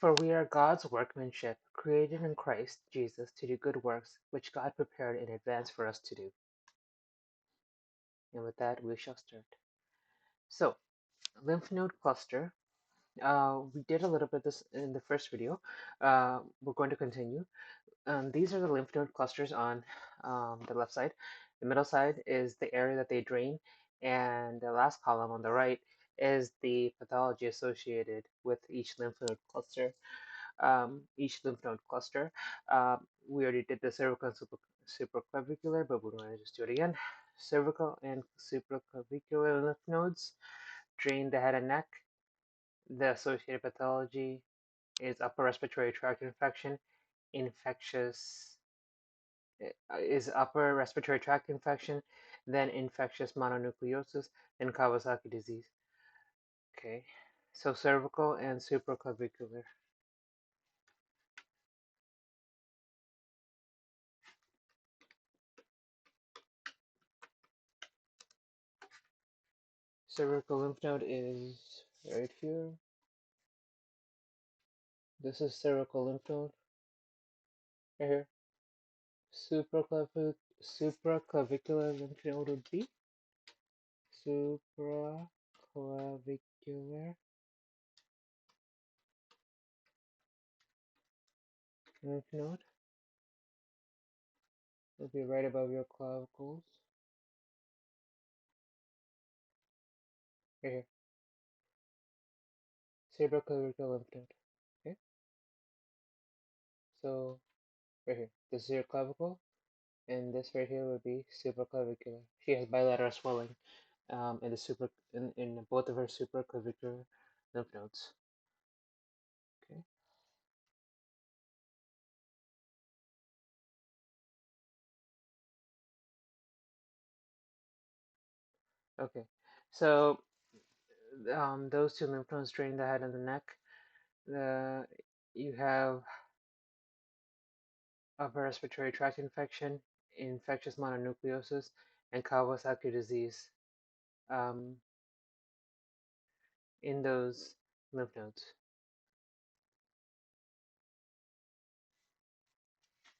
For we are God's workmanship, created in Christ Jesus to do good works, which God prepared in advance for us to do. And with that, we shall start. So, lymph node cluster. We did a little bit of this in the first video. We're going to continue. These are the lymph node clusters on the left side. The middle side is the area that they drain, and the last column on the right is the pathology associated with each lymph node cluster. Each lymph node cluster. We already did the cervical and supraclavicular, but we're going to just do it again. Cervical and supraclavicular lymph nodes drain the head and neck. The associated pathology is upper respiratory tract infection, infectious is upper respiratory tract infection, then infectious mononucleosis, then Kawasaki disease. Okay, so cervical and supraclavicular. Cervical lymph node is right here. This is cervical lymph node right here. Supraclavicular lymph node would be supraclavicular lymph node would be right above your clavicles. Right here. Supraclavicular lymph node. Okay. So right here. This is your clavicle, and this right here would be supraclavicular. She has bilateral swelling in the in both of her supraclavicular lymph nodes. Okay. Okay. So those two lymph nodes drain the head and the neck. You have upper respiratory tract infection, infectious mononucleosis, and Kawasaki disease um, in those lymph nodes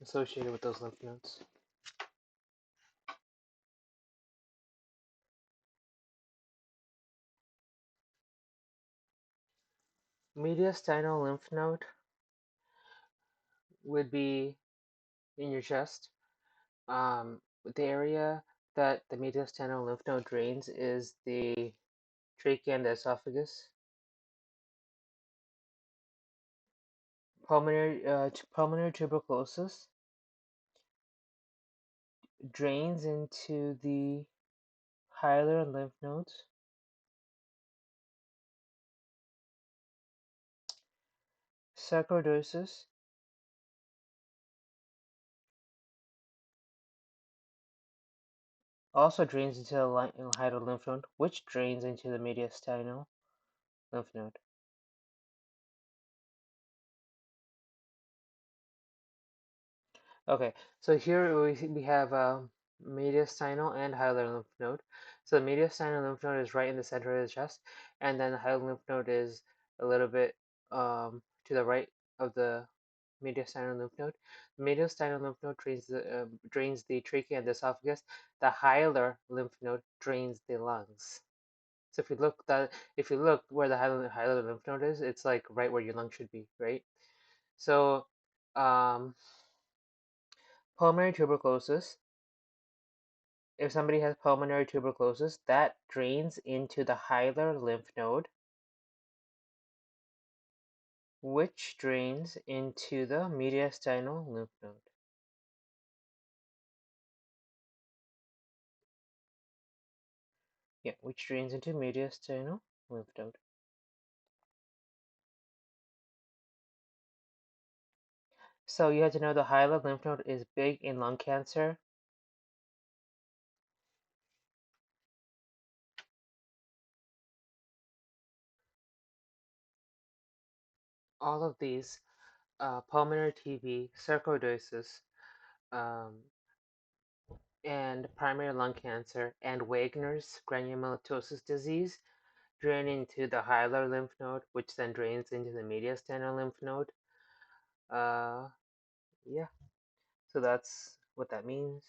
associated with those lymph nodes. Mediastinal lymph node would be in your chest. The area that the mediastinal lymph node drains is the trachea and the esophagus. Pulmonary tuberculosis drains into the hilar lymph nodes. Sarcoidosis also drains into the hilar lymph node, which drains into the mediastinal lymph node. Okay, so here we have mediastinal and hilar lymph node. So the mediastinal lymph node is right in the center of the chest, and then the hilar lymph node is a little bit to the right of the mediastinal lymph node. The mediastinal lymph node drains the trachea and the esophagus. The hilar lymph node drains the lungs. So if you look where the hilar lymph node is, it's like right where your lung should be, right? So um, pulmonary tuberculosis. If somebody has pulmonary tuberculosis, that drains into the hilar lymph node, which drains into the mediastinal lymph node. Yeah, which drains into mediastinal lymph node. So you have to know the hilar lymph node is big in lung cancer. All of these, pulmonary TB, sarcoidosis, um, and primary lung cancer, and Wegener's granulomatosis disease drain into the hilar lymph node, which then drains into the mediastinal lymph node. Yeah, so that's what that means.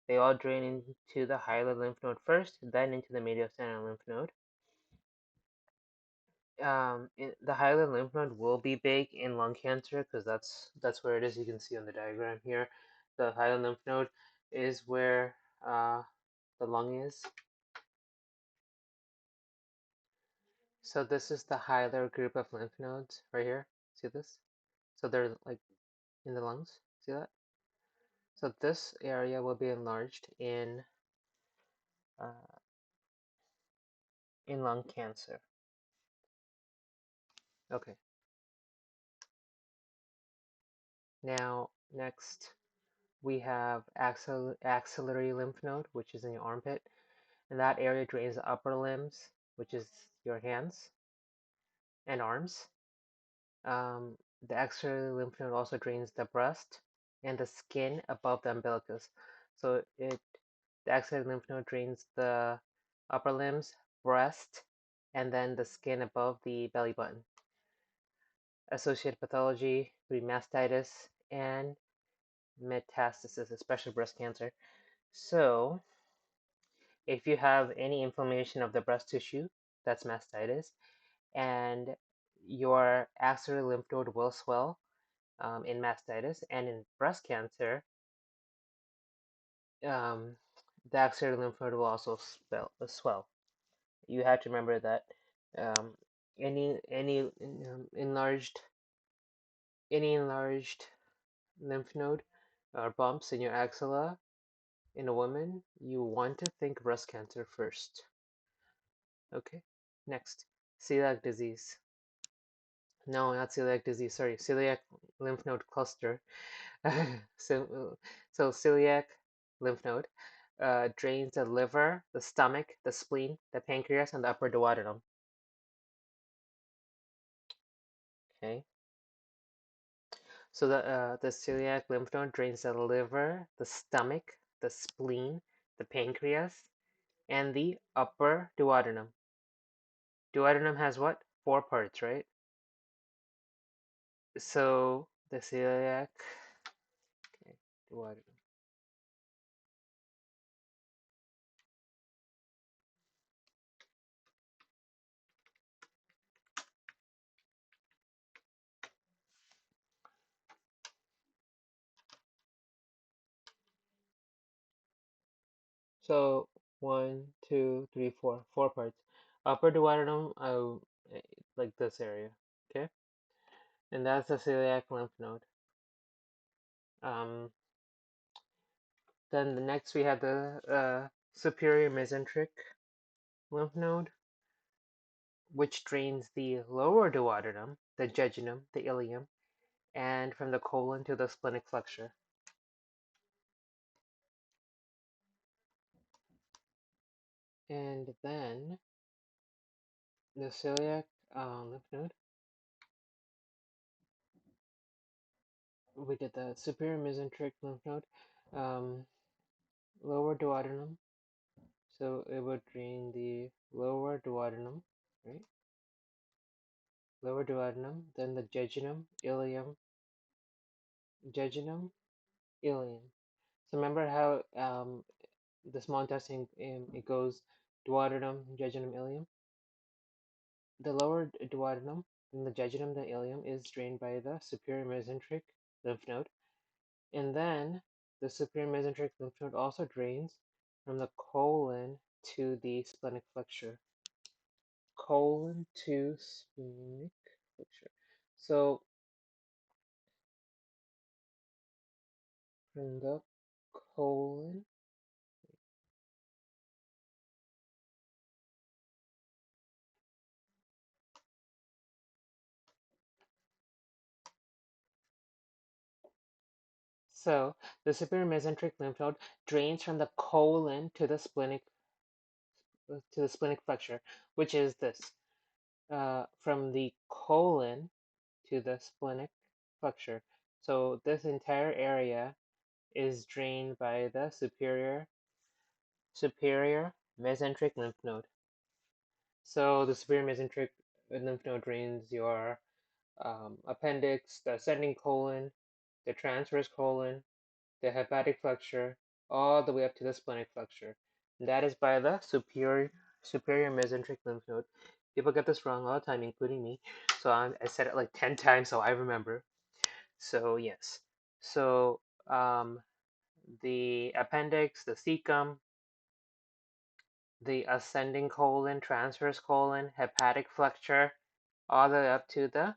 They all drain into the hilar lymph node first, then into the mediastinal lymph node. The hilar lymph node will be big in lung cancer because that's where it is. You can see on the diagram here, the hilar lymph node is where the lung is. So this is the hilar group of lymph nodes right here. See this? So they're like in the lungs. See that? So this area will be enlarged uh, in lung cancer. Okay. Now next we have axillary lymph node, which is in your armpit, and that area drains the upper limbs, which is your hands and arms. The axillary lymph node also drains the breast and the skin above the umbilicus. So the axillary lymph node drains the upper limbs, breast, and then the skin above the belly button. Associated pathology would be mastitis and metastasis, especially breast cancer. So if you have any inflammation of the breast tissue, that's mastitis, and your axillary lymph node will swell in mastitis, and in breast cancer, the axillary lymph node will also swell. You have to remember that um, any enlarged lymph node or bumps in your axilla in a woman, you want to think breast cancer first. Okay, next, celiac disease. No, not celiac disease. Sorry, celiac lymph node cluster. so celiac lymph node drains the liver, the stomach, the spleen, the pancreas, and the upper duodenum. Okay. So the celiac lymph node drains the liver, the stomach, the spleen, the pancreas, and the upper duodenum. Duodenum has what? 4 parts, right? So the celiac, okay, duodenum. So 1, 2, 3, 4, 4 parts. Upper duodenum, like this area, okay? And that's the celiac lymph node. Um, then the next we have the superior mesenteric lymph node, which drains the lower duodenum, the jejunum, the ileum, and from the colon to the splenic flexure. And then the celiac lymph node, we did the superior mesenteric lymph node, lower duodenum, so it would drain the lower duodenum, right? Lower duodenum, then the jejunum, ileum. So remember how the small intestine it goes duodenum, jejunum, ileum. The lower duodenum, then the jejunum, the ileum is drained by the superior mesenteric lymph node, and then the superior mesenteric lymph node also drains from the colon to the splenic flexure. Colon to splenic flexure. So from the colon, so the superior mesenteric lymph node drains from the colon to the splenic flexure, which is this. From the colon to the splenic flexure. So this entire area is drained by the superior mesenteric lymph node. So the superior mesenteric lymph node drains your appendix, the ascending colon, the transverse colon, the hepatic flexure, all the way up to the splenic flexure. And that is by the superior mesenteric lymph node. People get this wrong all the time, including me. So I said it like 10 times, so I remember. So yes. So the appendix, the cecum, the ascending colon, transverse colon, hepatic flexure, all the way up to the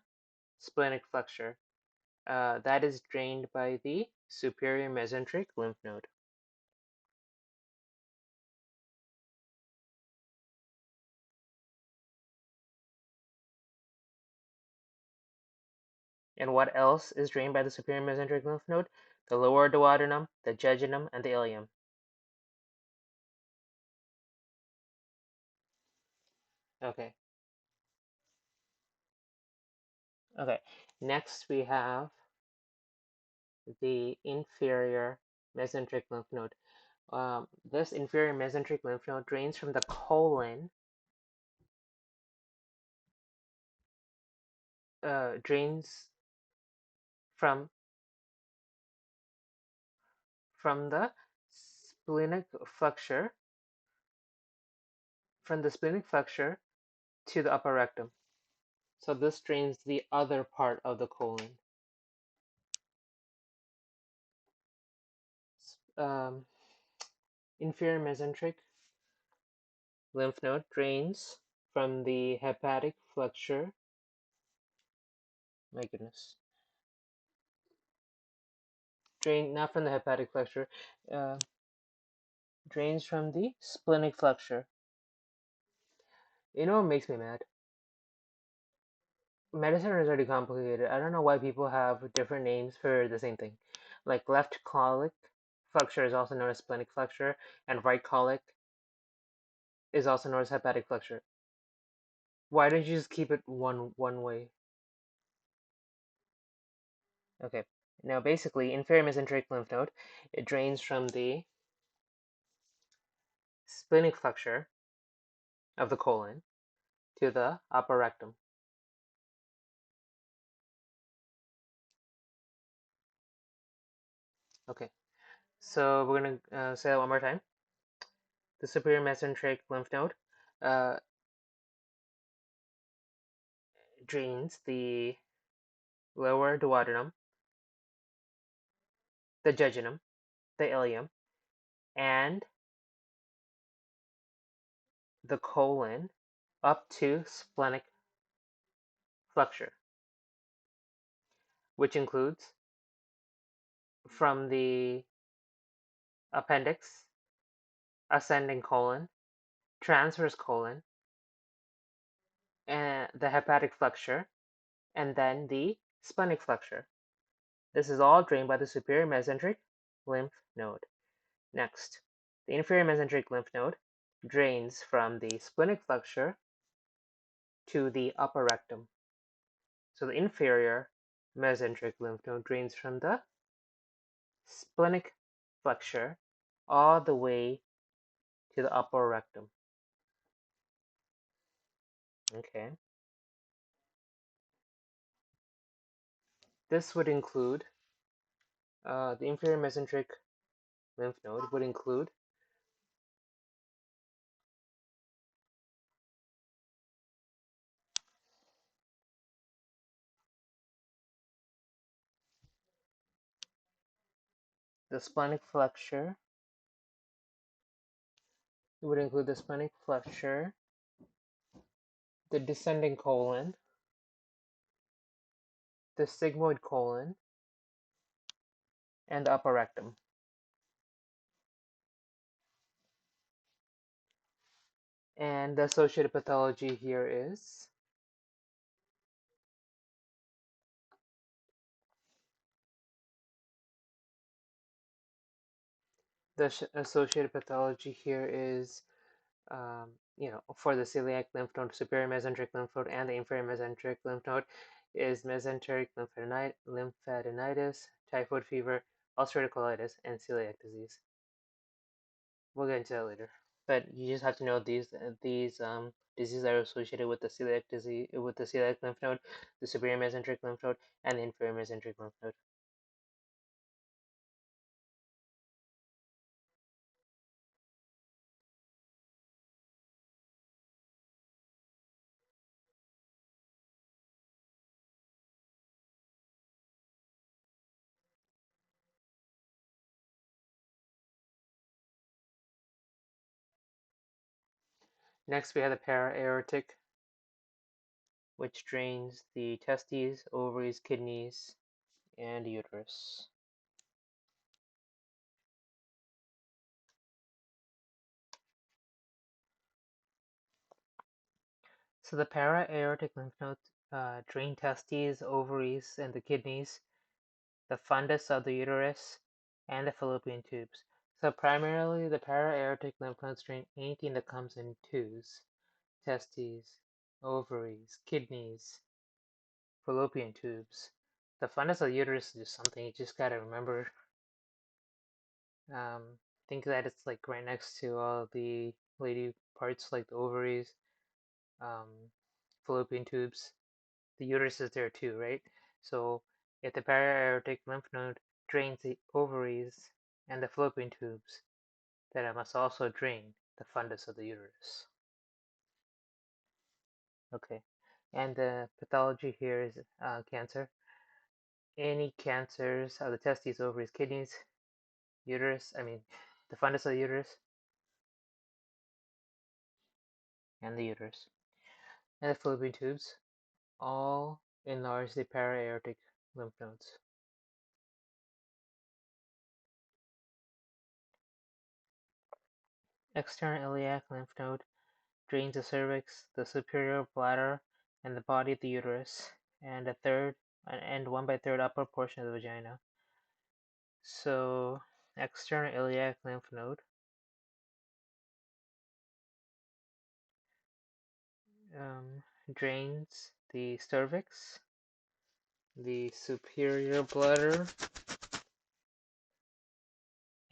splenic flexure. That is drained by the superior mesenteric lymph node. And what else is drained by the superior mesenteric lymph node? The lower duodenum, the jejunum, and the ileum. Okay. Okay. Next we have the inferior mesenteric lymph node. This inferior mesenteric lymph node drains from the colon, drains from the splenic flexure, to the upper rectum. So this drains the other part of the colon. Um, inferior mesenteric lymph node drains from the hepatic flexure. My goodness. Not from the hepatic flexure. Drains from the splenic flexure. You know what makes me mad? Medicine is already complicated. I don't know why people have different names for the same thing. Like left colic flexure is also known as splenic flexure, and right colic is also known as hepatic flexure. Why don't you just keep it one way? Okay. Now basically, inferior mesenteric lymph node, it drains from the splenic flexure of the colon to the upper rectum. Okay. So we're gonna say that one more time. The superior mesenteric lymph node uh, drains the lower duodenum, the jejunum, the ileum, and the colon up to splenic flexure, which includes from the appendix, ascending colon, transverse colon, and the hepatic flexure, and then the splenic flexure. This is all drained by the superior mesenteric lymph node. Next, the inferior mesenteric lymph node drains from the splenic flexure to the upper rectum. So the inferior mesenteric lymph node drains from the splenic flexure all the way to the upper rectum. Okay. This would include the inferior mesenteric lymph node would include the splenic flexure. It would include the splenic flexure, the descending colon, the sigmoid colon, and the upper rectum. And the associated pathology here is associated pathology here is for the celiac lymph node, superior mesenteric lymph node, and the inferior mesenteric lymph node is mesenteric lymphadenitis, typhoid fever, ulcerative colitis, and celiac disease. We'll get into that later. But you just have to know these diseases that are associated with the celiac disease, with the celiac lymph node, the superior mesenteric lymph node, and the inferior mesenteric lymph node. Next, we have the para-aortic, which drains the testes, ovaries, kidneys, and uterus. So the para-aortic lymph nodes drain testes, ovaries, and the kidneys, the fundus of the uterus, and the fallopian tubes. So primarily, the para-aortic lymph nodes drain anything that comes in twos: testes, ovaries, kidneys, fallopian tubes. The fundus of the uterus is just something you just gotta remember. Think that it's like right next to all the lady parts like the ovaries, um, fallopian tubes. The uterus is there too, right? So if the para-aortic lymph node drains the ovaries and the fallopian tubes, then it must also drain the fundus of the uterus. Okay, and the pathology here is cancer. Any cancers of the testes, ovaries, kidneys, uterus, the fundus of the uterus, and the uterus, and the fallopian tubes, all enlarge the para-aortic lymph nodes. External iliac lymph node drains the cervix, the superior bladder, and the body of the uterus, and a third and 1/3 upper portion of the vagina. So external iliac lymph node drains the cervix, the superior bladder,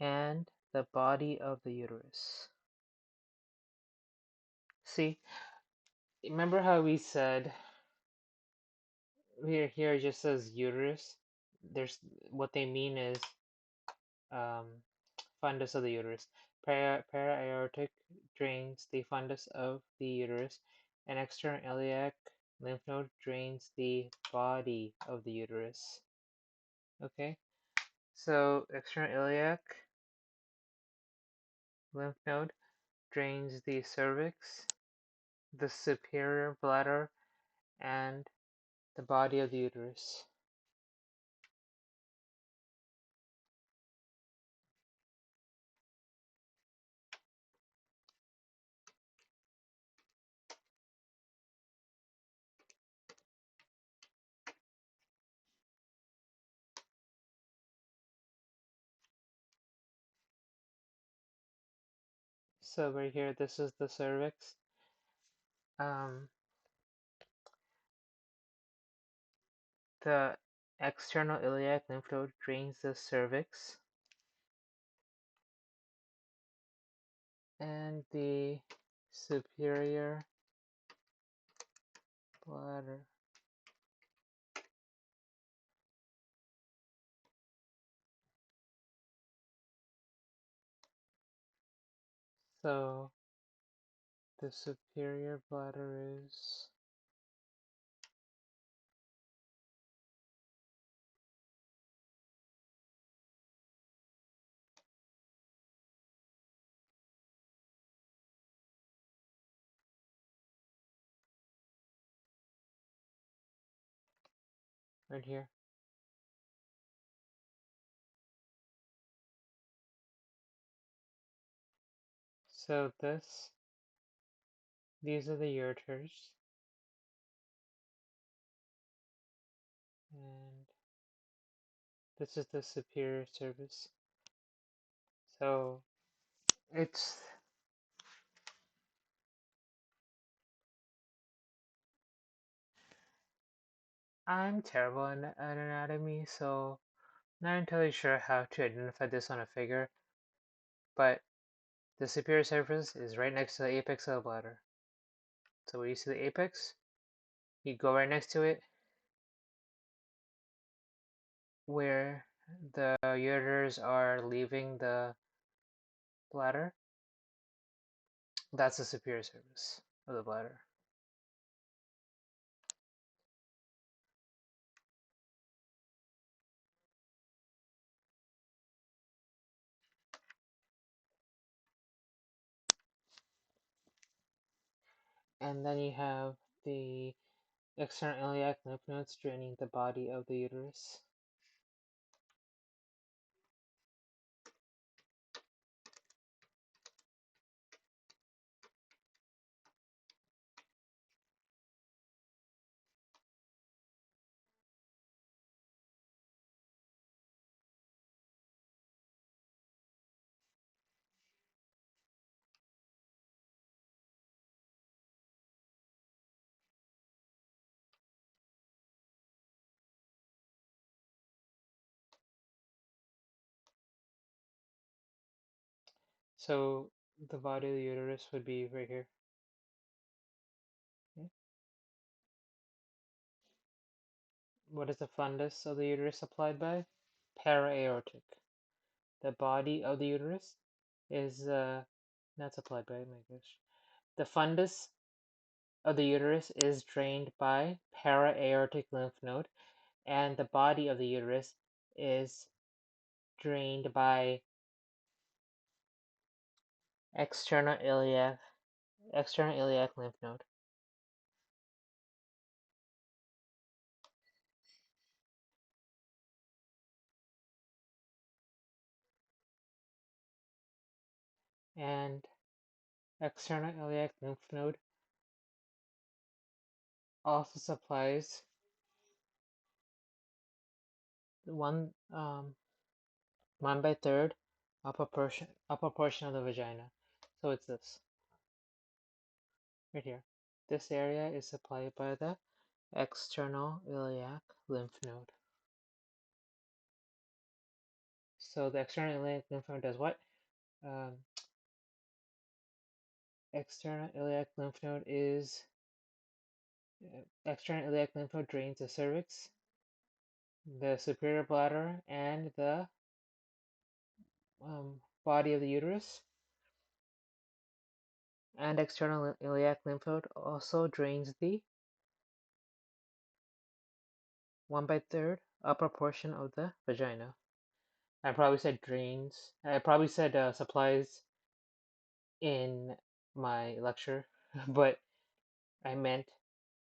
and the body of the uterus. See, remember how we said here it just says uterus? There's what they mean is fundus of the uterus. Para-aortic drains the fundus of the uterus, and external iliac lymph node drains the body of the uterus. Okay, so external iliac lymph node drains the cervix, the superior bladder, and the body of the uterus. So right here, this is the cervix. The external iliac lymph node drains the cervix, and the superior bladder. So the superior bladder is right here. So these are the ureters, and this is the superior cervix. So I'm terrible at anatomy, so not entirely sure how to identify this on a figure, but the superior cervix is right next to the apex of the bladder. So where you see the apex, you go right next to it, where the ureters are leaving the bladder. That's the superior surface of the bladder. And then you have the external iliac lymph nodes draining the body of the uterus. So the body of the uterus would be right here. Okay. What is the fundus of the uterus supplied by? Para-aortic. The body of the uterus is not supplied by, my gosh. The fundus of the uterus is drained by para-aortic lymph node, and the body of the uterus is drained by external iliac lymph node. And external iliac lymph node also supplies one 1/3 upper portion of the vagina. So it's this right here. This area is supplied by the external iliac lymph node. So the external iliac lymph node does what? External iliac lymph node is external iliac lymph node drains the cervix, the superior bladder, and the body of the uterus. And external iliac lymph node also drains the 1/3 upper portion of the vagina. I probably said drains. I probably said supplies in my lecture, but I meant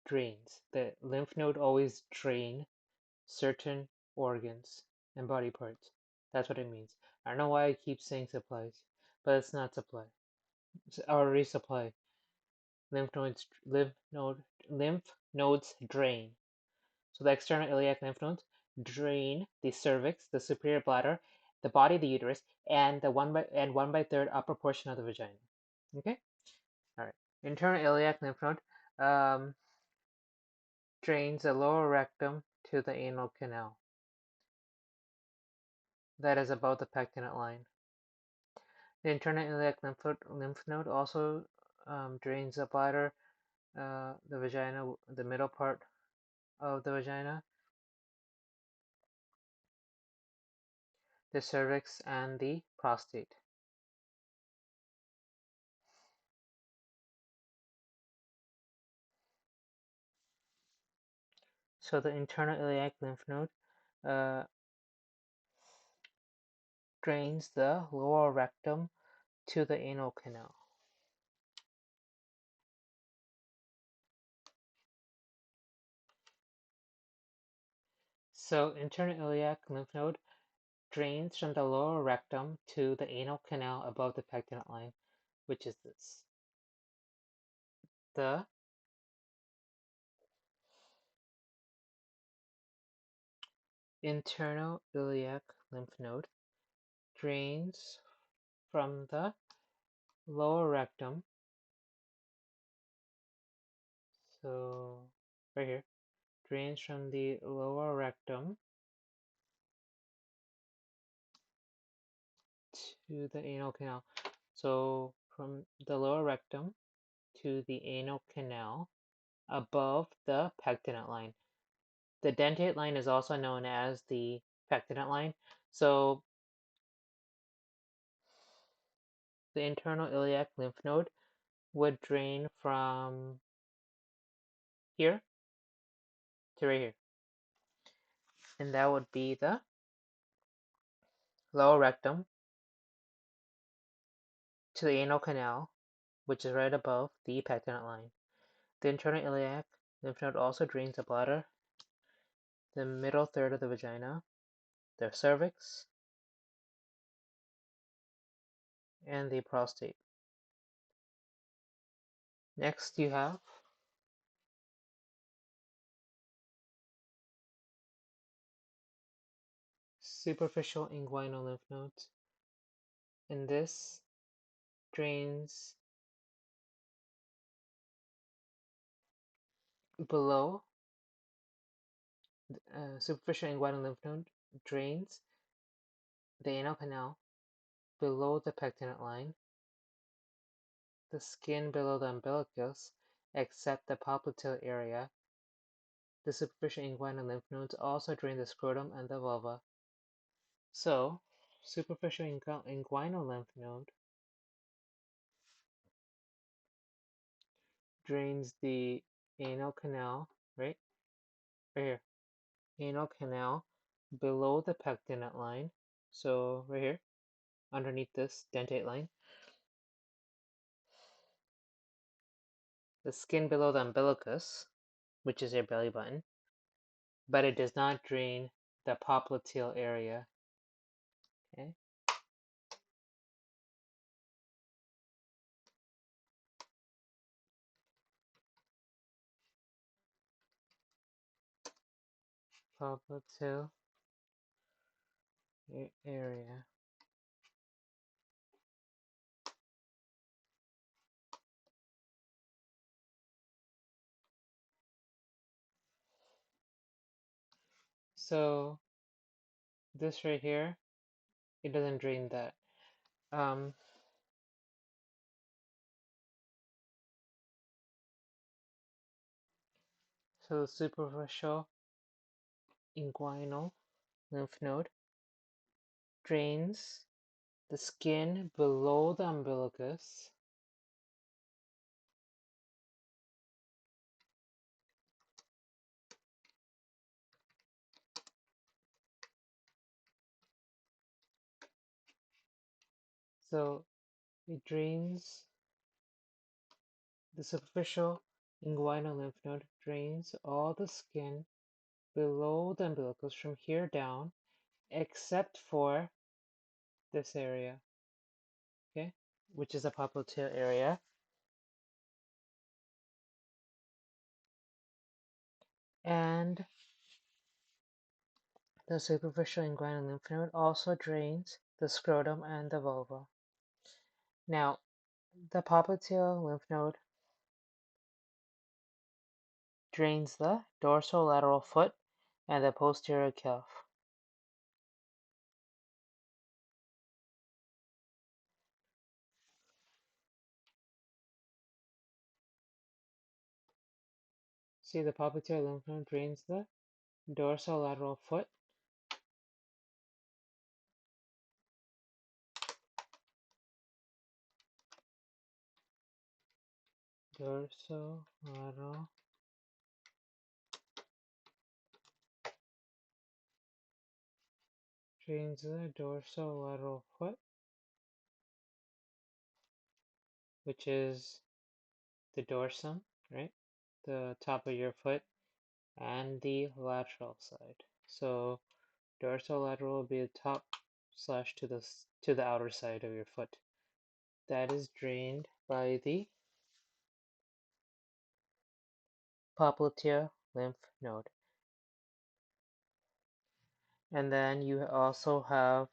drains. The lymph node always drain certain organs and body parts. That's what it means. I don't know why I keep saying supplies, but it's not supply. It's our resupply. Lymph nodes drain. So the external iliac lymph nodes drain the cervix, the superior bladder, the body of the uterus, and the 1/3 upper portion of the vagina. Okay? Alright. Internal iliac lymph node drains the lower rectum to the anal canal. That is above the pectinate line. The internal iliac lymph node also drains the bladder, the vagina, the middle part of the vagina, the cervix, and the prostate. So the internal iliac lymph node drains the lower rectum to the anal canal. So internal iliac lymph node drains from the lower rectum to the anal canal above the pectinate line, which is this. The internal iliac lymph node drains from the lower rectum, so right here, drains from the lower rectum to the anal canal. So from the lower rectum to the anal canal above the pectinate line. The dentate line is also known as the pectinate line. So the internal iliac lymph node would drain from here to right here. And that would be the lower rectum to the anal canal, which is right above the pectinate line. The internal iliac lymph node also drains the bladder, the middle third of the vagina, the cervix, and the prostate. Next, you have superficial inguinal lymph nodes, and this drains below. Superficial inguinal lymph node drains the anal canal below the pectinate line, the skin below the umbilicus, except the popliteal area. The superficial inguinal lymph nodes also drain the scrotum and the vulva. So, superficial inguinal lymph node drains the anal canal, right here, anal canal below the pectinate line. So right here, underneath this dentate line, the skin below the umbilicus, which is your belly button, but it does not drain the popliteal area. Okay. Popliteal area. So this right here, it doesn't drain that. So the superficial inguinal lymph node drains the skin below the umbilicus, so it drains the superficial inguinal lymph node drains all the skin below the umbilicus from here down, except for this area, okay, which is the popliteal area. And the superficial inguinal lymph node also drains the scrotum and the vulva. Now, the popliteal lymph node drains the dorsolateral foot and the posterior calf. See, the popliteal lymph node drains the dorsolateral foot, dorsolateral drains the dorsolateral foot, which is the dorsum, right? The top of your foot, and the lateral side. So dorsolateral will be the top slash to the outer side of your foot. That is drained by the popliteal lymph node. And then you also have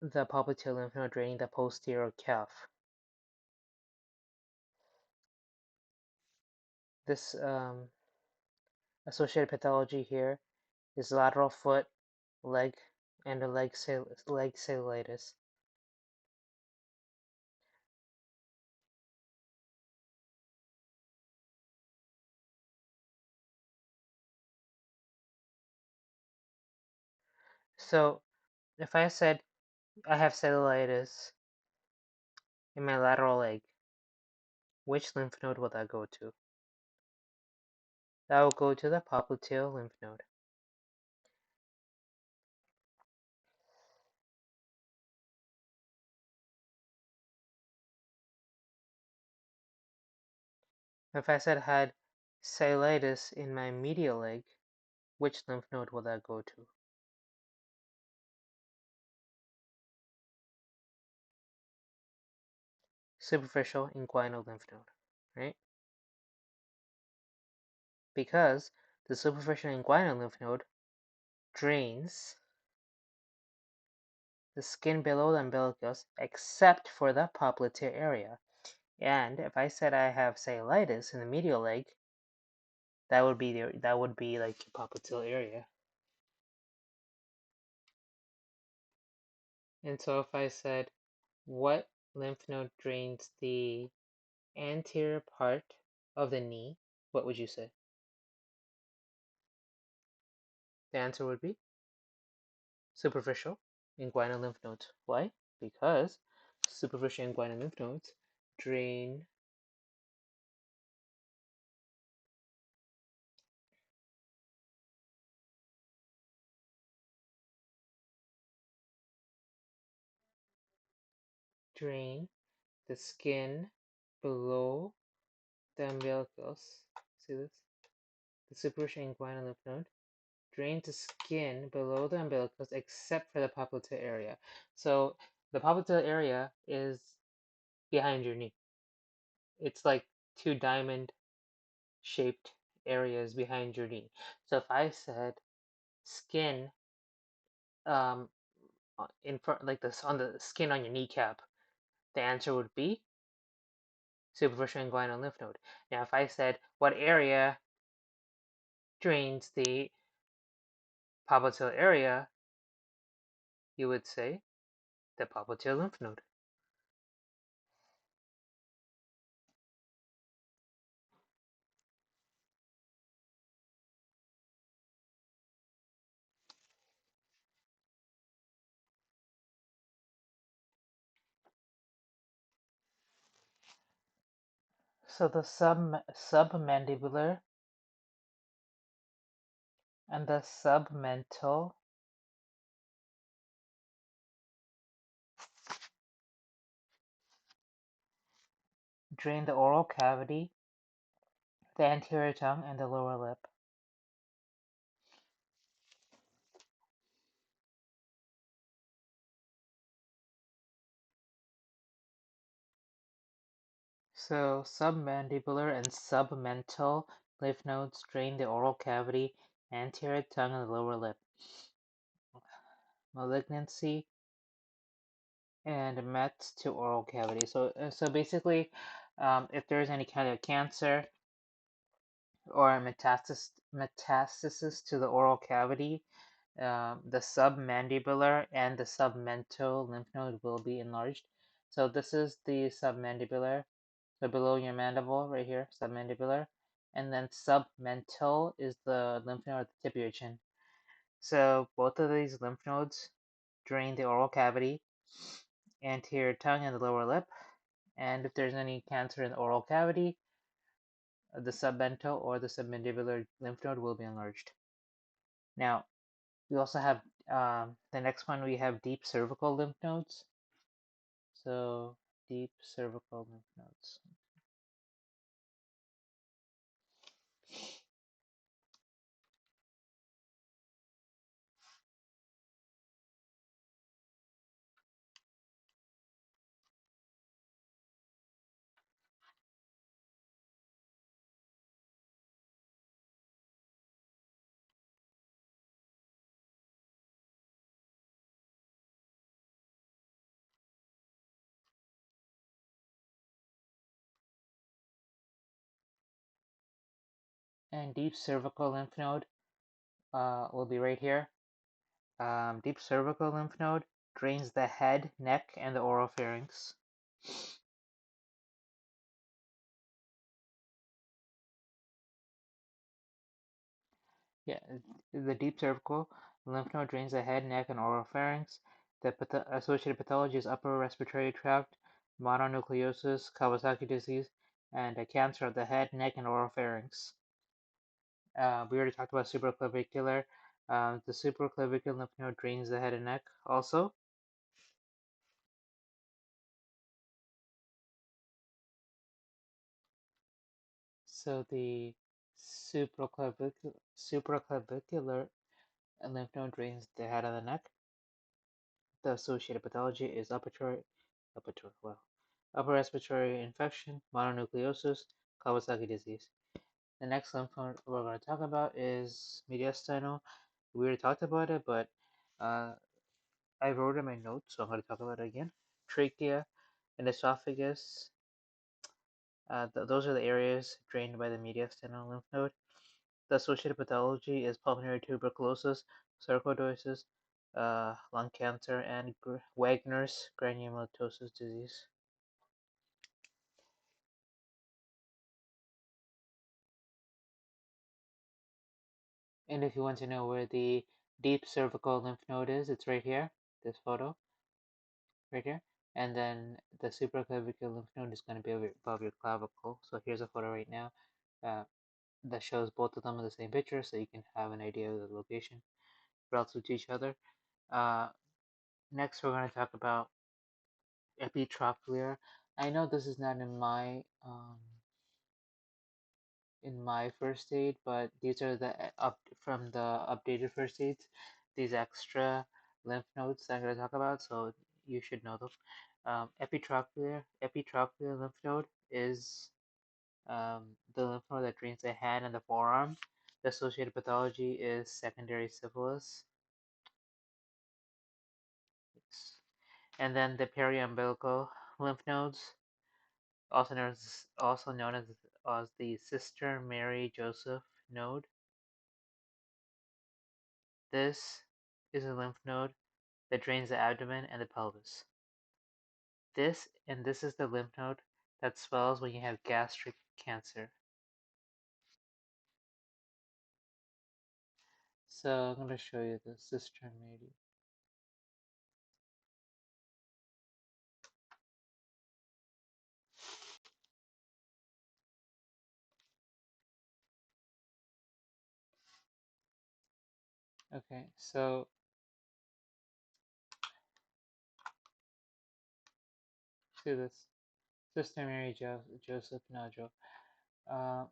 the popliteal lymph node draining the posterior calf. This associated pathology here is lateral foot, leg, and a leg cellulitis. So if I said I have cellulitis in my lateral leg, which lymph node will that go to? That will go to the popliteal lymph node. If I said I had cellulitis in my medial leg, which lymph node will that go to? Superficial inguinal lymph node, right? Because the superficial inguinal lymph node drains the skin below the umbilicus except for the popliteal area. And if I said I have cellulitis in the medial leg, that would be like the popliteal area. And so if I said what lymph node drains the anterior part of the knee, what would you say? The answer would be superficial inguinal lymph nodes. Why? Because superficial inguinal lymph nodes drain the skin below the umbilicus. See this? The superficial inguinal lymph node drains the skin below the umbilicus except for the popliteal area. So the popliteal area is behind your knee. It's like two diamond shaped areas behind your knee. So if I said skin um in front like this on the skin on your kneecap, the answer would be superficial inguinal lymph node. Now if I said what area drains the popliteal area, you would say the popliteal lymph node. So the submandibular and the submental drain the oral cavity, the anterior tongue, and the lower lip. So submandibular and submental lymph nodes drain the oral cavity, anterior tongue, and the lower lip. Malignancy and mets to oral cavity. So basically, if there's any kind of cancer or metastasis to the oral cavity, the submandibular and the submental lymph node will be enlarged. So this is the submandibular, so below your mandible right here, submandibular, and then submental is the lymph node at the tip of your chin. So both of these lymph nodes drain the oral cavity, anterior tongue, and the lower lip. And if there's any cancer in the oral cavity, the submental or the submandibular lymph node will be enlarged. Now, we also have the next one, we have deep cervical lymph nodes. So, deep cervical lymph nodes. And deep cervical lymph node will be right here. Deep cervical lymph node drains the head, neck, and the oropharynx. Yeah, the deep cervical Lymph node drains the head, neck, and oropharynx. The associated pathology is upper respiratory tract, mononucleosis, Kawasaki disease, and a cancer of the head, neck, and oropharynx. We already talked about supraclavicular. The supraclavicular lymph node drains the head and neck also. So the supraclavicular lymph node drains the head and the neck. The associated pathology is upper respiratory infection, mononucleosis, Kawasaki disease. The next lymph node we're going to talk about is mediastinal. We already talked about it, but I wrote in my notes, so I'm going to talk about it again. Trachea and esophagus. Those are the areas drained by the mediastinal lymph node. The associated pathology is pulmonary tuberculosis, sarcoidosis, lung cancer, and Wagner's granulomatosis disease. And if you want to know where the deep cervical lymph node is, it's right here, this photo, right here. And then the supraclavicular lymph node is going to be above your clavicle. So here's a photo right now that shows both of them in the same picture, so you can have an idea of the location relative to each other. Next, we're going to talk about epitrochlear. I know this is not in my first aid, but these are the from the updated first aids. These extra lymph nodes that I'm going to talk about, so you should know them. Epitrochlear lymph node is the lymph node that drains the hand and the forearm. The associated pathology is secondary syphilis. And then the periumbilical lymph nodes, also known as the Sister Mary Joseph node. This is a lymph node that drains the abdomen and the pelvis. This is the lymph node that swells when you have gastric cancer. So I'm going to show you the Sister Mary. Okay, so see this Sister Mary Joseph nodule. Uh,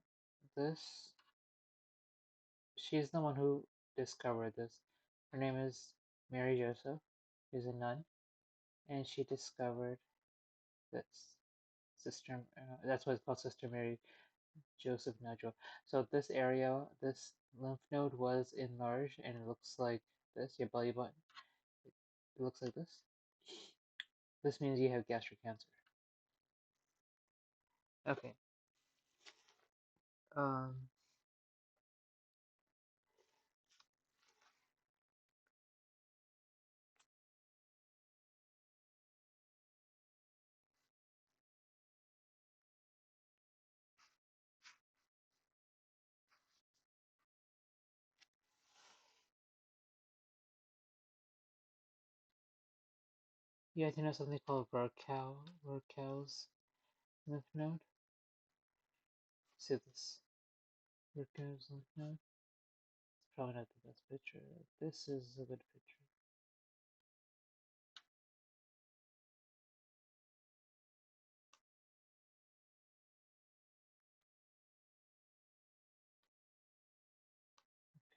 this she's the one who discovered this. Her name is Mary Joseph. She's a nun, and she discovered this sister. That's why it's called Sister Mary Joseph nodule. So this area, this lymph node was enlarged, and it looks like this. Your belly button. It looks like this. This means you have gastric cancer. Okay. Um. You guys know something called Virchow's lymph node? See this? Virchow's lymph node? It's probably not the best picture. This is a good picture.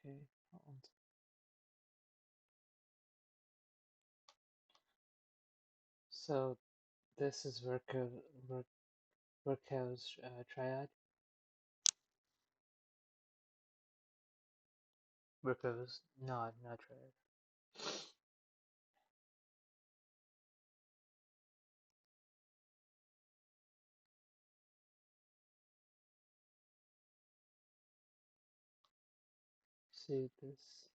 Okay, so this is Virchow's triad. Virchow's, no, not triad. See this?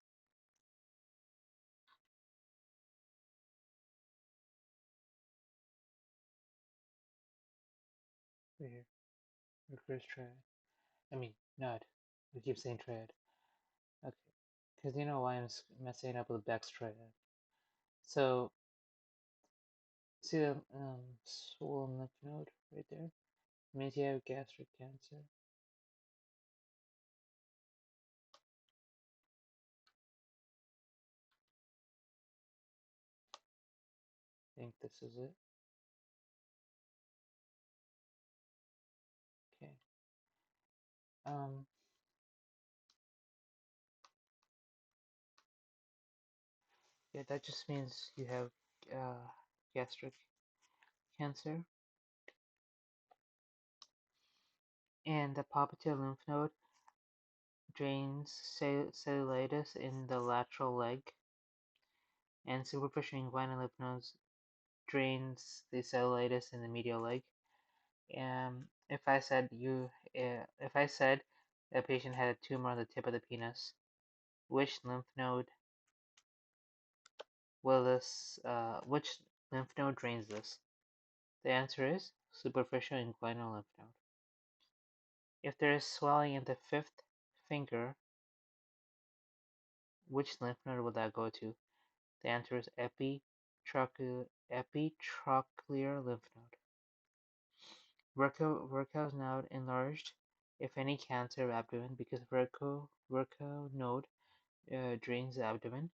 Right here. Virchow's triad. I mean, not. We keep saying triad. Okay. because you know why I'm messing up with backstride. So, see the swollen lymph node right there? It means you have gastric cancer. I think this is it. Okay. Yeah, that just means you have gastric cancer. And the popliteal lymph node drains cellulitis in the lateral leg, and superficial inguinal lymph nodes drains the cellulitis in the medial leg. If I said a patient had a tumor on the tip of the penis, which lymph node which lymph node drains this? The answer is superficial inguinal lymph node. If there is swelling in the fifth finger, which lymph node will that go to? The answer is epitrochlear lymph node. Vertical node enlarged, if any, cancer of abdomen, because vertical node drains the abdomen.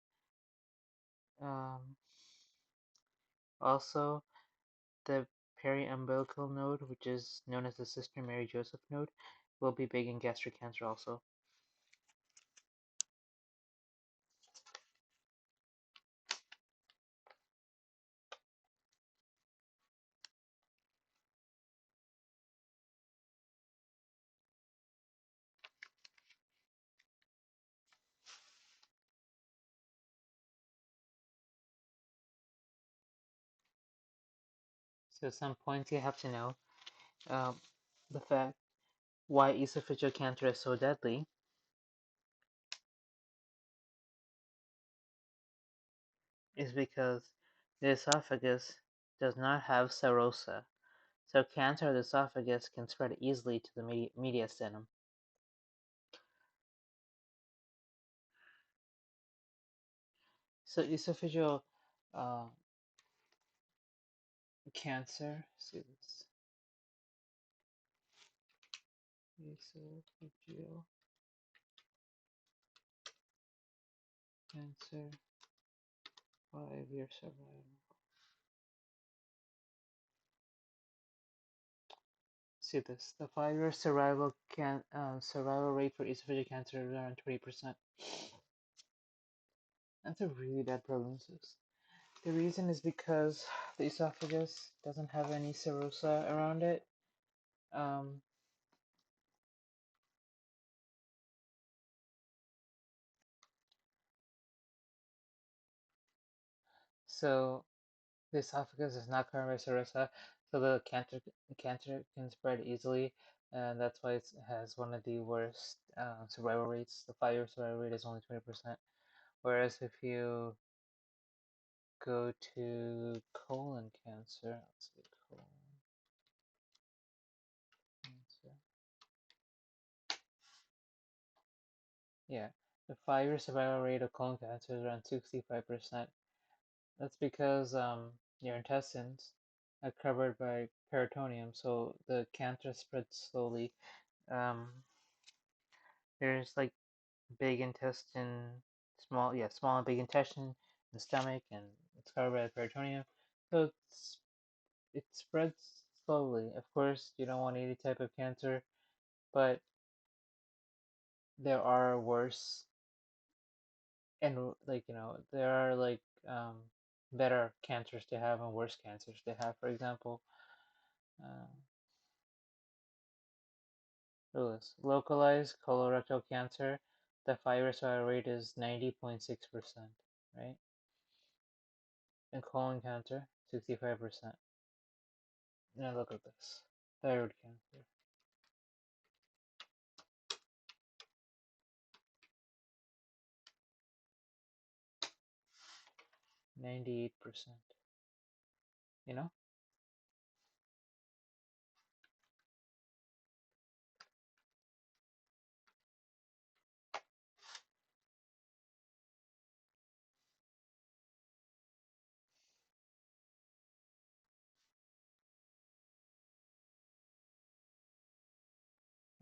Also, the periumbilical node, which is known as the Sister Mary Joseph node, will be big in gastric cancer also. So some points you have to know. The fact why esophageal cancer is so deadly is because the esophagus does not have serosa. So cancer of the esophagus can spread easily to the mediastinum. So esophageal cancer, see this, esophageal cancer, 5-year survival. See this, the 5-year survival rate for esophageal cancer is around 20%. That's a really bad prognosis. The reason is because the esophagus doesn't have any serosa around it. So the esophagus is not covered by serosa, so the cancer can spread easily, and that's why it has one of the worst survival rates. The 5-year survival rate is only 20%. Whereas if you go to colon cancer, let's see, colon cancer. Yeah, the 5-year survival rate of colon cancer is around 65%. That's because your intestines are covered by peritoneum, so the cancer spreads slowly. There's like big intestine, small and big intestine, the stomach, and it's covered by the peritoneum. So it spreads slowly. Of course, you don't want any type of cancer, but there are worse, and there are better cancers to have and worse cancers to have. For example, localized colorectal cancer, the 5-year survival rate is 90.6%, right? And colon cancer, 65%. Now look at this. Thyroid cancer, 98%. You know?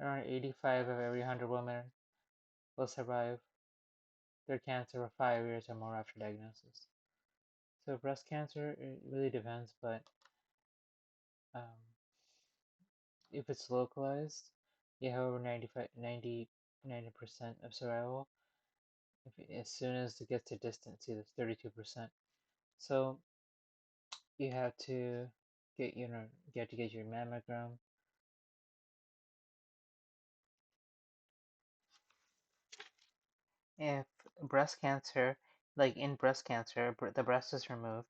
Around 85 of every 100 women will survive their cancer for 5 years or more after diagnosis. So breast cancer, it really depends, but um, if it's localized, you have over 90% of survival. As soon as it gets to distant, see, that's 32%. So you have to get you have to get your mammogram. If breast cancer, like in breast cancer, the breast is removed,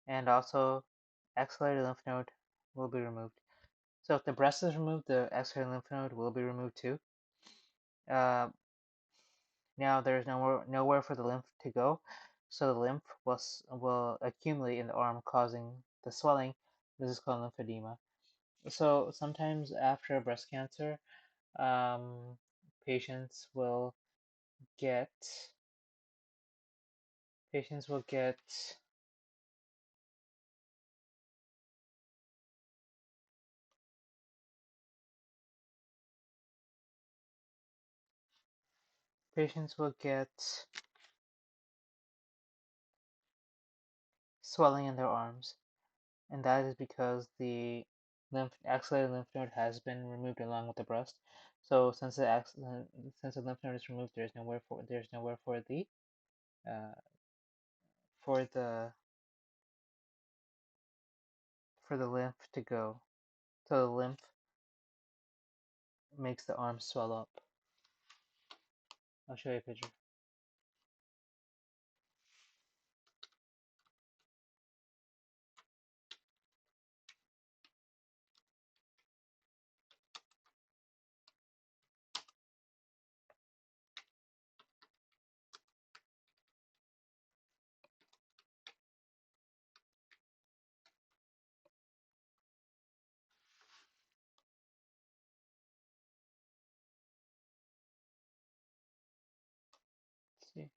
and also axillary lymph node will be removed. So if the breast is removed, the axillary lymph node will be removed too. Now there's nowhere for the lymph to go, so the lymph will accumulate in the arm, causing the swelling. This is called lymphedema. So sometimes after breast cancer, um, patients will get patients will get patients will get swelling in their arms, and that is because the axillary lymph node has been removed along with the breast. So since the lymph node is removed, there's nowhere for the uh, for the lymph to go. So the lymph makes the arm swell up. I'll show you a picture. Let's see.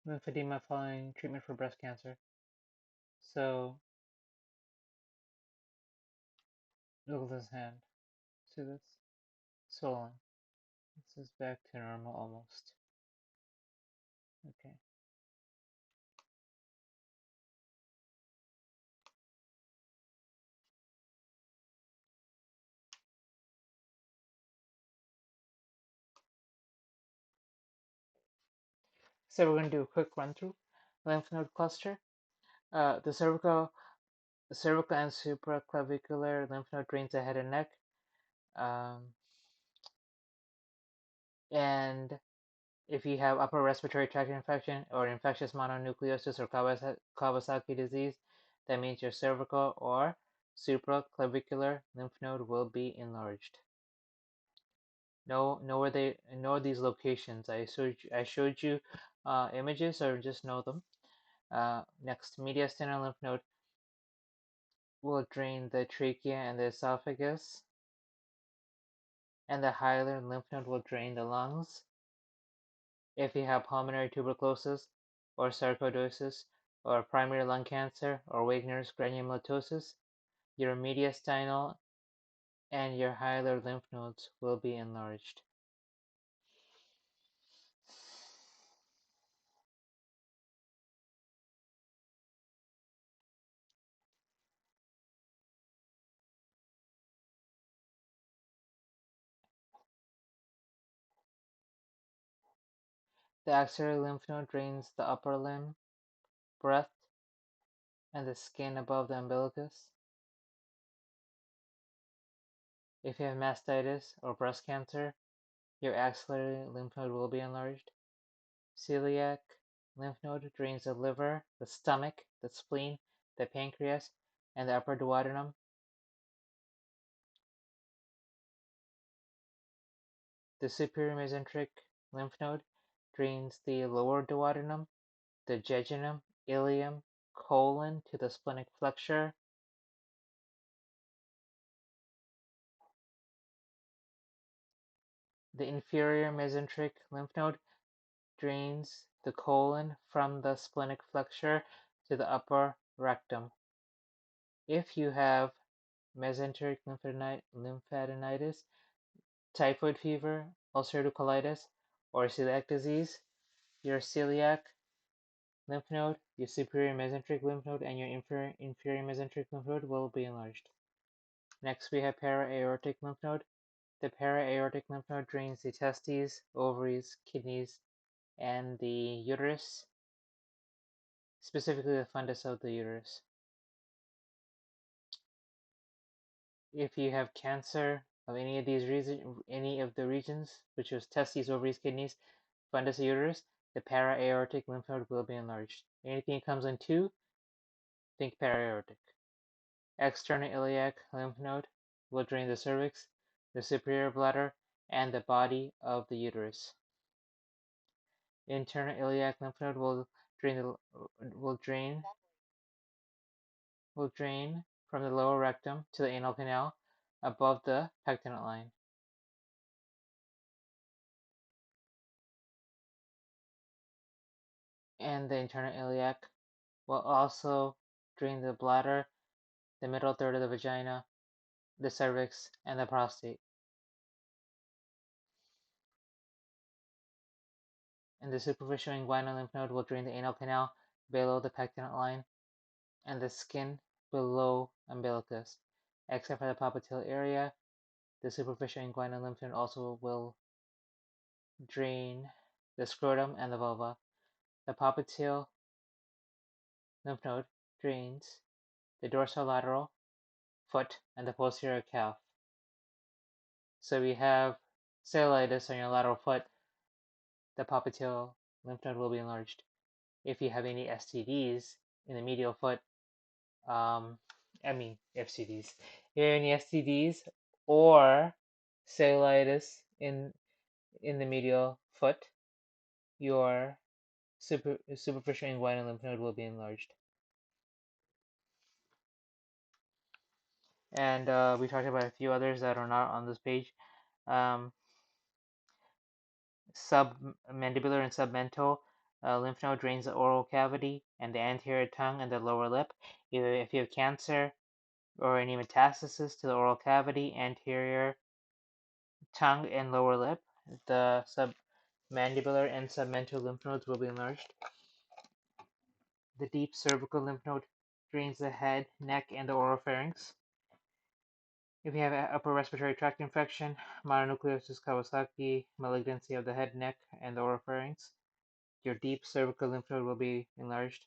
Lymphedema following treatment for breast cancer. So look at this hand. See this? Swollen. This is back to normal almost. Okay. So we're going to do a quick run through lymph node cluster. The cervical and supraclavicular lymph node drains the head and neck. And if you have upper respiratory tract infection or infectious mononucleosis or Kawasaki disease, that means your cervical or supraclavicular lymph node will be enlarged. Know these locations. I showed you images, or just know them. Next, mediastinal lymph node will drain the trachea and the esophagus, and the hilar lymph node will drain the lungs. If you have pulmonary tuberculosis or sarcoidosis or primary lung cancer or Wegener's granulomatosis, your mediastinal and your hilar lymph nodes will be enlarged. The axillary lymph node drains the upper limb, breath, and the skin above the umbilicus. If you have mastitis or breast cancer, your axillary lymph node will be enlarged. Celiac lymph node drains the liver, the stomach, the spleen, the pancreas, and the upper duodenum. The superior mesenteric lymph node drains the lower duodenum, the jejunum, ileum, colon to the splenic flexure. The inferior mesenteric lymph node drains the colon from the splenic flexure to the upper rectum. If you have mesenteric lymphadenitis, typhoid fever, ulcerative colitis, or celiac disease. Your celiac lymph node, your superior mesenteric lymph node, and your inferior mesenteric lymph node will be enlarged. Next, we have para-aortic lymph node. The para-aortic lymph node drains the testes, ovaries, kidneys, and the uterus, specifically the fundus of the uterus. If you have cancer of any of the regions, which is testes, ovaries, kidneys, fundus, uterus, the para-aortic lymph node will be enlarged. Anything that comes in two, think para-aortic. External iliac lymph node will drain the cervix, the superior bladder, and the body of the uterus. Internal iliac lymph node will drain from the lower rectum to the anal canal above the pectinate line. And the internal iliac will also drain the bladder, the middle third of the vagina, the cervix, and the prostate. And the superficial inguinal lymph node will drain the anal canal below the pectinate line and the skin below umbilicus. Except for the popliteal area, the superficial inguinal lymph node also will drain the scrotum and the vulva. The popliteal lymph node drains the dorsolateral foot and the posterior calf. So we have cellulitis on your lateral foot, the popliteal lymph node will be enlarged. If you have any STDs in the medial foot, FCDs. If you have any STDs or cellulitis in the medial foot, your superficial inguinal lymph node will be enlarged. And we talked about a few others that are not on this page. Submandibular and submental lymph node drains the oral cavity and the anterior tongue and the lower lip. If you have cancer or any metastasis to the oral cavity, anterior tongue, and lower lip, the submandibular and submental lymph nodes will be enlarged. The deep cervical lymph node drains the head, neck, and the oropharynx. If you have an upper respiratory tract infection, mononucleosis Kawasaki, malignancy of the head, neck, and the oropharynx, your deep cervical lymph node will be enlarged.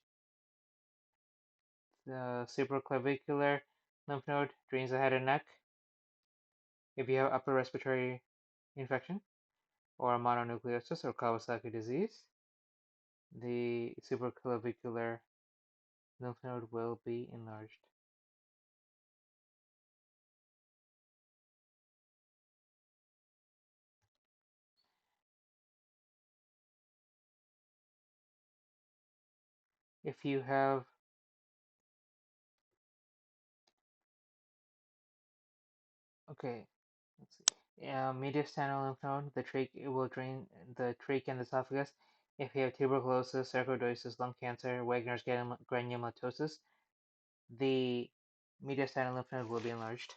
The supraclavicular lymph node drains the head and neck. If you have upper respiratory infection or mononucleosis or Kawasaki disease, the supraclavicular lymph node will be enlarged. If you have let's see. Mediastinal lymph node, the trachea will drain the trachea and the esophagus. If you have tuberculosis, sarcoidosis, lung cancer, Wegener's granulomatosis, the mediastinal lymph node will be enlarged.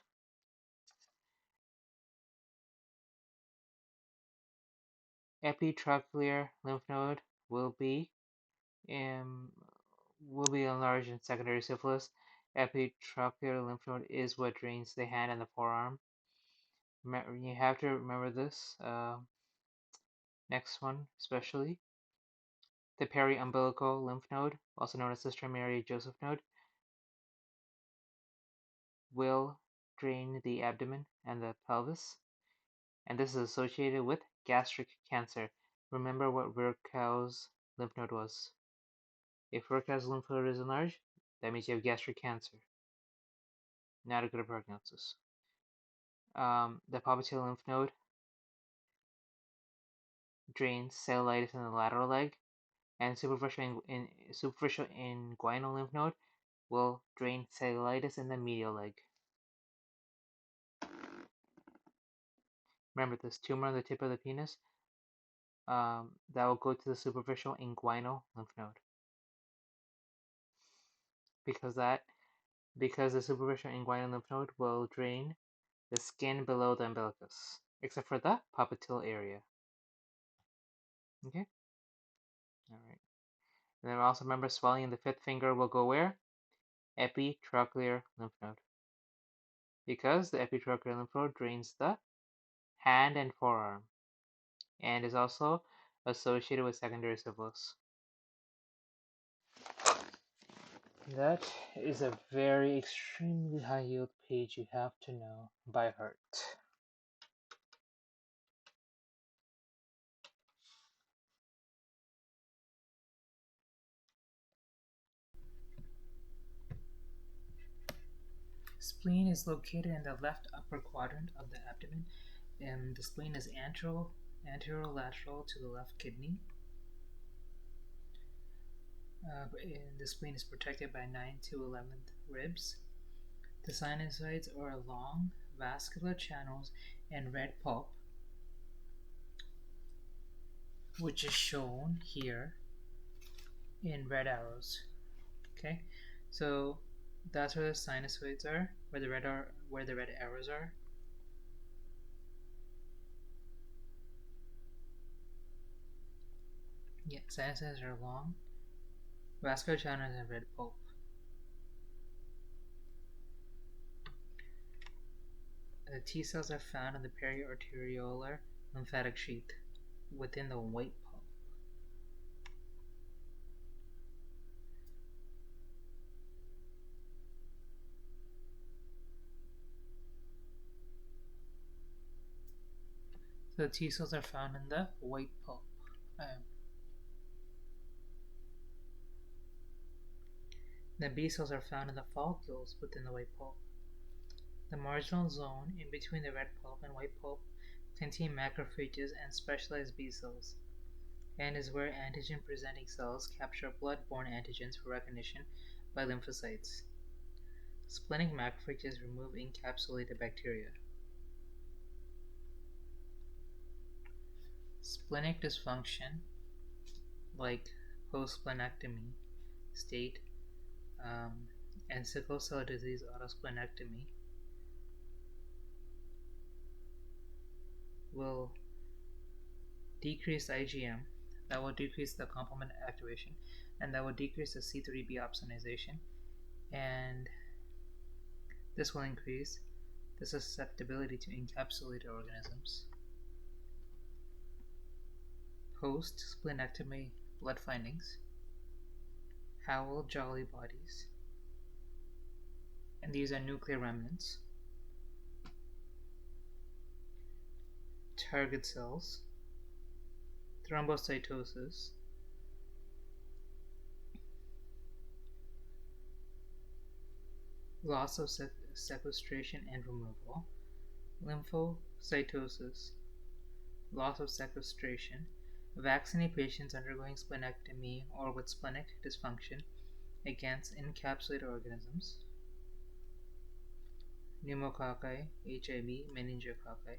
Epitrochlear lymph node will be enlarged in secondary syphilis. Epitrochlear lymph node is what drains the hand and the forearm. You have to remember this. Next one, especially. The periumbilical lymph node, also known as the Mary-Joseph node, will drain the abdomen and the pelvis, and this is associated with gastric cancer. Remember what Virchow's lymph node was. If Virchow's lymph node is enlarged, that means you have gastric cancer. Not a good prognosis. The popliteal lymph node drains cellulitis in the lateral leg, and superficial inguinal lymph node will drain cellulitis in the medial leg. Remember this tumor on the tip of the penis, that will go to the superficial inguinal lymph node, because that because the superficial inguinal lymph node will drain the skin below the umbilicus, except for the popliteal area. Okay? Alright. And then also remember, swelling in the fifth finger will go where? Epitrochlear lymph node. Because the epitrochlear lymph node drains the hand and forearm, and is also associated with secondary syphilis. That is a very extremely high yield page you have to know by heart. Spleen is located in the left upper quadrant of the abdomen, and the spleen is anterolateral to the left kidney. And the spleen is protected by 9 to 11th ribs. The sinusoids are long vascular channels and red pulp, which is shown here in red arrows. Okay, so that's where the sinusoids are, where the red arrows are. Yeah, sinusoids are long, vascular channels and red pulp. The T cells are found in the periarteriolar lymphatic sheath within the white pulp. So the T cells are found in the white pulp. The B cells are found in the follicles within the white pulp. The marginal zone in between the red pulp and white pulp contain macrophages and specialized B cells, and is where antigen-presenting cells capture blood-borne antigens for recognition by lymphocytes. Splenic macrophages remove encapsulated bacteria. Splenic dysfunction, like post-splenectomy state and sickle cell disease autosplenectomy, will decrease IgM, that will decrease the complement activation, and that will decrease the C3b opsonization, and this will increase the susceptibility to encapsulated organisms. Post-splenectomy blood findings, Howell-Jolly bodies, and these are nuclear remnants, target cells, thrombocytosis, loss of sequestration and removal, lymphocytosis, loss of sequestration, vaccinate patients undergoing splenectomy or with splenic dysfunction against encapsulated organisms, pneumococci, HIV, meningococci.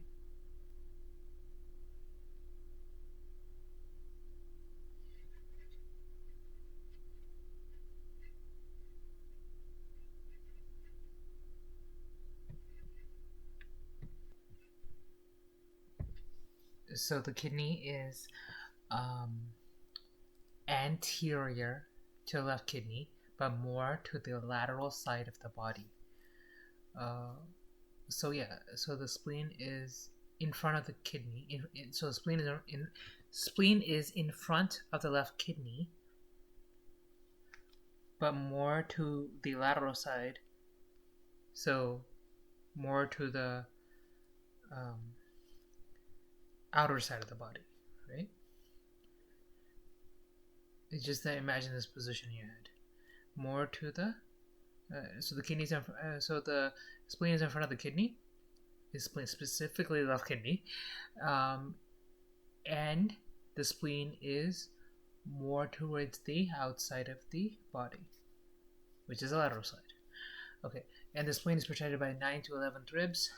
So the kidney is anterior to the left kidney, but more to the lateral side of the body. So the spleen is in front of the kidney. So the spleen is in front of the left kidney, but more to the lateral side. So more to the outer side of the body, right? It's just that imagine this position in your head. More to the so the kidneys so the spleen is in front of the kidney. The spleen, specifically the left kidney, and the spleen is more towards the outside of the body, which is the lateral side. Okay, and the spleen is protected by 9 to 11th ribs.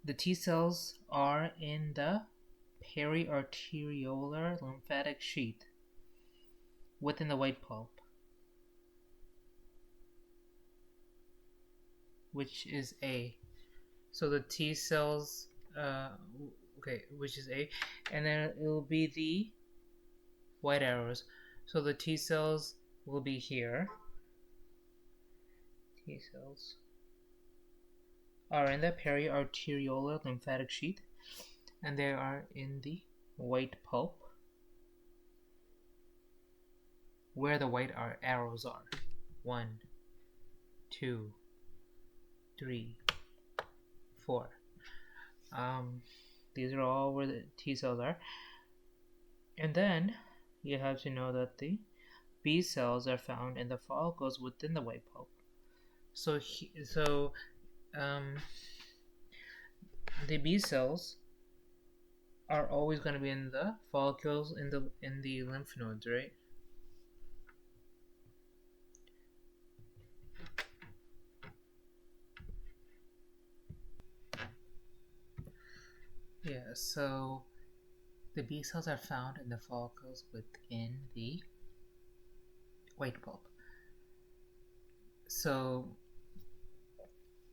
The T cells are in the periarteriolar lymphatic sheath within the white pulp. which is A. So the T cells, okay, which is A, and then it will be the white arrows. So the T cells will be here. T cells are in the periarteriolar lymphatic sheath, and they are in the white pulp, where the white arrows are. 1, 2, 3, 4. These are all where the T cells are. And then you have to know that the B cells are found in the follicles within the white pulp. So the B cells are always going to be in the follicles in the lymph nodes, right? Yeah, so the B cells are found in the follicles within the white pulp. So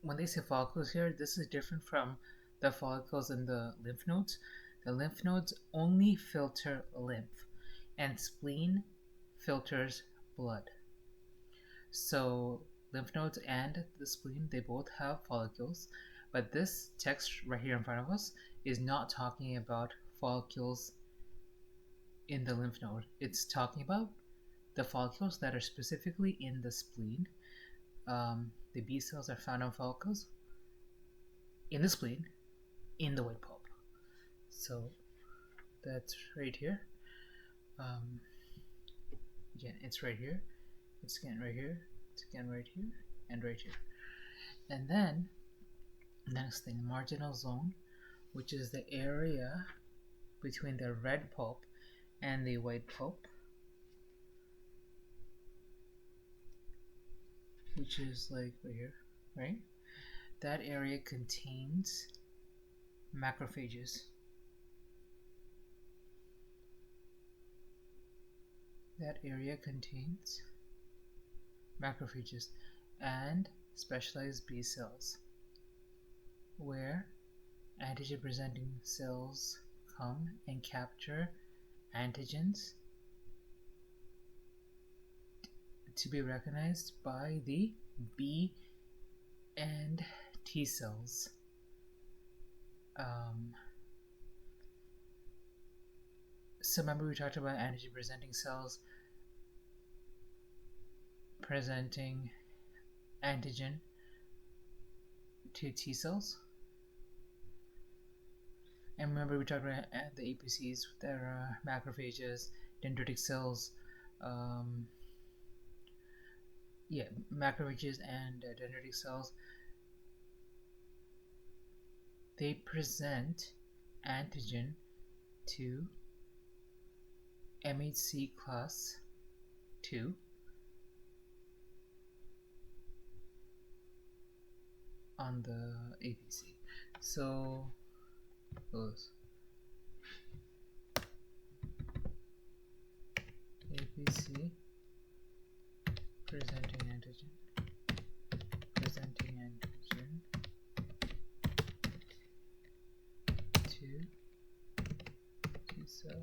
when they say follicles here, this is different from the follicles in the lymph nodes. The lymph nodes only filter lymph, and spleen filters blood. So lymph nodes and the spleen, they both have follicles, but this text right here in front of us is not talking about follicles in the lymph node. It's talking about the follicles that are specifically in the spleen. The B cells are found on follicles in the spleen, in the white pulp. So that's right here. Again, it's right here. It's again right here. It's again right here, and right here. And then next thing, marginal zone, which is the area between the red pulp and the white pulp, which is like right here, right? That area contains macrophages. That area contains macrophages and specialized B cells, where antigen presenting cells come and capture antigens to be recognized by the B and T cells. So remember we talked about antigen presenting cells presenting antigen to T cells. And remember we talked about the APCs, there are macrophages, dendritic cells, macrophages and dendritic cells. They present antigen to MHC class 2 on the APC. So those APC presenting antigen to T cell.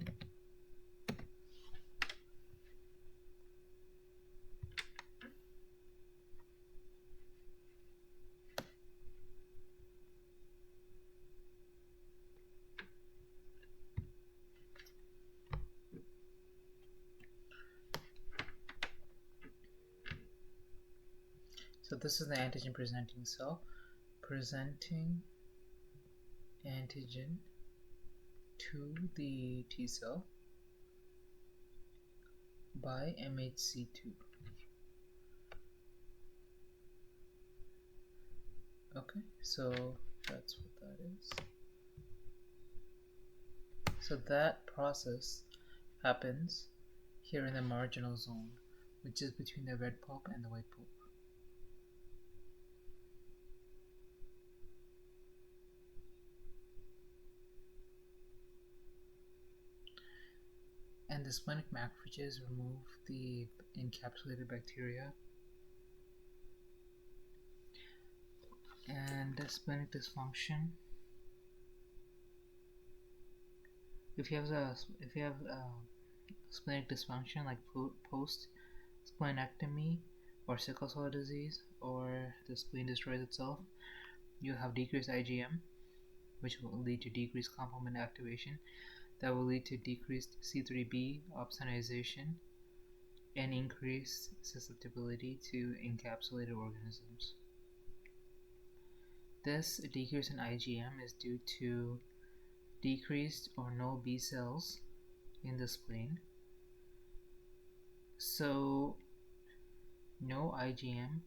So this is the antigen presenting cell presenting antigen to the T cell by MHC2. Okay, so that's what that is. So that process happens here in the marginal zone, which is between the red pulp and the white pulp. And the splenic macrophages remove the encapsulated bacteria And splenic dysfunction. If you have splenic dysfunction like post splenectomy or sickle cell disease, or the spleen destroys itself, you have decreased IgM, which will lead to decreased complement activation. That will lead to decreased C3b opsonization and increased susceptibility to encapsulated organisms. This decrease in IgM is due to decreased or no B cells in the spleen. So no IgM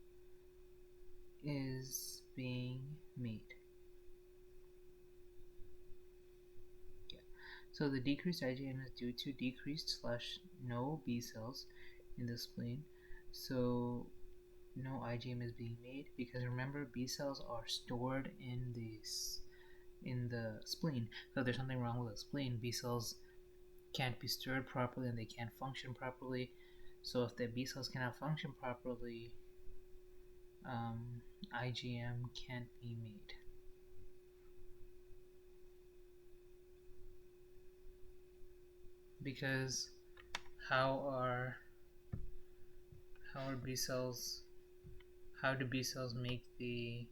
is being made. Yeah. So the decreased IgM is due to decreased / no B cells in the spleen. So no IgM is being made, because remember, B cells are stored in the spleen. So if there's something wrong with the spleen, B cells can't be stirred properly and they can't function properly. So if the B cells cannot function properly, IgM can't be made. Because how are B cells? How do B cells make the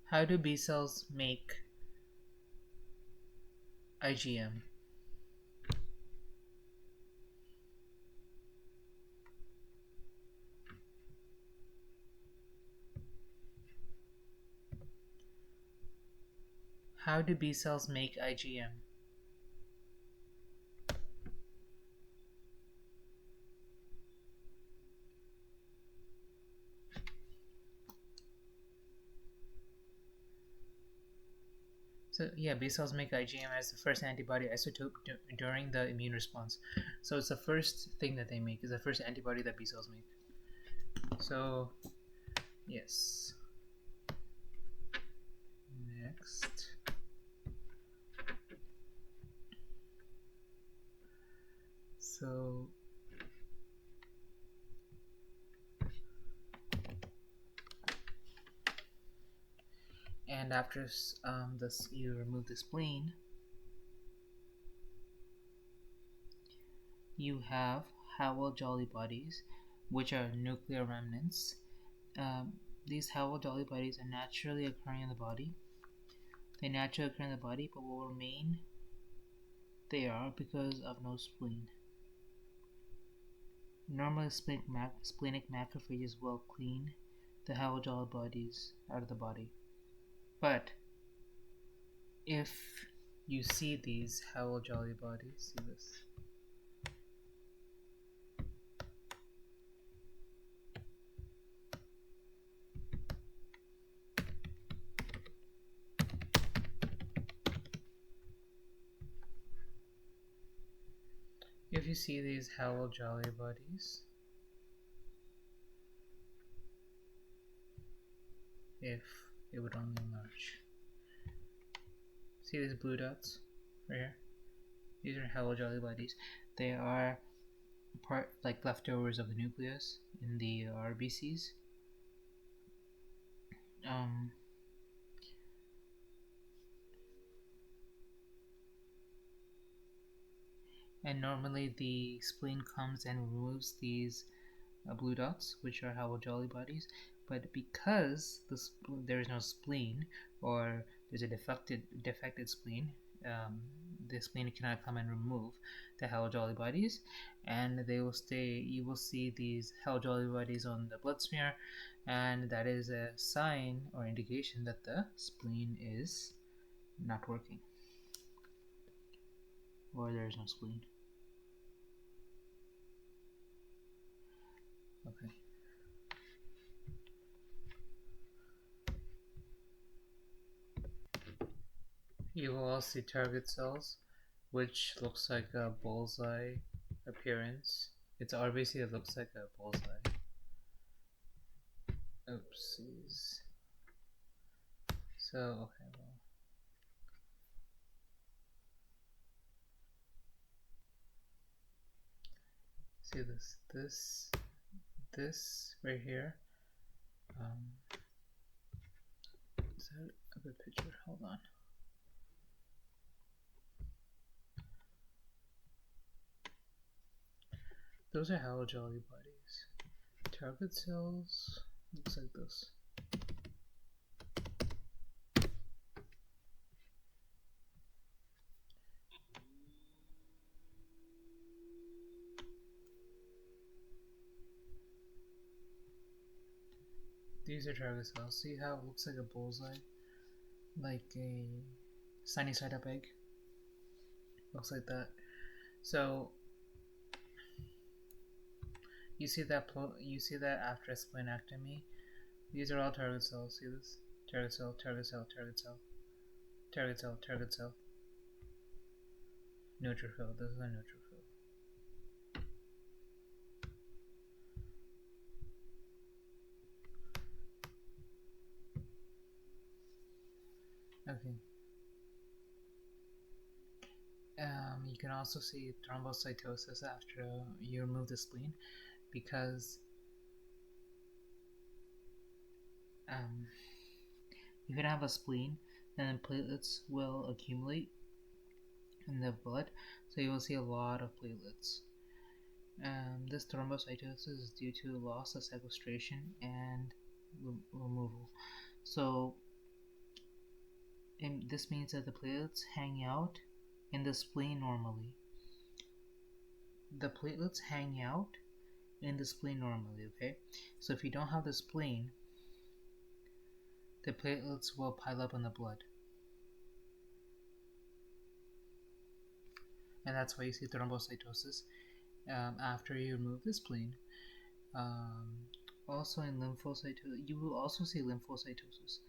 How do B cells make IgM? How do B cells make IgM? So yeah, B cells make IgM as the first antibody isotope during the immune response. So it's the first thing that they make, is the first antibody that B cells make. So yes. Next. So and after this, you remove the spleen, you have Howell-Jolly bodies, which are nuclear remnants. Um, these Howell-Jolly bodies are naturally occurring in the body. They naturally occur in the body, but will remain there because of no spleen. Normally, splenic macrophages will clean the Howell-Jolly bodies out of the body. But if you see these Howell-Jolly bodies, see this. If you see these Howell-Jolly bodies, if it would only enlarge. See these blue dots right here? These are Howell-Jolly bodies. They are part like leftovers of the nucleus in the RBCs. And normally the spleen comes and removes these blue dots, which are Howell-Jolly bodies. But because there is no spleen, or there's a defected spleen, the spleen cannot come and remove the Howell-Jolly bodies, and they will stay. You will see these Howell-Jolly bodies on the blood smear, and that is a sign or indication that the spleen is not working, or there is no spleen. Okay. You will also see target cells, which looks like a bullseye appearance. It's RBC that looks like a bullseye. Oopsies. So, okay, well. See this, this right here. Um, is that a good picture? Hold on. Those are halojolly bodies. Target cells looks like this. These are target cells. See how it looks like a bullseye? Like a sunny side up egg? Looks like that. So you see that after a splenectomy, these are all target cells. See this? Target cell, target cell, target cell, target cell, target cell. Neutrophil. This is a neutrophil. Okay. You can also see thrombocytosis after you remove the spleen because um, if you have a spleen, then platelets will accumulate in the blood, so you will see a lot of platelets. This thrombocytosis is due to loss of sequestration and removal. So this means that the platelets hang out in the spleen normally. The platelets hang out in the spleen normally, okay? So if you don't have the spleen, the platelets will pile up in the blood. And that's why you see thrombocytosis after you remove the spleen. Um, also in lymphocytosis, you will also see lymphocytosis.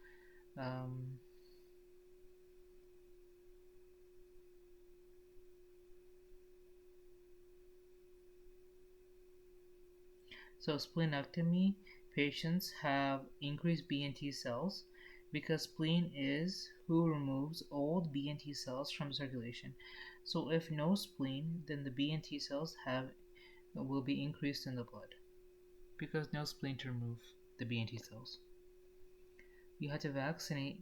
So splenectomy patients have increased B and T cells because spleen is who removes old B and T cells from circulation. So if no spleen, then the B and T cells will be increased in the blood because no spleen to remove the B and T cells. You have to vaccinate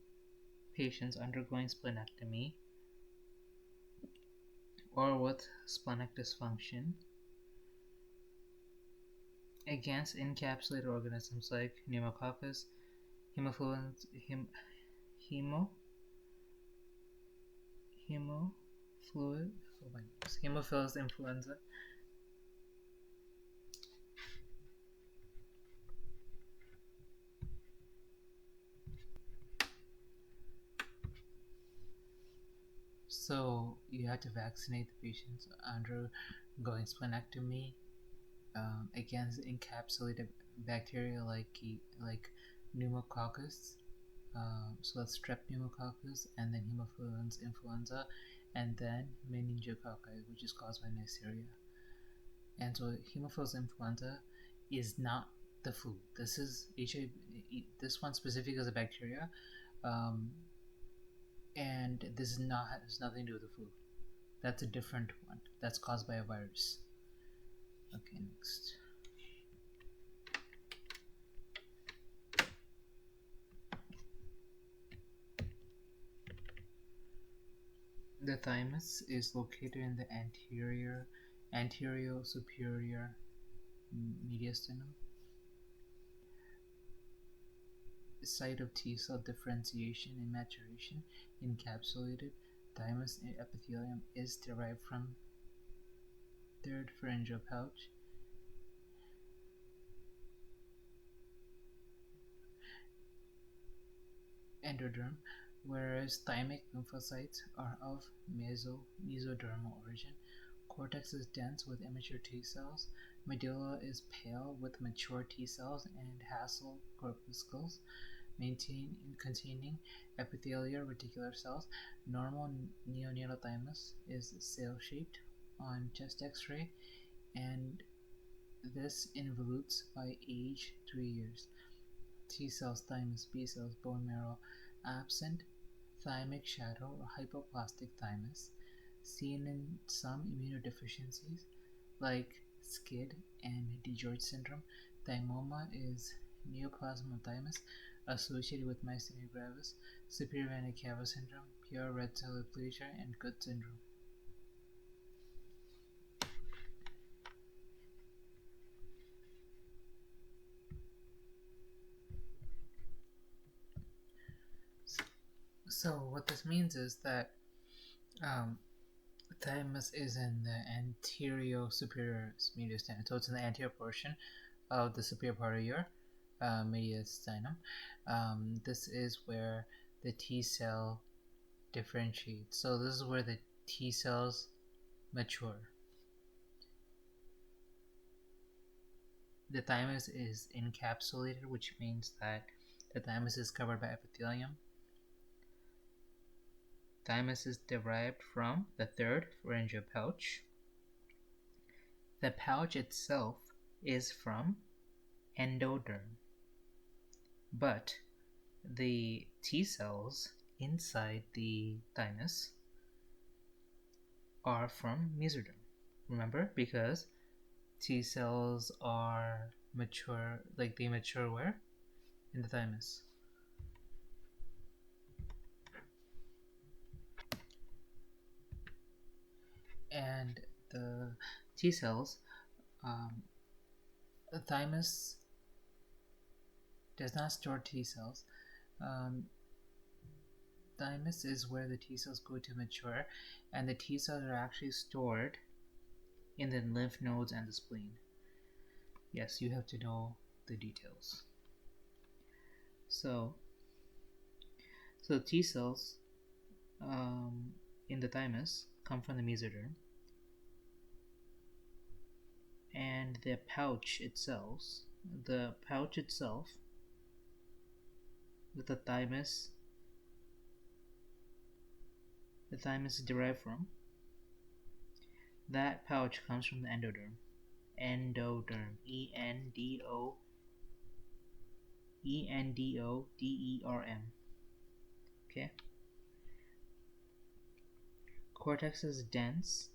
patients undergoing splenectomy or with splenic dysfunction against encapsulated organisms like pneumococcus, hemophilus, hemophilus influenza. So you have to vaccinate the patients undergoing splenectomy against encapsulated bacteria like pneumococcus. So that's strep pneumococcus, and then hemophilus influenza, and then meningococci, which is caused by Neisseria. And so hemophilus influenza is not the flu. This is HIV. This one specific is a bacteria, um, and this is not has nothing to do with the flu. That's a different one. That's caused by a virus. Okay, next. The thymus is located in the anterior-superior mediastinum, site of T cell differentiation and maturation. Encapsulated thymus epithelium is derived from third pharyngeal pouch. Endoderm, whereas thymic lymphocytes are of mesodermal origin. Cortex is dense with immature T cells. Medulla is pale with mature T cells and Hassel corpuscles containing epithelial reticular cells. Normal neonatal thymus is sail-shaped on chest X-ray, and this involutes by age 3 years. T cells, thymus, B cells, bone marrow, absent thymic shadow or hypoplastic thymus, seen in some immunodeficiencies like SCID, and DiGeorge syndrome. Thymoma is neoplasm of thymus associated with myasthenia gravis, superior vena cava syndrome, pure red cell aplasia, and Good syndrome. So what this means is that um, thymus is in the anterior superior mediastinum, so it's in the anterior portion of the superior part of your mediastinum. This is where the T cell differentiates. So this is where the T cells mature. The thymus is encapsulated, which means that the thymus is covered by epithelium. Thymus is derived from the third pharyngeal pouch. The pouch itself is from endoderm, but the T cells inside the thymus are from mesoderm. Remember, because T cells are mature, like they mature where? In the thymus. And the T cells, the thymus does not store T cells. Thymus is where the T cells go to mature, and the T cells are actually stored in the lymph nodes and the spleen. Yes, you have to know the details. So T cells in the thymus come from the mesoderm, and the pouch itself, that the thymus is derived from, that pouch comes from the endoderm. Endoderm, ENDODERM. Okay. Cortex is dense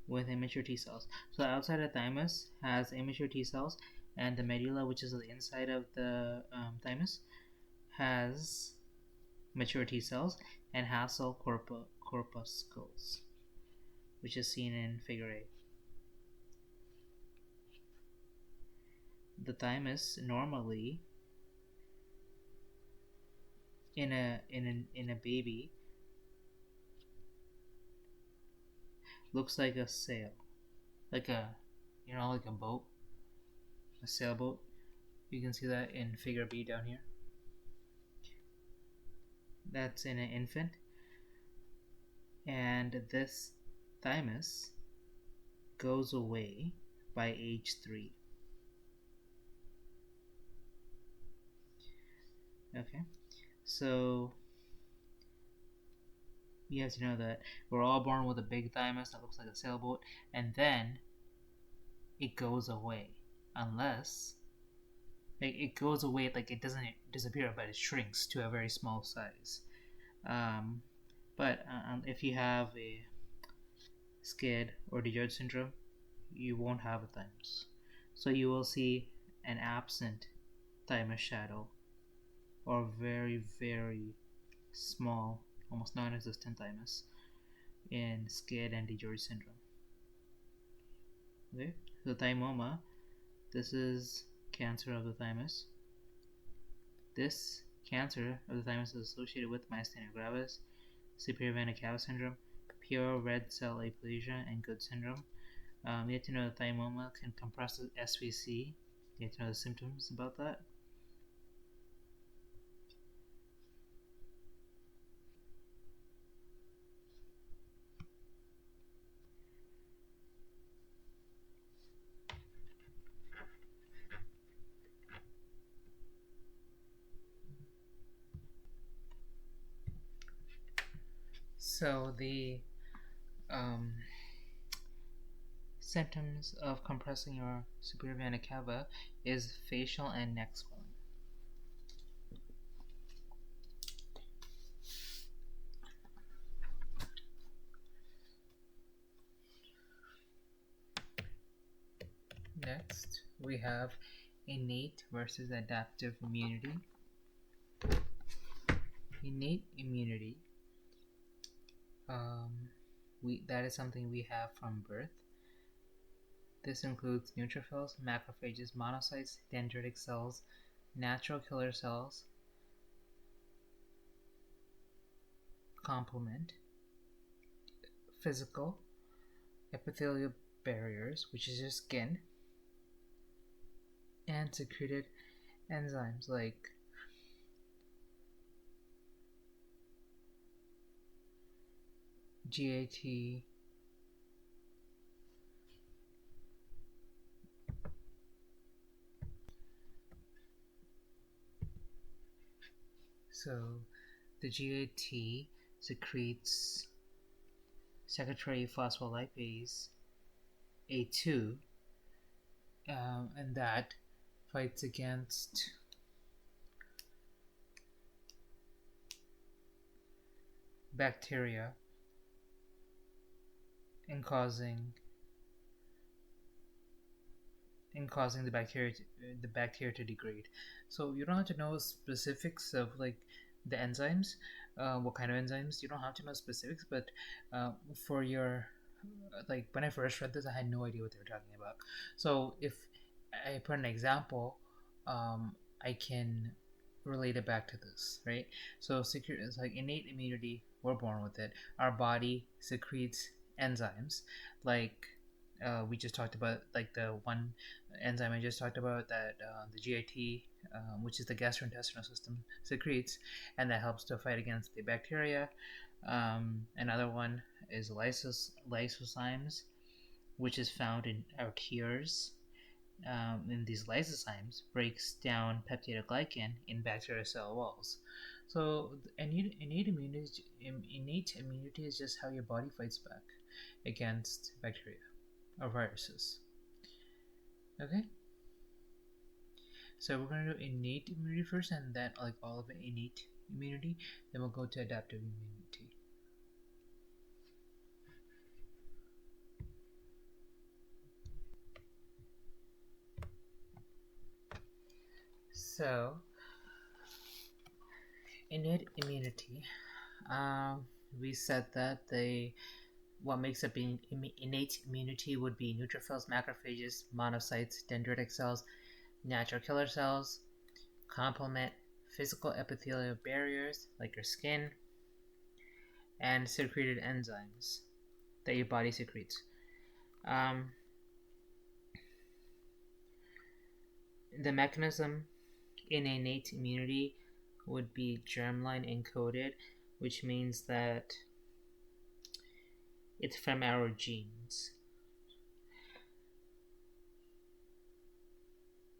with immature T cells. So the outside of the thymus has immature T cells, and the medulla, which is the inside of the thymus, has mature T cells and Hassel corpuscles, which is seen in Figure 8. The thymus normally in a baby looks like a sail, like a like a boat, a sailboat. You can see that in Figure B down here. That's in an infant, and this thymus goes away by age 3. Okay, so you have to know that we're all born with a big thymus that looks like a sailboat, and then it goes away, unless it goes away, like it doesn't disappear, but it shrinks to a very small size. But if you have a SCID or DiGeorge syndrome, you won't have a thymus, so you will see an absent thymus shadow, or very very small, almost non-existent thymus in SCID and DiGeorge syndrome. Okay, so thymoma, this is cancer of the thymus. This cancer of the thymus is associated with myasthenia gravis, superior vena cava syndrome, pure red cell aplasia, and Good syndrome. You have to know that thymoma can compress the SVC. You have to know the symptoms about that. So the symptoms of compressing your superior vena cava is facial and neck swelling. Next, we have innate versus adaptive immunity. Innate immunity, that is something we have from birth. This includes neutrophils, macrophages, monocytes, dendritic cells, natural killer cells, complement, physical, epithelial barriers, which is your skin, and secreted enzymes like GAT. So the GAT secretes secretory phospholipase A2, and that fights against bacteria and causing the bacteria to degrade. So you don't have to know specifics of like the enzymes, what kind of enzymes. You don't have to know specifics, but for your like when I first read this, I had no idea what they were talking about. So if I put an example, I can relate it back to this, right? So secure it's like innate immunity. We're born with it. Our body secretes enzymes, like we just talked about, like the one enzyme I just talked about that the GIT, which is the gastrointestinal system, secretes, and that helps to fight against the bacteria. Another one is lysozymes, which is found in our tears. In these lysozymes breaks down peptidoglycan in bacterial cell walls. So innate immunity is just how your body fights back against bacteria or viruses. Okay, so we're gonna do innate immunity first, and then like all of it innate immunity. Then we'll go to adaptive immunity. So innate immunity. We said that what makes up innate immunity would be neutrophils, macrophages, monocytes, dendritic cells, natural killer cells, complement, physical epithelial barriers like your skin, and secreted enzymes that your body secretes. Um, the mechanism in innate immunity would be germline encoded, which means that it's from our genes.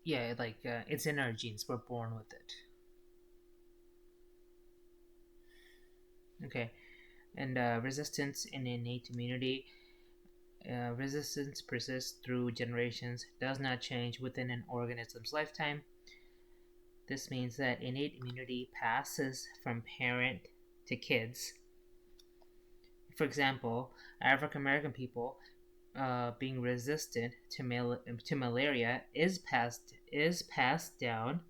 Yeah, like it's in our genes. We're born with it. Okay, and resistance in innate immunity. Resistance persists through generations, does not change within an organism's lifetime. This means that innate immunity passes from parent to kids. For example, African American people being resistant to malaria is passed down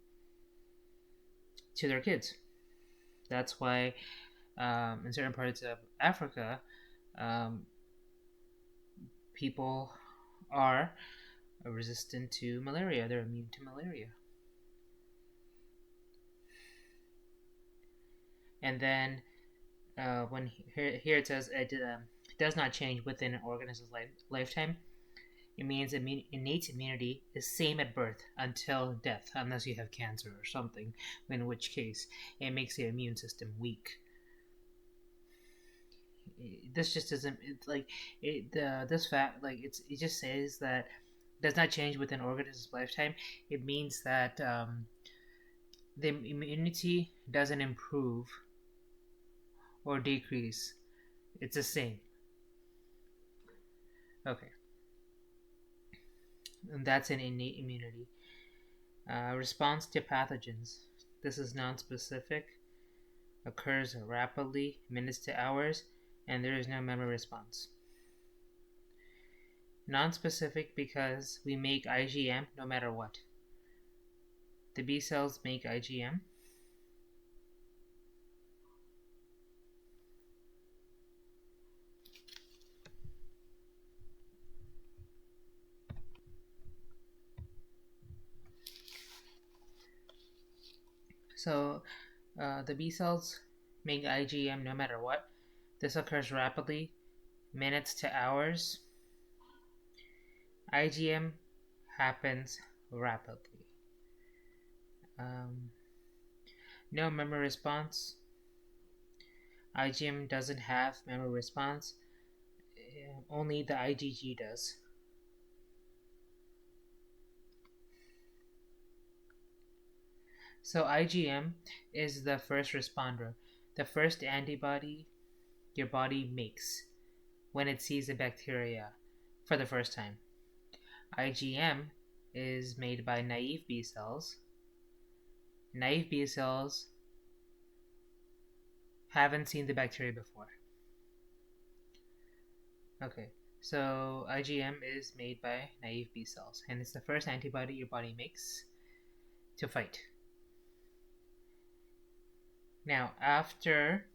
to their kids. That's why in certain parts of Africa, um, people are resistant to malaria. They're immune to malaria. And then when here it says it does not change within an organism's lifetime, it means innate immunity is same at birth until death, unless you have cancer or something, in which case it makes the immune system weak. This just doesn't like this fact, like it just says that does not change within an organism's lifetime. It means that the immunity doesn't improve or decrease. It's the same. Okay, and that's an innate immunity. Response to pathogens. This is non-specific, occurs rapidly, minutes to hours, and there is no memory response. Non-specific because we make IgM no matter what. The B cells make IgM. So the B cells make IgM no matter what. This occurs rapidly, minutes to hours. IgM happens rapidly. Um, no memory response. IgM doesn't have memory response. Only the IgG does. So IgM is the first responder, the first antibody your body makes when it sees a bacteria for the first time. IgM is made by naive B cells. Naive B cells haven't seen the bacteria before. Okay, so IgM is made by naive B cells, and it's the first antibody your body makes to fight. Now, after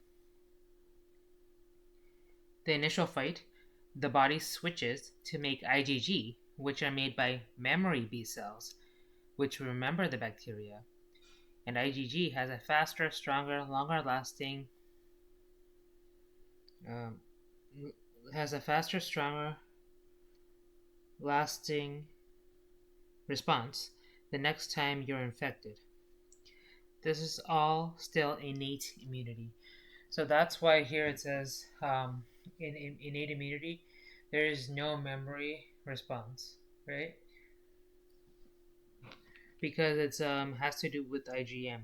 the initial fight, the body switches to make IgG, which are made by memory B cells, which remember the bacteria. And IgG has a faster, stronger, longer lasting um, lasting response the next time you're infected. This is all still innate immunity. So that's why here it says in innate immunity, there is no memory response, right? Because it's has to do with IgM.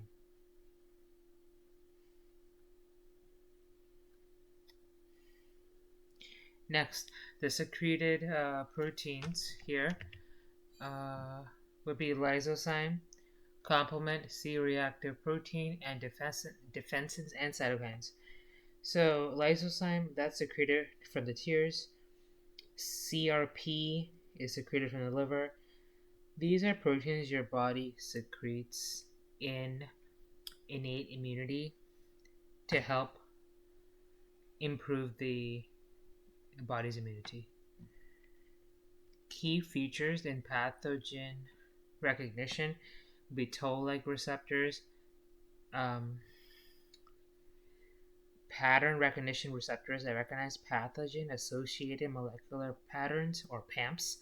Next, the secreted proteins here would be lysozyme, complement, C-reactive protein, and defensins and cytokines. So lysozyme, that's secreted from the tears. CRP is secreted from the liver. These are proteins your body secretes in innate immunity to help improve the body's immunity. Key features in pathogen recognition would be toll-like receptors, um, pattern recognition receptors that recognize pathogen-associated molecular patterns, or PAMPs,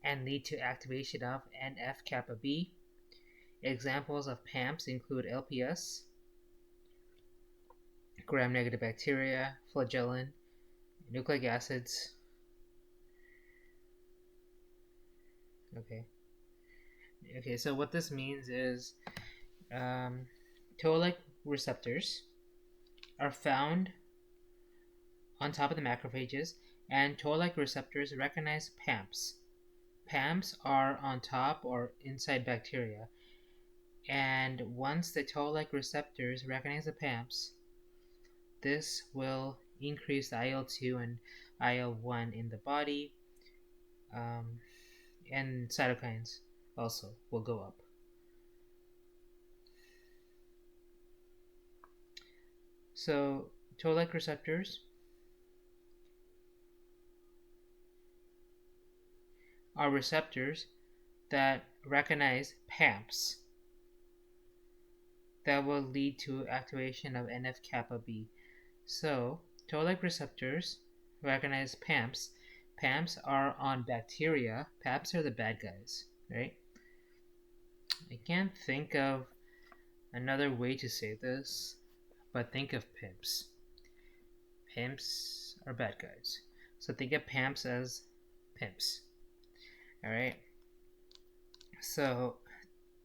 and lead to activation of NF-kappa B. Examples of PAMPs include LPS, gram-negative bacteria, flagellin, nucleic acids. Okay, so what this means is toll-like receptors are found on top of the macrophages, and toll-like receptors recognize PAMPs. PAMPs are on top or inside bacteria, and once the toll-like receptors recognize the PAMPs, this will increase the IL-2 and IL-1 in the body, and cytokines also will go up. So toll-like receptors are receptors that recognize PAMPs that will lead to activation of NF-kappa B. So toll-like receptors recognize PAMPs. PAMPs are on bacteria. PAMPs are the bad guys, right? I can't think of another way to say this, but think of pimps. Pimps are bad guys. So think of PAMPs as pimps. Alright? So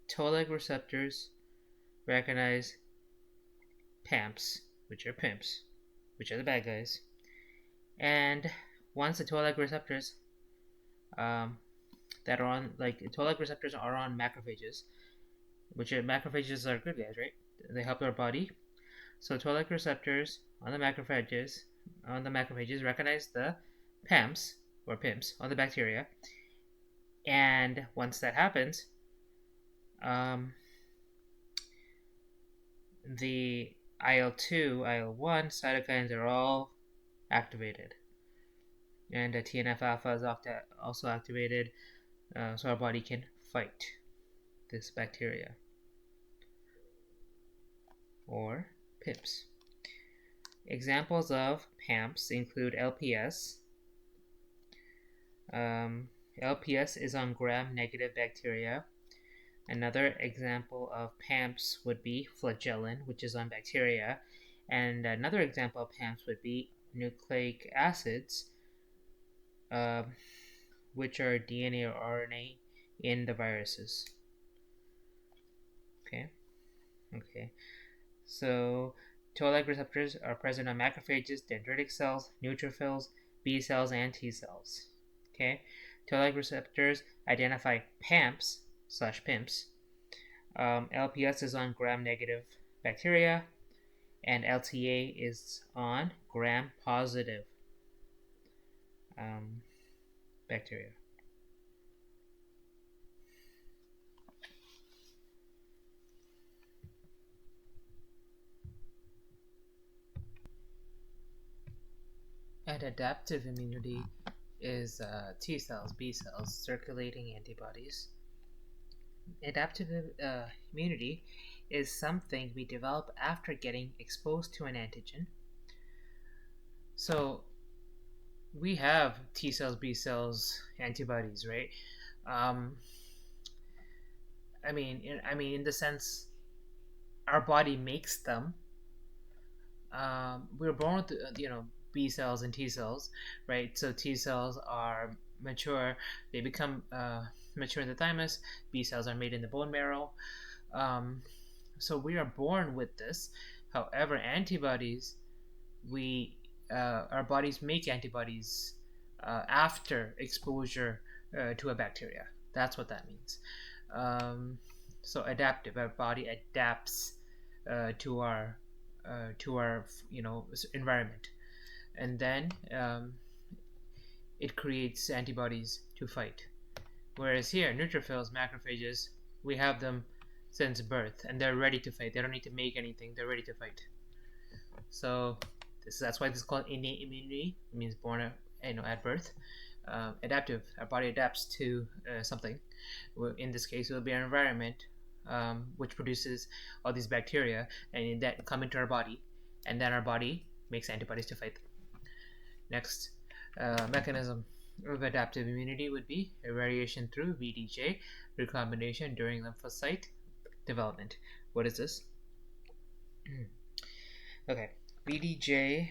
toll-like receptors recognize PAMPs, which are pimps, which are the bad guys. And once the toll-like receptors that are on, like, toll-like receptors are on macrophages, which macrophages are good guys, right? They help our body. So toll-like receptors on the macrophages recognize the PAMPs, or pimps on the bacteria. And once that happens, um, the IL-2, IL-1 cytokines are all activated. And TNF alpha is also activated, so our body can fight this bacteria or PIMPs. Examples of PAMPs include LPS. LPS is on gram-negative bacteria. Another example of PAMPs would be flagellin, which is on bacteria. And another example of PAMPs would be nucleic acids, uh, which are DNA or RNA in the viruses. Okay. So toll-like receptors are present on macrophages, dendritic cells, neutrophils, B cells, and T cells. Okay. Toll-like receptors identify PAMPs/PIMPs. LPS is on gram-negative bacteria, and LTA is on gram-positive bacteria. And adaptive immunity is T cells, B cells, circulating antibodies. Adaptive immunity is something we develop after getting exposed to an antigen. So we have T cells, B cells, antibodies, right? Um, in the sense our body makes them. We're born with B cells and T cells, right? So T cells are mature; they become mature in the thymus. B cells are made in the bone marrow. So we are born with this. However, antibodies, we our bodies make antibodies after exposure to a bacteria. That's what that means. So adaptive, our body adapts to our environment, and then it creates antibodies to fight. Whereas here, neutrophils, macrophages, we have them since birth, and they're ready to fight. They don't need to make anything; they're ready to fight. So that's why this is called innate immunity. It means born at birth. Adaptive, our body adapts to something. In this case, it will be our environment, which produces all these bacteria, and that come into our body, and then our body makes antibodies to fight them. Next mechanism of adaptive immunity would be a variation through VDJ recombination during lymphocyte development. What is this? Okay, VDJ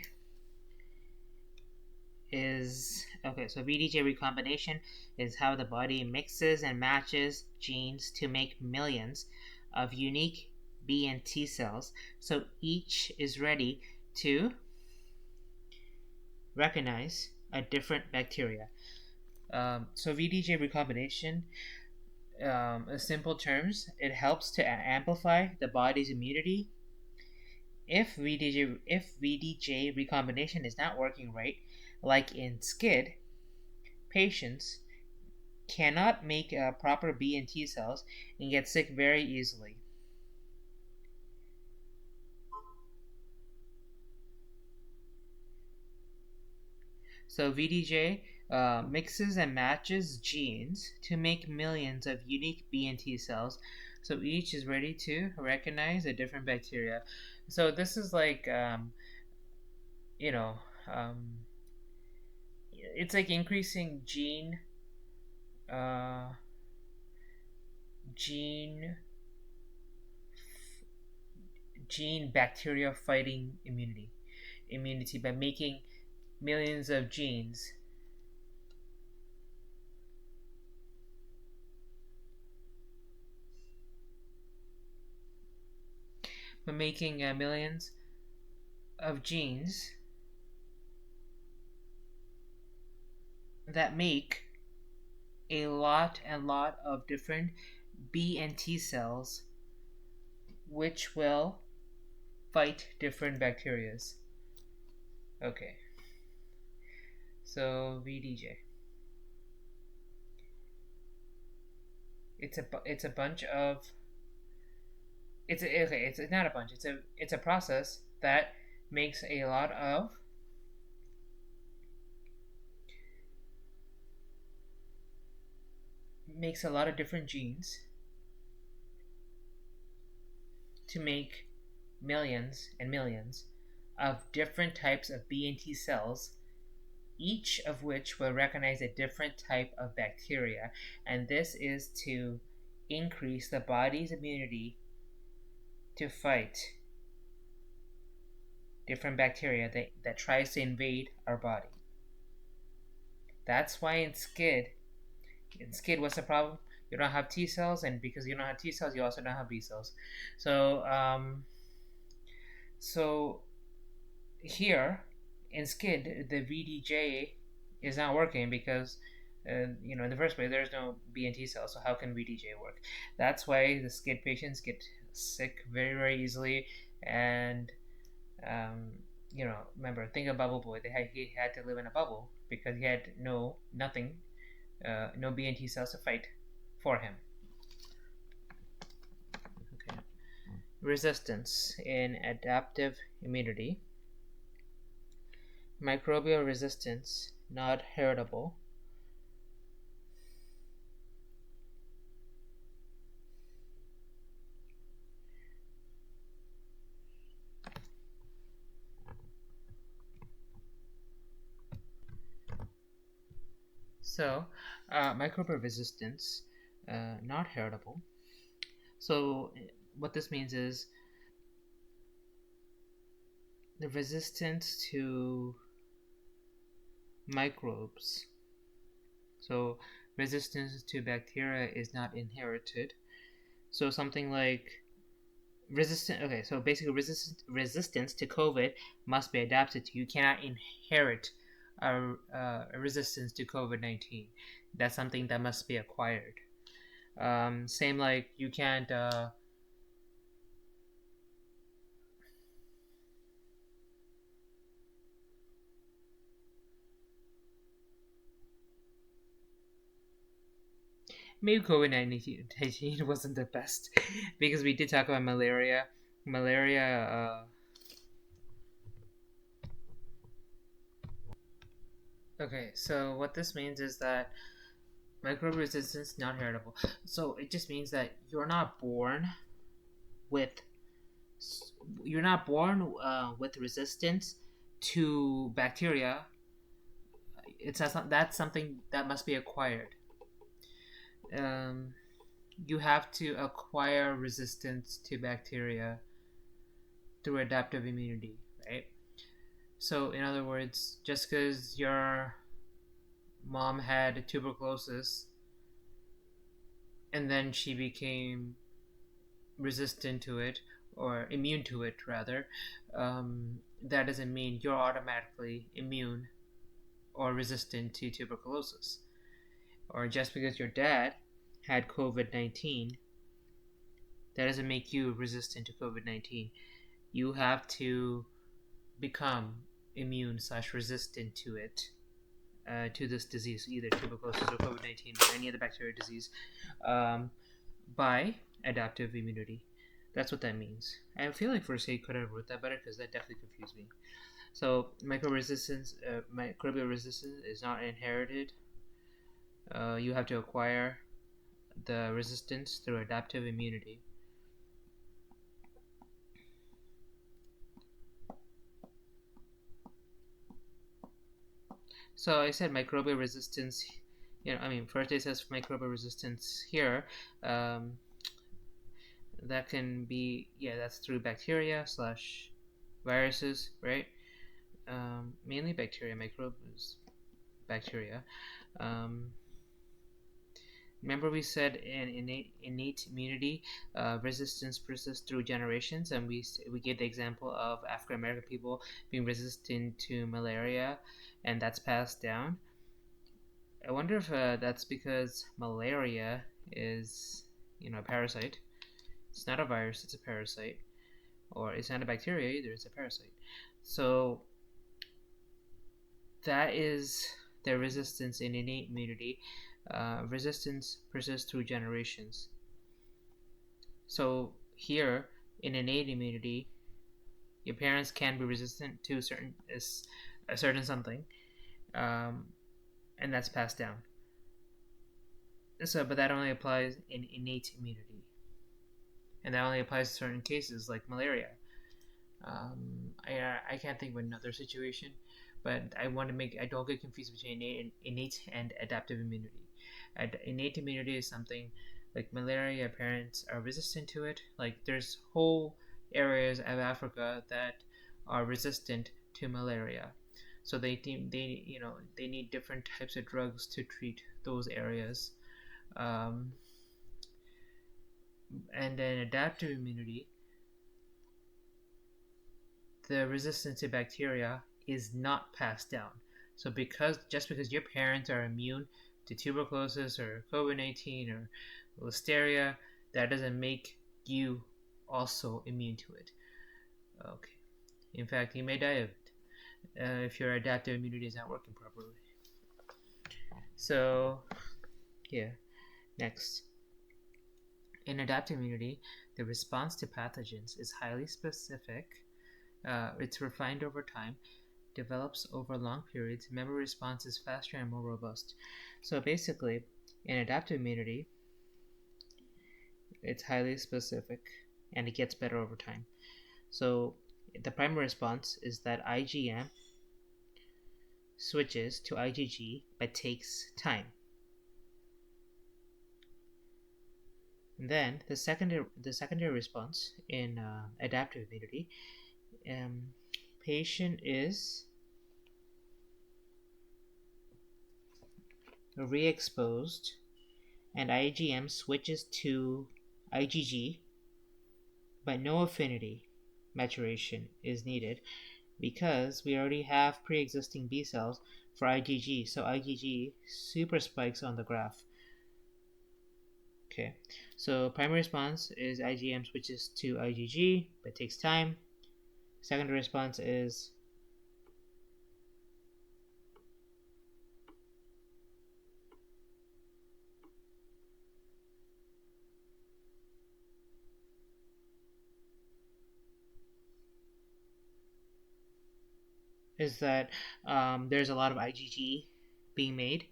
so VDJ recombination is how the body mixes and matches genes to make millions of unique B and T cells, so each is ready to recognize a different bacteria. So VDJ recombination, in simple terms, it helps to amplify the body's immunity. If VDJ recombination is not working right, like in SCID, patients cannot make proper B and T cells and get sick very easily. So VDJ mixes and matches genes to make millions of unique B and T cells, so each is ready to recognize a different bacteria. So this is like it's like increasing uh, gene gene bacteria fighting immunity by making millions of genes millions of genes that make a lot of different B and T cells, which will fight different bacterias. Okay, so VDJ. it's a bunch of it's not a bunch. It's a process that makes a lot of makes a lot of different genes to make millions and millions of different types of B and T cells, each of which will recognize a different type of bacteria, and this is to increase the body's immunity to fight different bacteria that tries to invade our body. That's why in SCID, what's the problem? You don't have T cells, and because you don't have T cells, you also don't have B cells. So here in SCID, the VDJ is not working because in the first place there's no B and T cells. So how can VDJ work? That's why the SCID patients get sick very very easily. And um, remember, think of Bubble Boy. He had to live in a bubble because he had nothing, no B and T cells to fight for him. Okay. Resistance in adaptive immunity. Microbial resistance, not heritable. So, microbial resistance, not heritable. So, what this means is the resistance to microbes. So, resistance to bacteria is not inherited. So, something like resistant. Okay, so basically, resistance to COVID must be adapted to. You cannot inherit a resistance to COVID-19. That's something that must be acquired. Same like you can't. Maybe COVID-19 wasn't the best because we did talk about malaria. Malaria. Okay, so what this means is that microbe resistance not heritable. So it just means that with you're not born with resistance to bacteria. That's something that must be acquired. Um, you have to acquire resistance to bacteria through adaptive immunity, right? So, in other words, just because your mom had tuberculosis and then she became resistant to it, or immune to it rather, that doesn't mean you're automatically immune or resistant to tuberculosis. Or just because your dad had COVID-19, that doesn't make you resistant to COVID-19. You have to become immune/resistant to it, to this disease, either tuberculosis or COVID-19 or any other bacterial disease, um, by adaptive immunity. That's what that means. I feel like first aid could have wrote that better because that definitely confused me. So microbial resistance is not inherited. You have to acquire the resistance through adaptive immunity. So I said microbial resistance. First it says microbial resistance here. That can be, that's through bacteria/viruses, right? Mainly bacteria, microbes, bacteria. Um, Remember we said in innate immunity, resistance persists through generations, and we gave the example of African American people being resistant to malaria, and that's passed down. I wonder if that's because malaria is, a parasite. It's not a virus; it's a parasite, or it's not a bacteria either; it's a parasite. So that is their resistance in innate immunity, resistance persists through generations. So here, in innate immunity, your parents can be resistant to a certain something, um, and that's passed down. So, but that only applies in innate immunity, and that only applies to certain cases like malaria. I can't think of another situation, but I don't get confused between innate and adaptive immunity. Innate immunity is something like malaria. Parents are resistant to it. Like there's whole areas of Africa that are resistant to malaria, so they need different types of drugs to treat those areas. Um, and then adaptive immunity, the resistance to bacteria is not passed down. So because your parents are immune to tuberculosis or COVID-19 or listeria, that doesn't make you also immune to it. Okay. In fact, you may die of it if your adaptive immunity is not working properly. So, yeah. Next. In adaptive immunity, the response to pathogens is highly specific. It's refined over time, develops over long periods, memory response is faster and more robust. So basically, in adaptive immunity, it's highly specific and it gets better over time. So the primary response is that IgM switches to IgG but takes time. And then the secondary response in adaptive immunity, patient is re-exposed and IgM switches to IgG, but no affinity maturation is needed because we already have pre-existing B cells for IgG, so IgG super spikes on the graph. Okay, so primary response is IgM switches to IgG, but takes time. Secondary response is that there's a lot of IgG being made.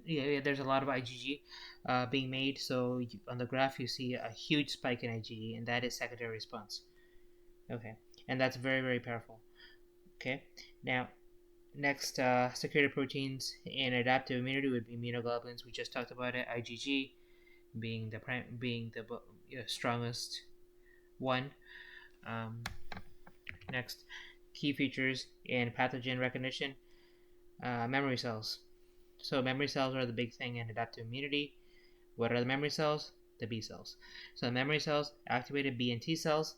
Yeah, there's a lot of IgG being made. So on the graph, you see a huge spike in IgE, and that is secondary response. Okay, and that's very, very powerful. Okay, now next, security proteins in adaptive immunity would be immunoglobulins. We just talked about it. IgG being the strongest one. Um, next, key features in pathogen recognition: memory cells. So memory cells are the big thing in adaptive immunity. What are the memory cells? The B cells. So memory cells, activated B and T cells.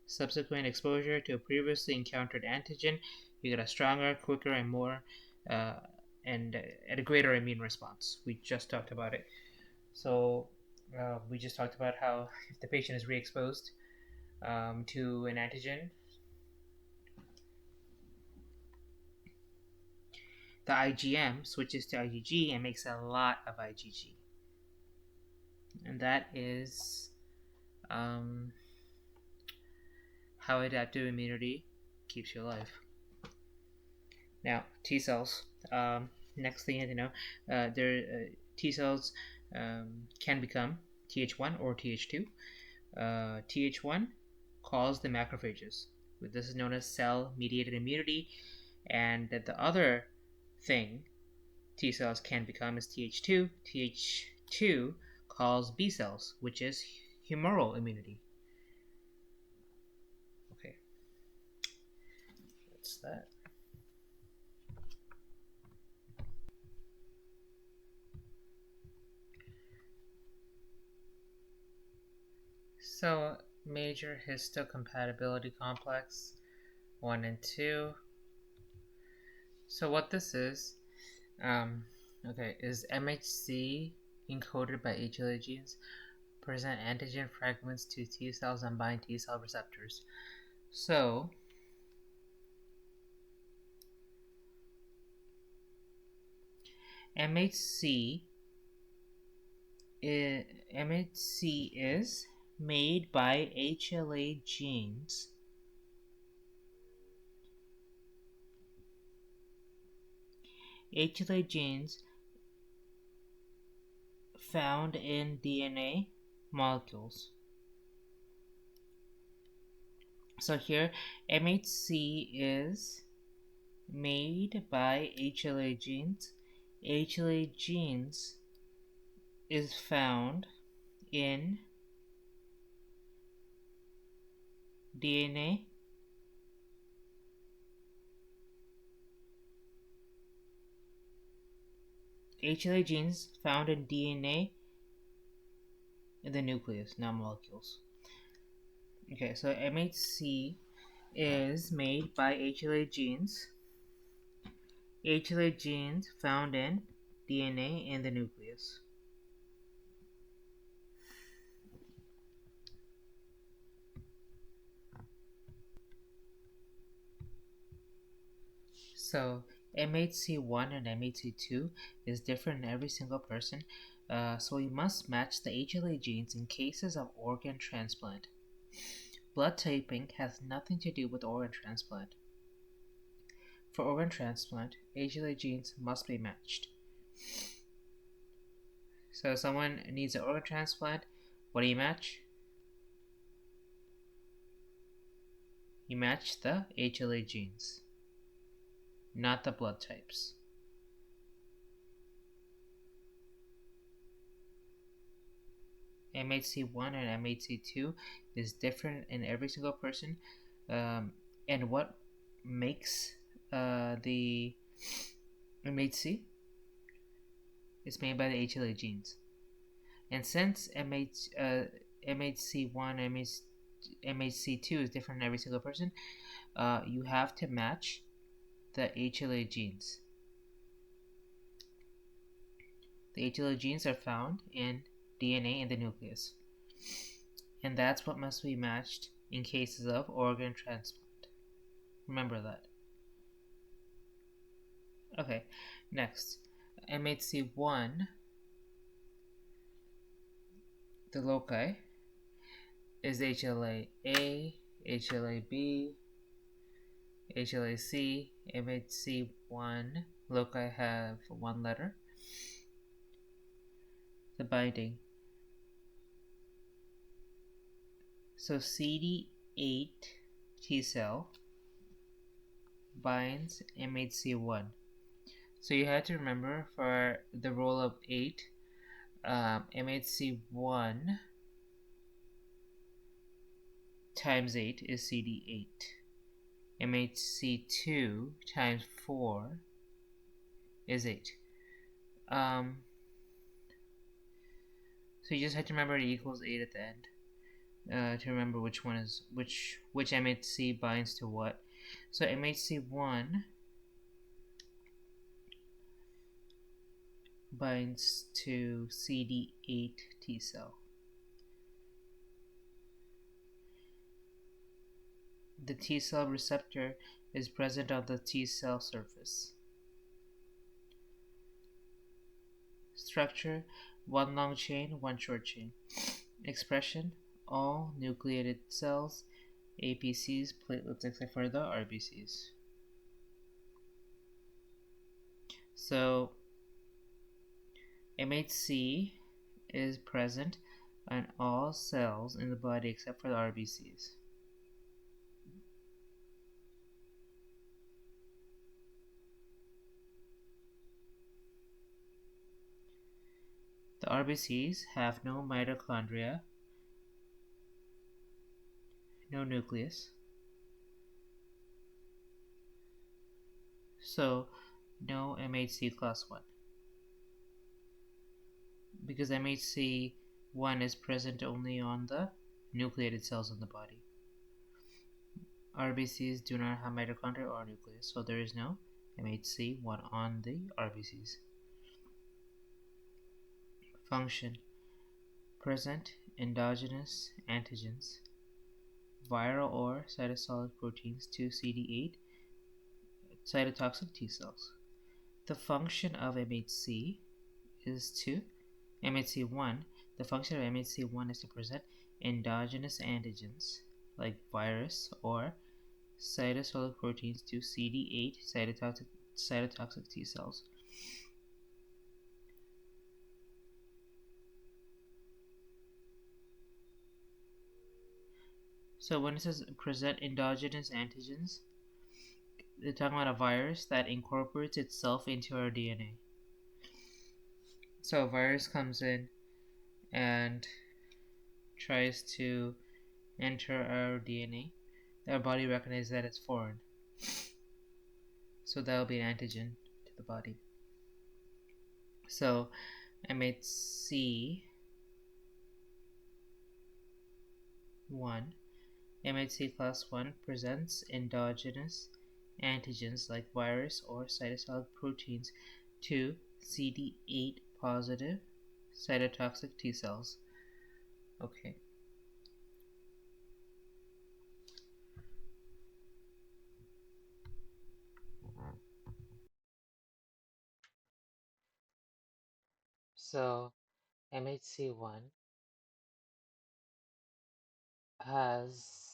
Subsequent exposure to a previously encountered antigen, you get a stronger, quicker, and more, and a greater immune response. We just talked about it. So we just talked about how if the patient is re-exposed to an antigen, the IgM switches to IgG and makes a lot of IgG, and that is how adaptive immunity keeps you alive. Now, T cells. Next thing you need to know, T cells can become Th1 or Th2. Th1 calls the macrophages. This is known as cell-mediated immunity, and the other thing T cells can become is Th2. Th2 calls B cells, which is humoral immunity. Okay, that's that. So, major histocompatibility complex 1 and 2. So what this is, is MHC encoded by HLA genes present antigen fragments to T cells and bind T cell receptors. So, MHC is made by HLA genes found in DNA molecules. So here, MHC is made by HLA genes. HLA genes is found in DNA HLA genes found in DNA in the nucleus, not molecules. Okay, so MHC is made by HLA genes found in DNA in the nucleus. So MHC1 and MHC2 is different in every single person, so we must match the HLA genes in cases of organ transplant. Blood typing has nothing to do with organ transplant. For organ transplant, HLA genes must be matched. So if someone needs an organ transplant, what do you match? You match the HLA genes, not the blood types. MHC1 and MHC2 is different in every single person, and what makes the MHC is made by the HLA genes. And since MHC1 and MHC2 is different in every single person, you have to match the HLA genes. The HLA genes are found in DNA in the nucleus, and that's what must be matched in cases of organ transplant. Remember that. Okay, next, MHC1, the loci is HLA-A, HLA-B, HLA-C. MHC1 loci have one letter. The binding. So CD8 T cell binds MHC1. So you have to remember for the role of 8, MHC1 times 8 is CD8. MHC2 times 4 is 8. So you just have to remember it equals 8 at the end to remember which one is which MHC binds to what. So MHC1 binds to CD8 T cell. The T cell receptor is present on the T cell surface. Structure: one long chain, one short chain. Expression: all nucleated cells, APCs, platelets, except for the RBCs. So MHC is present on all cells in the body except for the RBCs. The RBCs have no mitochondria, no nucleus, so no MHC class 1. Because MHC1 is present only on the nucleated cells in the body. RBCs do not have mitochondria or nucleus, so there is no MHC1 on the RBCs. Function: present endogenous antigens, viral or cytosolic proteins to CD8 cytotoxic T cells. The function of MHC is to MHC1. The function of MHC1 is to present endogenous antigens like virus or cytosolic proteins to CD8 cytotoxic T cells. So when it says present endogenous antigens, they're talking about a virus that incorporates itself into our DNA. So a virus comes in and tries to enter our DNA. Our body recognizes that it's foreign. So that will be an antigen to the body. So MHC1 MHC class 1 presents endogenous antigens like virus or cytosolic proteins to CD8 positive cytotoxic T cells. Okay. So MHC1 has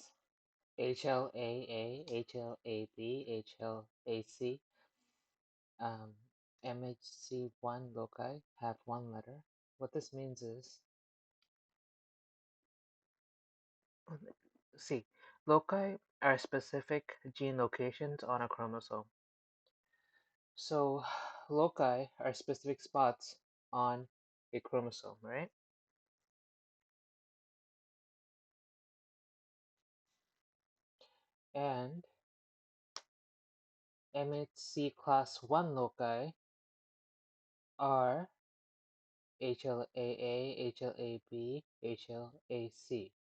HLA-A, HLA-B, HLA-C. MHC1 loci have one letter. What this means is, see, loci are specific gene locations on a chromosome. So loci are specific spots on a chromosome, right? And MHC class 1 loci are HLA-A, HLA-B, HLA-C.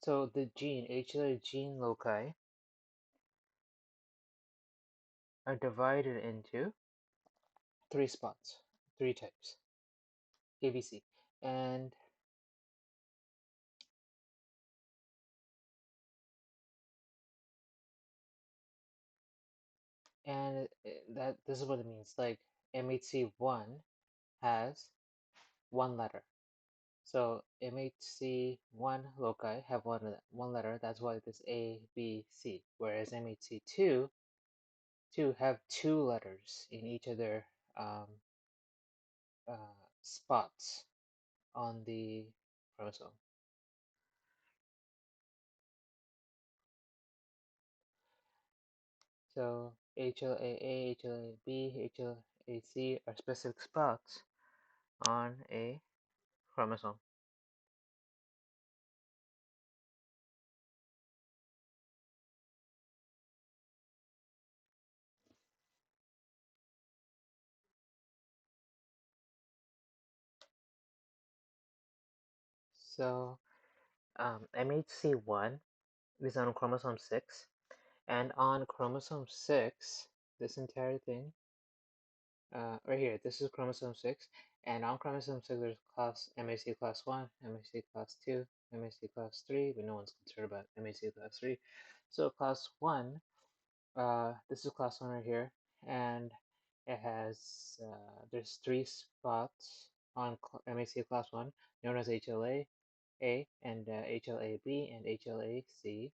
So the HLA gene loci are divided into three spots, three types, ABC. And that this is what it means. Like MHC1 has one letter. So MHC1 loci have one letter. That's why it's A, B, C. Whereas MHC2 have two letters in each of their um, spots on the chromosome. So HLA-A, HLA-B, HLA-C are specific spots on a chromosome. So MHC1 is on chromosome 6, and on chromosome 6, this entire thing, right here, this is chromosome 6, and on chromosome 6 there's MHC class 1, MHC class 2, MHC class 3, but no one's concerned about MHC class 3. So class 1, this is class 1 right here, and it has, there's three spots on MHC class 1, known as HLA-A and HLA-B and HLA-C.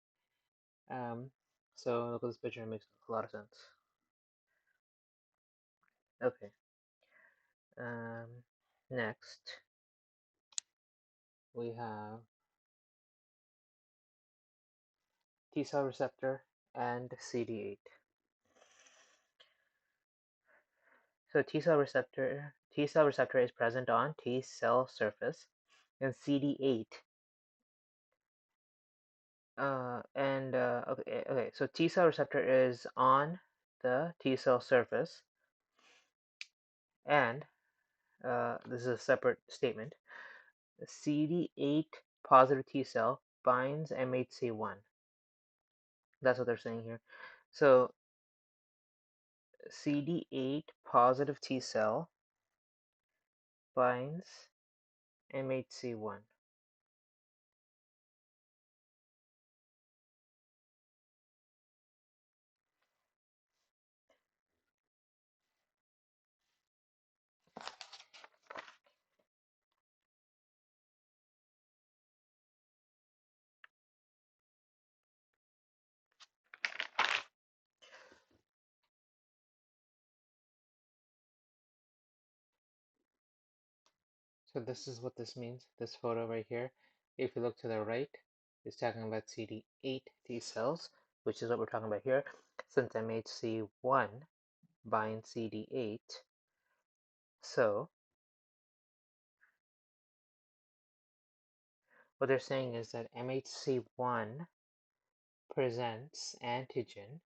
So look at this picture, it makes a lot of sense. Okay. Next, we have T cell receptor and CD8. So T cell receptor is present on T cell surface, and CD8. Okay. So T cell receptor is on the T cell surface, and this is a separate statement. The CD8 positive T cell binds MHC1. That's what they're saying here. So CD8 positive T cell binds MHC1. So this is what this means, this photo right here. If you look to the right, it's talking about CD8 T cells, which is what we're talking about here. Since MHC1 binds CD8, so what they're saying is that MHC1 presents antigen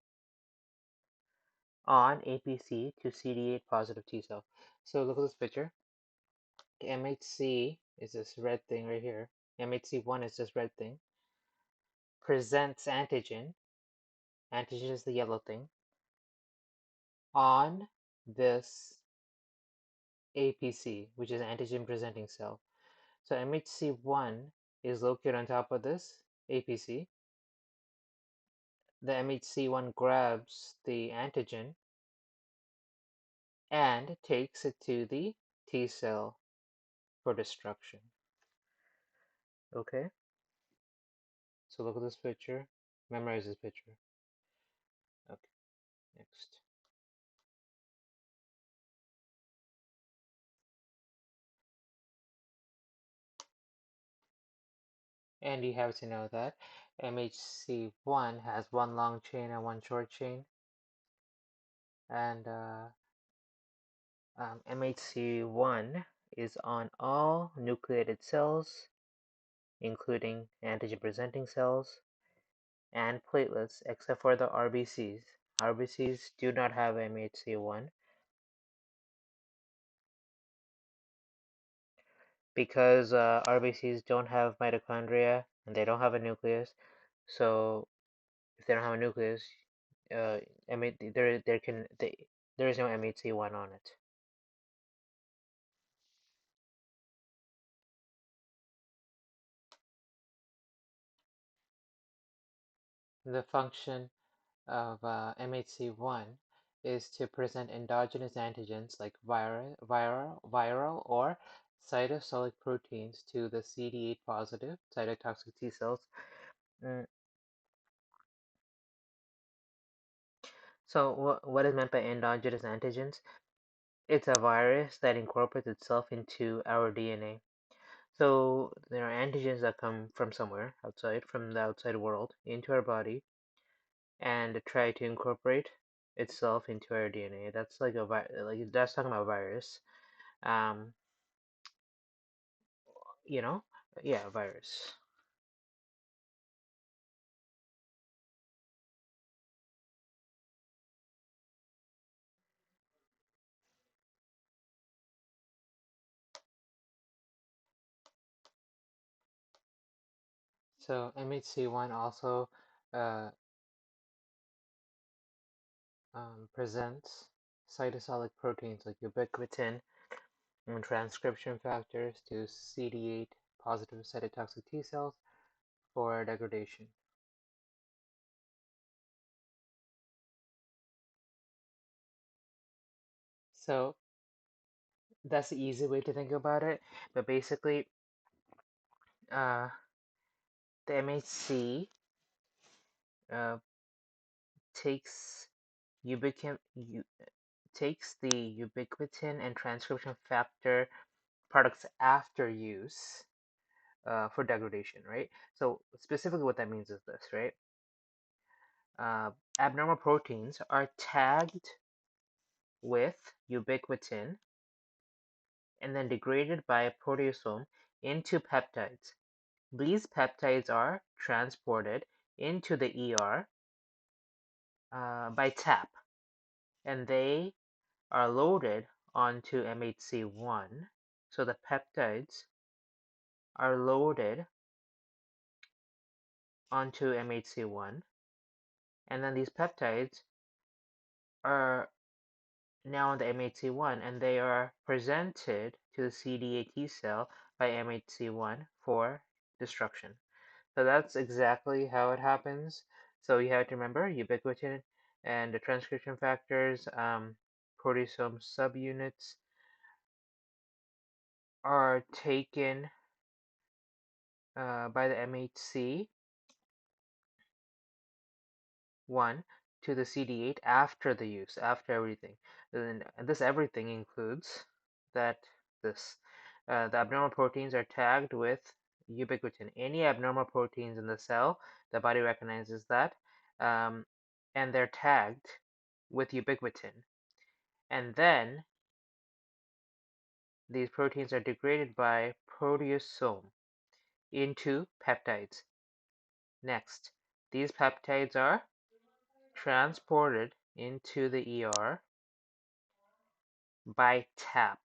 on APC to CD8 positive T cell. So look at this picture. MHC is this red thing right here. MHC1 is this red thing. Presents antigen. Antigen is the yellow thing. On this APC, which is antigen presenting cell. So MHC1 is located on top of this APC. The MHC1 grabs the antigen and takes it to the T cell for destruction. Okay, so look at this picture. Memorize this picture. Okay, next. And you have to know that MHC1 has one long chain and one short chain. And MHC1 is on all nucleated cells, including antigen-presenting cells and platelets, except for the RBCs. RBCs do not have MHC1 because RBCs don't have mitochondria and they don't have a nucleus. So if they don't have a nucleus, there is no MHC1 on it. The function of MHC1 is to present endogenous antigens like viral or cytosolic proteins to the CD8 positive cytotoxic T cells. Mm. So what is meant by endogenous antigens? It's a virus that incorporates itself into our DNA. So there are antigens that come from somewhere outside, from the outside world, into our body, and try to incorporate itself into our DNA. That's like that's talking about virus. Um, you know, yeah, virus. So MHC1 also uh, presents cytosolic proteins like ubiquitin and transcription factors to CD8 positive cytotoxic T cells for degradation. So that's the easy way to think about it. But basically, uh, the MHC uh, takes ubiquin takes the ubiquitin and transcription factor products after use for degradation, right? So specifically what that means is this, right? Abnormal proteins are tagged with ubiquitin and then degraded by a proteasome into peptides. These peptides are transported into the ER by TAP, and they are loaded onto MHC1. So the peptides are loaded onto MHC1, and then these peptides are now on the MHC1, and they are presented to the CD8 T cell by MHC1 for destruction. So that's exactly how it happens. So you have to remember ubiquitin and the transcription factors, proteasome subunits are taken by the MHC1 to the CD8 after the use, after everything. And this everything includes that this the abnormal proteins are tagged with ubiquitin. Any abnormal proteins in the cell, the body recognizes that, um, and they're tagged with ubiquitin. And then these proteins are degraded by proteasome into peptides. Next, these peptides are transported into the ER by TAP,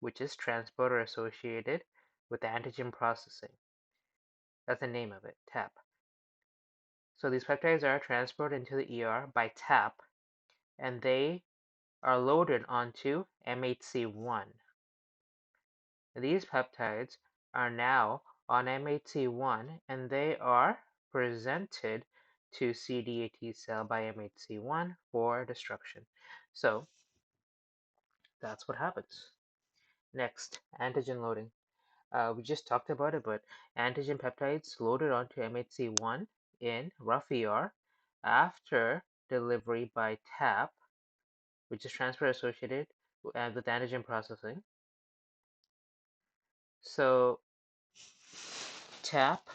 which is transporter associated with antigen processing. That's the name of it, TAP. So these peptides are transported into the ER by TAP, and they are loaded onto MHC1. These peptides are now on MHC1, and they are presented to CD8 T cell by MHC1 for destruction. So that's what happens. Next, antigen loading. We just talked about it, but antigen peptides loaded onto MHC1 in rough ER after delivery by TAP, which is transfer associated with antigen processing. So TAP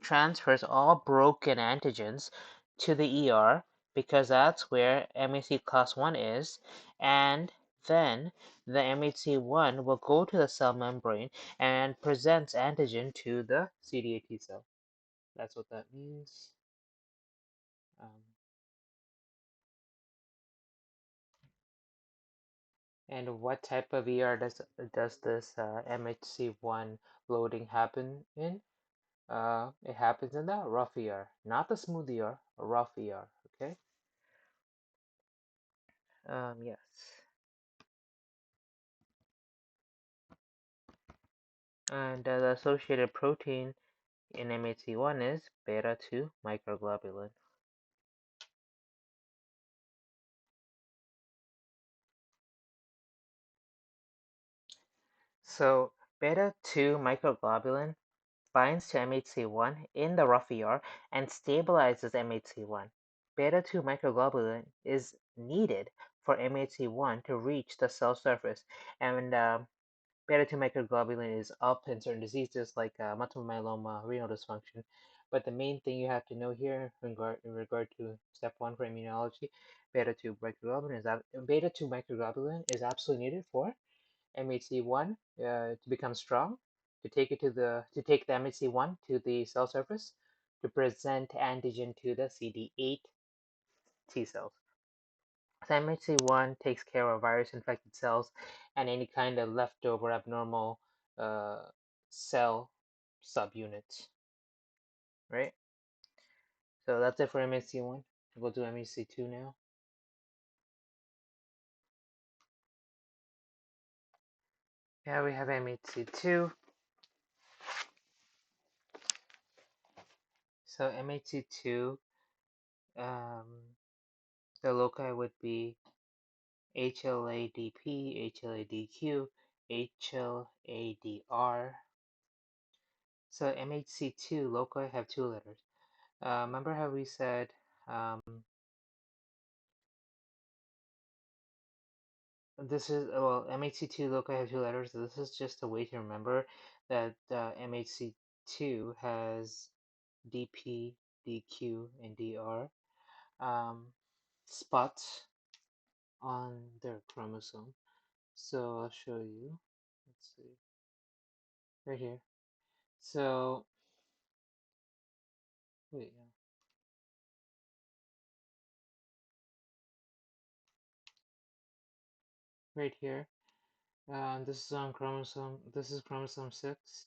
transfers all broken antigens to the ER because that's where MHC class 1 is, and then the MHC1 will go to the cell membrane and presents antigen to the CD8 T cell. That's what that means. And what type of ER does this MHC1 loading happen in? It happens in the rough ER, not the smooth ER, a rough ER. Okay. Yes. And the associated protein in MHC1 is beta 2 microglobulin. So beta 2 microglobulin binds to MHC1 in the rough ER and stabilizes MHC1. Beta 2 microglobulin is needed for MHC1 to reach the cell surface, and beta 2 microglobulin is up in certain diseases like multiple myeloma, renal dysfunction. But the main thing you have to know here in regard to step 1 for immunology, beta 2 microglobulin is absolutely needed for MHC1 to become strong, to take the MHC1 to the cell surface, to present antigen to the CD8 T cells. So MHC1 takes care of virus-infected cells and any kind of leftover abnormal uh, cell subunits, right? So that's it for MHC1. We'll do MHC2 now. Yeah, we have MHC2. So MHC2, the loci would be HLA-DP, HLA-DQ, HLA-DR. So MHC2 loci have two letters. Remember how we said this is, well, MHC2 loci have two letters. So this is just a way to remember that MHC2 has DP, DQ, and DR spots on their chromosome. So I'll show you. Let's see. Right here. So, wait, yeah. Right here. This is on chromosome. This is chromosome 6,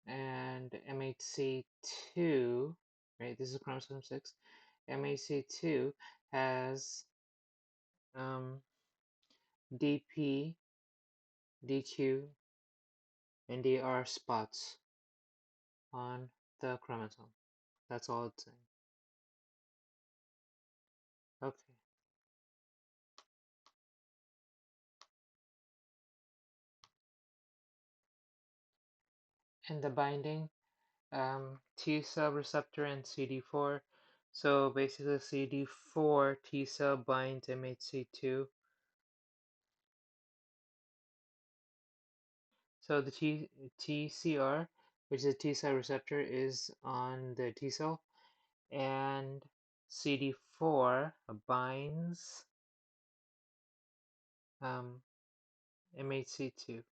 and MHC2 right? This is chromosome 6. MHC2 has DP, DQ, and DR spots on the chromosome. That's all it's saying. Okay. And the binding, T cell receptor and CD4. So basically, CD4 T cell binds MHC2. So the TCR, which is a T cell receptor, is on the T cell, and CD4 binds MHC2.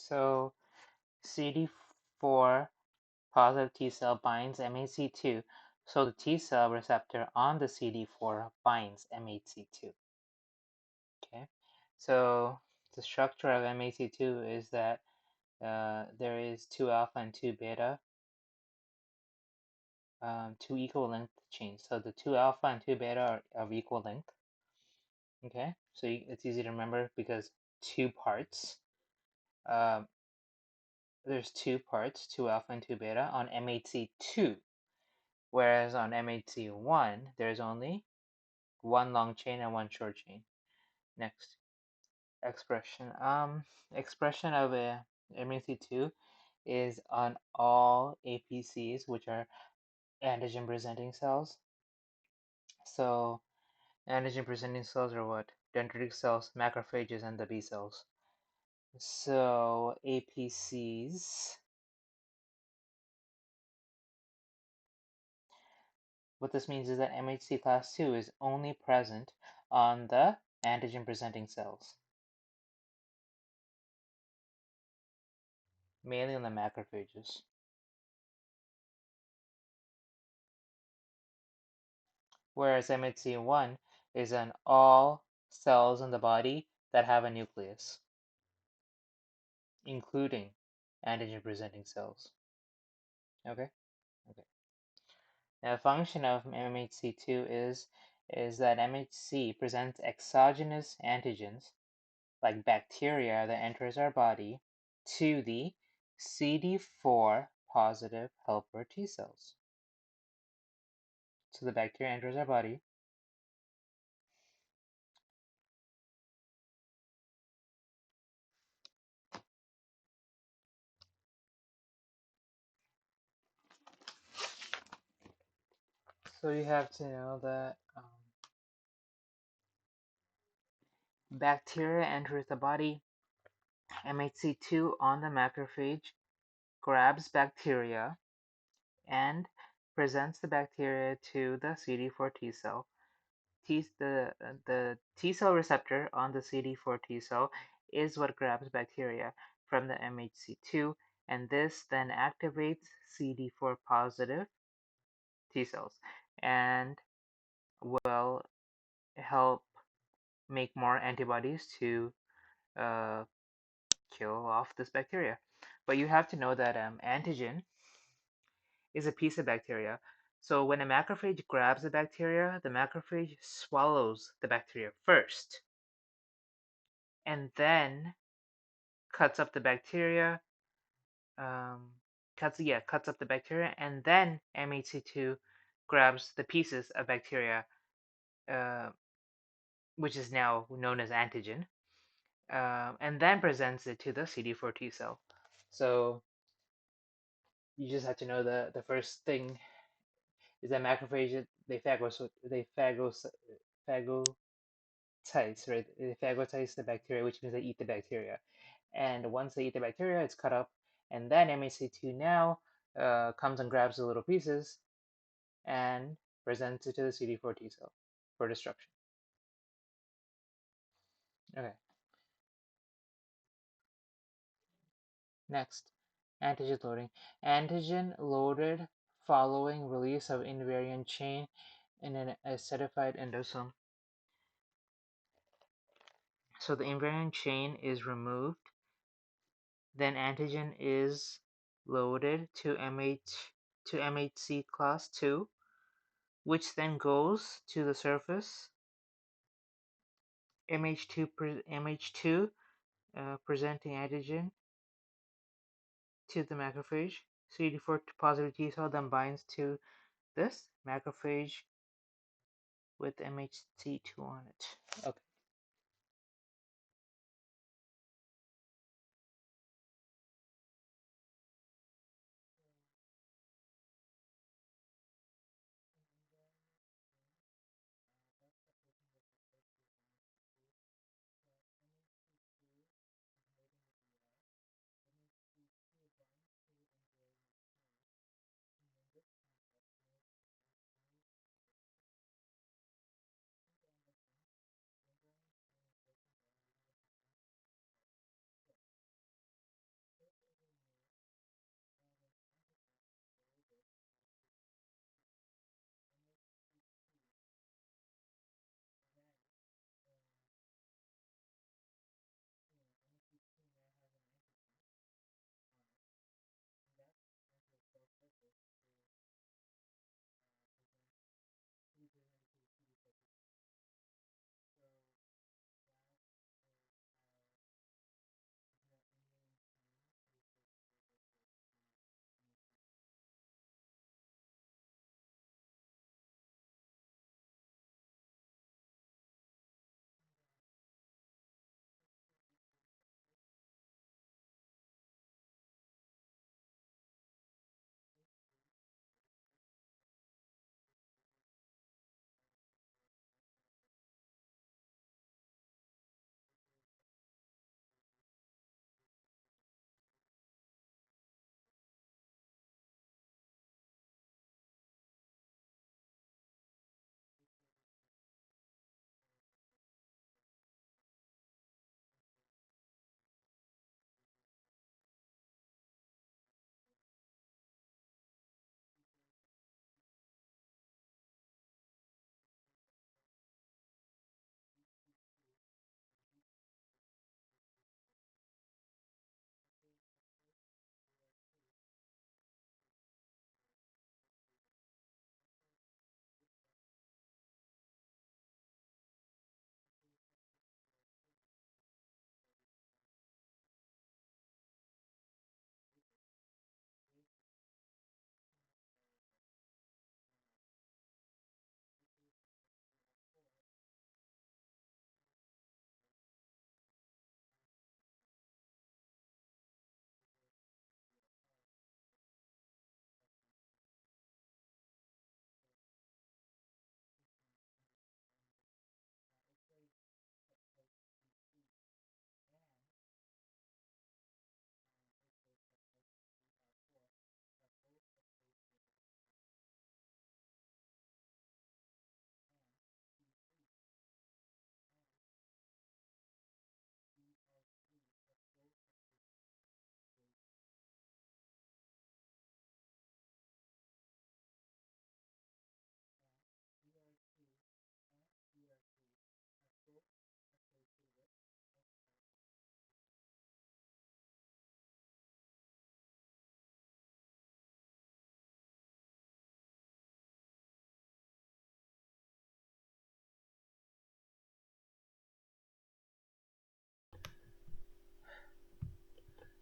So CD4 positive T cell binds MHC2, so the T cell receptor on the CD4 binds MHC2. Okay, so the structure of MHC2 is that there is 2 alpha and 2 beta, 2 equal length chains. So the 2 alpha and 2 beta are of equal length. Okay, so it's easy to remember because 2 parts. There's 2 parts, 2 alpha and 2 beta on MHC2, whereas on MHC1 there's only 1 long chain and 1 short chain. Next, expression. Expression of a MHC2 is on all APCs, which are antigen presenting cells. So antigen presenting cells are what? Dendritic cells, macrophages, and the B cells. So APCs, what this means is that MHC class 2 is only present on the antigen presenting cells, mainly on the macrophages. Whereas MHC1 is on all cells in the body that have a nucleus, including antigen presenting cells. Okay? Okay. Now, the function of MHC2 is that MHC presents exogenous antigens like bacteria that enters our body to the CD4 positive helper T cells. So the bacteria enters our body. So you have to know that bacteria enters the body. MHC2 on the macrophage grabs bacteria and presents the bacteria to the CD4 T cell. The T cell receptor on the CD4 T cell is what grabs bacteria from the MHC2, and this then activates CD4 positive T cells and will help make more antibodies to uh, kill off this bacteria. But you have to know that antigen is a piece of bacteria. So when a macrophage grabs a bacteria, the macrophage swallows the bacteria first and then cuts up the bacteria, cuts up the bacteria, and then MHC2 grabs the pieces of bacteria, uh, which is now known as antigen, and then presents it to the CD4 T cell. So you just have to know the first thing is that macrophages phagocytes, right? They phagocytes the bacteria, which means they eat the bacteria. And once they eat the bacteria, it's cut up, and then MHC2 now comes and grabs the little pieces and presents it to the CD4 T cell for destruction. Okay. Next, Antigen loading. Antigen loaded following release of invariant chain in an acidified endosome. So the invariant chain is removed, then antigen is loaded to MHC class 2, which then goes to the surface. MH2 presenting antigen to the macrophage. CD4 positive T cell then binds to this macrophage with MHC2 on it. Okay.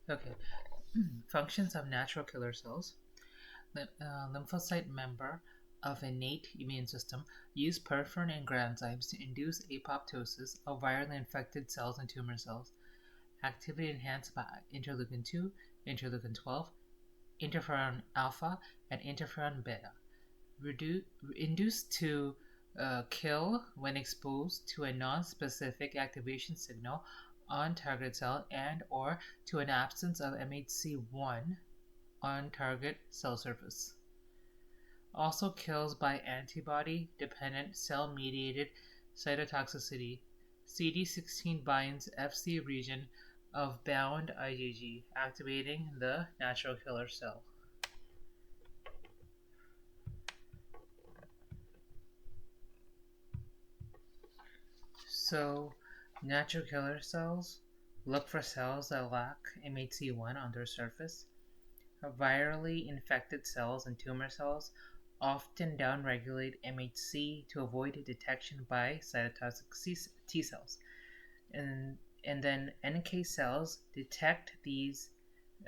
Okay. Functions of natural killer cells. Lymphocyte member of innate immune system use perforin and granzymes to induce apoptosis of virally infected cells and tumor cells. Activity enhanced by interleukin 2, interleukin 12, interferon alpha, and interferon beta. Induced to kill when exposed to a non-specific activation signal on target cell and or to an absence of MHC1 on target cell surface. Also kills by antibody-dependent cell-mediated cytotoxicity. CD16 binds Fc region of bound IgG, activating the natural killer cell. So, natural killer cells look for cells that lack MHC1 on their surface. Virally infected cells and tumor cells often downregulate MHC to avoid detection by cytotoxic T cells. And, and then NK cells detect these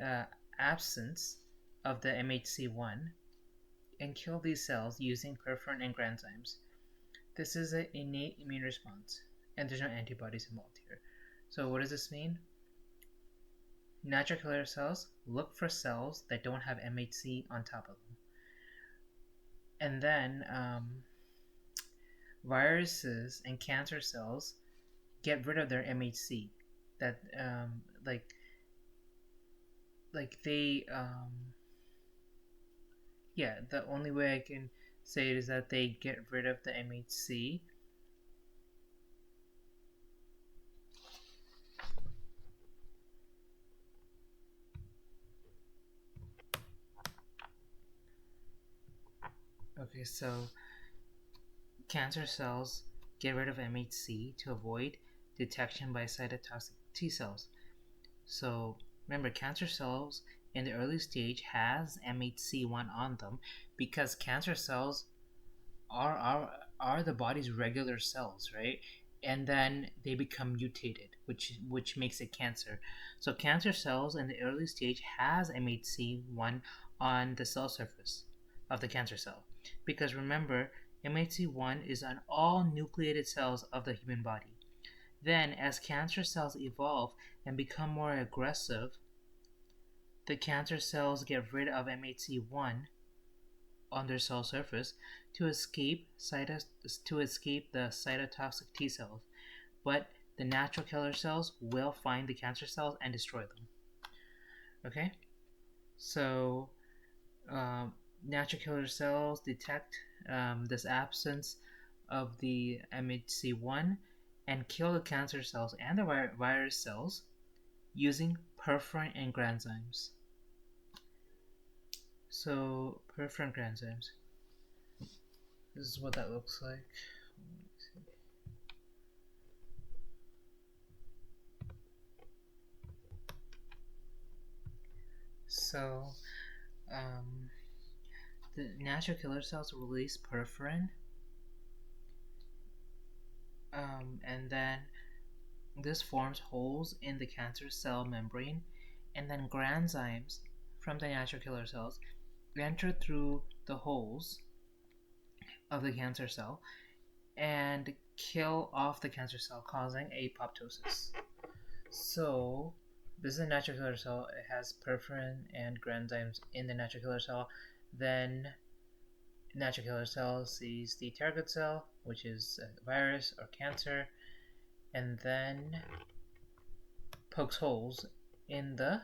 uh, absence of the MHC1 and kill these cells using perforin and granzymes. This is an innate immune response, and there's no antibodies involved here. So what does this mean? Natural killer cells look for cells that don't have MHC on top of them. And then viruses and cancer cells get rid of their MHC. That like they yeah, the only way I can say it is that they get rid of the MHC. Okay, so cancer cells get rid of MHC to avoid detection by cytotoxic T cells. So remember, cancer cells in the early stage has MHC1 on them because cancer cells are the body's regular cells, right? And then they become mutated, which makes it cancer. So cancer cells in the early stage has MHC1 on the cell surface of the cancer cell. Because remember, MHC1 is on all nucleated cells of the human body. Then, as cancer cells evolve and become more aggressive, the cancer cells get rid of MHC1 on their cell surface to escape the cytotoxic T cells, but the natural killer cells will find the cancer cells and destroy them. Okay, so um, natural killer cells detect this absence of the MHC1 and kill the cancer cells and the virus cells using perforin and granzymes. So perforin granzymes. This is what that looks like. So um, the natural killer cells release perforin, and then this forms holes in the cancer cell membrane, and then granzymes from the natural killer cells enter through the holes of the cancer cell and kill off the cancer cell, causing apoptosis. So, this is a natural killer cell. It has perforin and granzymes in the natural killer cell. Then, natural killer cell sees the target cell, which is a virus or cancer, and then pokes holes in the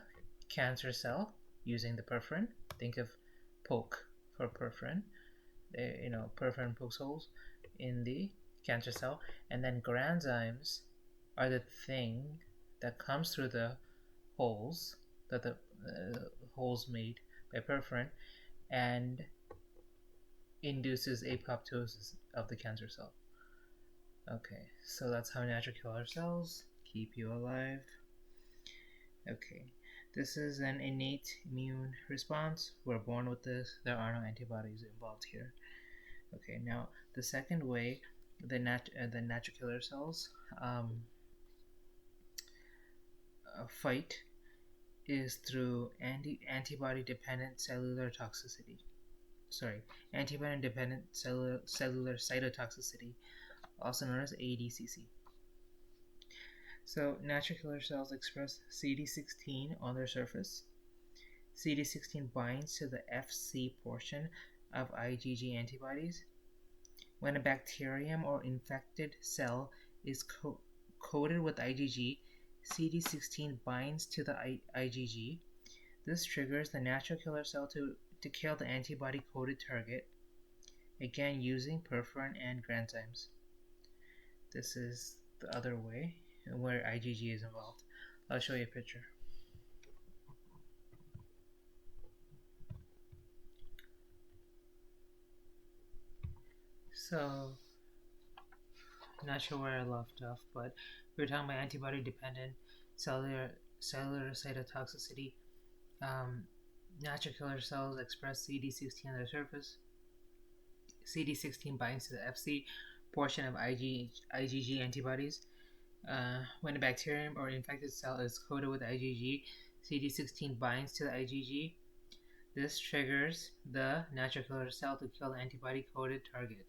cancer cell using the perforin. Think of poke for perforin. Perforin pokes holes in the cancer cell, and then granzymes are the thing that comes through the holes that the holes made by perforin and induces apoptosis of the cancer cell. Okay, so that's how natural killer cells keep you alive. Okay, this is an innate immune response. We're born with this. There are no antibodies involved here. Okay, now the second way the natural killer cells fight is through antibody dependent cellular toxicity. Sorry, antibody dependent cellular cytotoxicity, also known as ADCC. So natural killer cells express CD16 on their surface. CD16 binds to the Fc portion of IgG antibodies. When a bacterium or infected cell is coated with IgG, CD16 binds to the IgG. This triggers the natural killer cell to kill the antibody-coated target, again using perforin and granzymes. This is the other way where IgG is involved. I'll show you a picture. So, not sure where I left off, but we were talking about antibody-dependent cellular cytotoxicity. Um, Natural killer cells express CD16 on their surface. CD16 binds to the Fc portion of IgG antibodies. When a bacterium or infected cell is coated with IgG, CD16 binds to the IgG. This triggers the natural killer cell to kill the antibody-coated target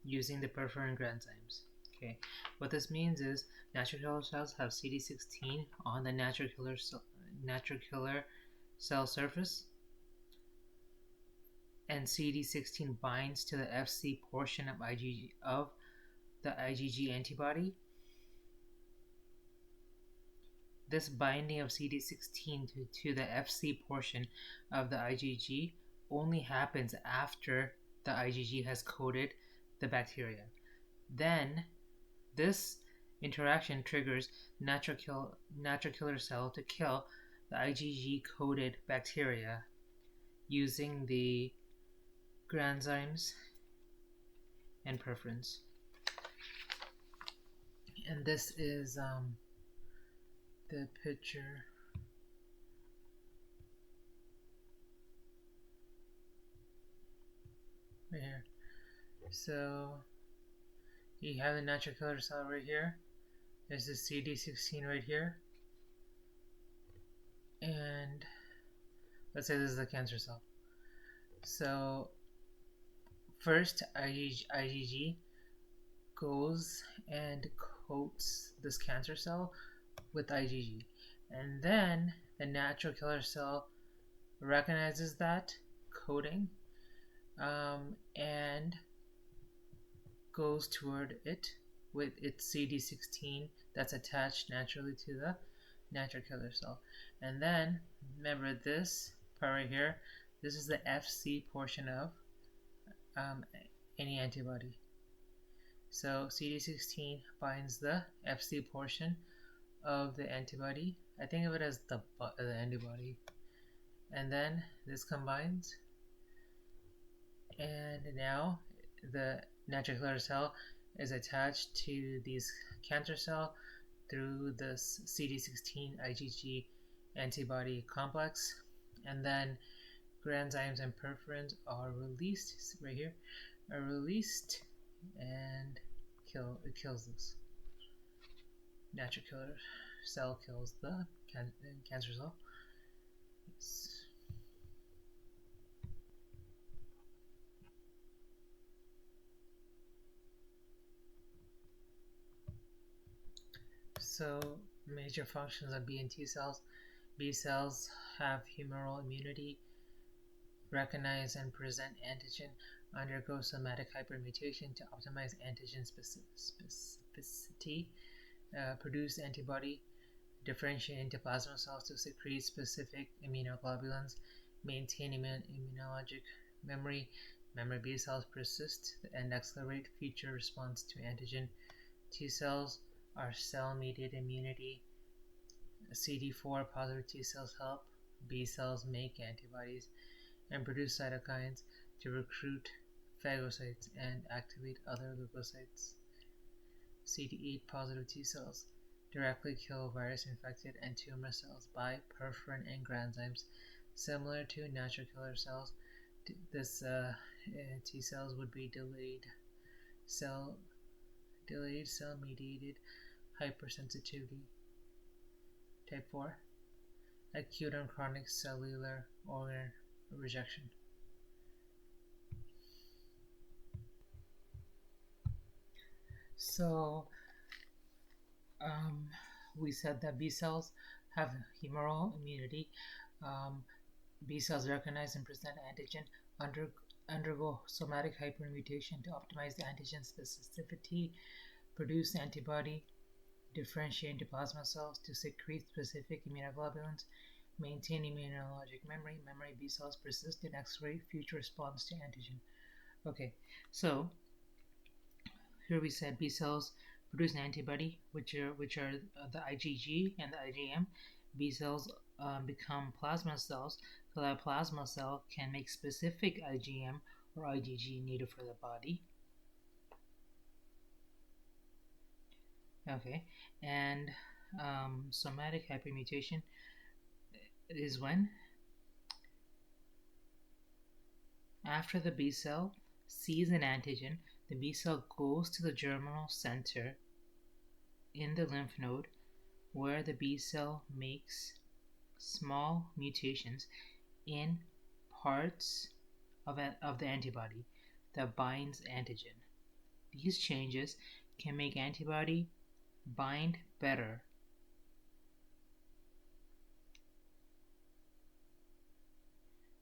using the perforin enzymes. Okay, what this means is natural killer cells have CD16 on the natural killer cell surface, and CD16 binds to the Fc portion of the IgG antibody. This binding of CD16 to the Fc portion of the IgG only happens after the IgG has coated the bacteria. Then this interaction triggers natural killer cell to kill the IgG coated bacteria using the granzymes and perforins. And this is the picture right here. So you have the natural killer cell right here. There's the CD16 right here. And let's say this is the cancer cell. So first IgG goes and coats this cancer cell with IgG. And then the natural killer cell recognizes that coating and goes toward it with its CD16 that's attached naturally to the natural killer cell. And then remember this part right here, this is the Fc portion of any antibody. So CD16 binds the Fc portion of the antibody. I think of it as the antibody. And then this combines, and now the natural killer cell is attached to this cancer cell through this CD16 IgG antibody complex, and then granzymes and perforins are released right here, are released, and it kills this natural killer cell, kills the cancer cell. Yes. So major functions of B and T cells. B cells have humoral immunity, recognize and present antigen, undergo somatic hypermutation to optimize antigen specificity, produce antibody, differentiate into plasma cells to secrete specific immunoglobulins, maintain immunologic memory. Memory B cells persist and accelerate future response to antigen. T cells are cell-mediated immunity. CD4 positive T cells help B cells make antibodies and produce cytokines to recruit phagocytes and activate other leukocytes. CD8 positive T cells directly kill virus-infected and tumor cells by perforin and granzymes. Similar to natural killer cells, this T cells would be delayed cell-mediated hypersensitivity. Type 4. Acute and chronic cellular organ rejection. So we said that B cells have humoral immunity. B cells recognize and present antigen, undergo somatic hypermutation to optimize the antigen specificity, produce antibody, differentiate into plasma cells to secrete specific immunoglobulins, maintain immunologic memory. Memory B cells persist and accelerate future response to antigen. Okay, so here we said B cells produce an antibody, which are the IgG and the IgM. B cells become plasma cells, so that plasma cell can make specific IgM or IgG needed for the body. Okay, and somatic hypermutation is when, after the B cell sees an antigen, the B cell goes to the germinal center in the lymph node where the B cell makes small mutations in parts of the antibody that binds antigen. These changes can make antibody bind better.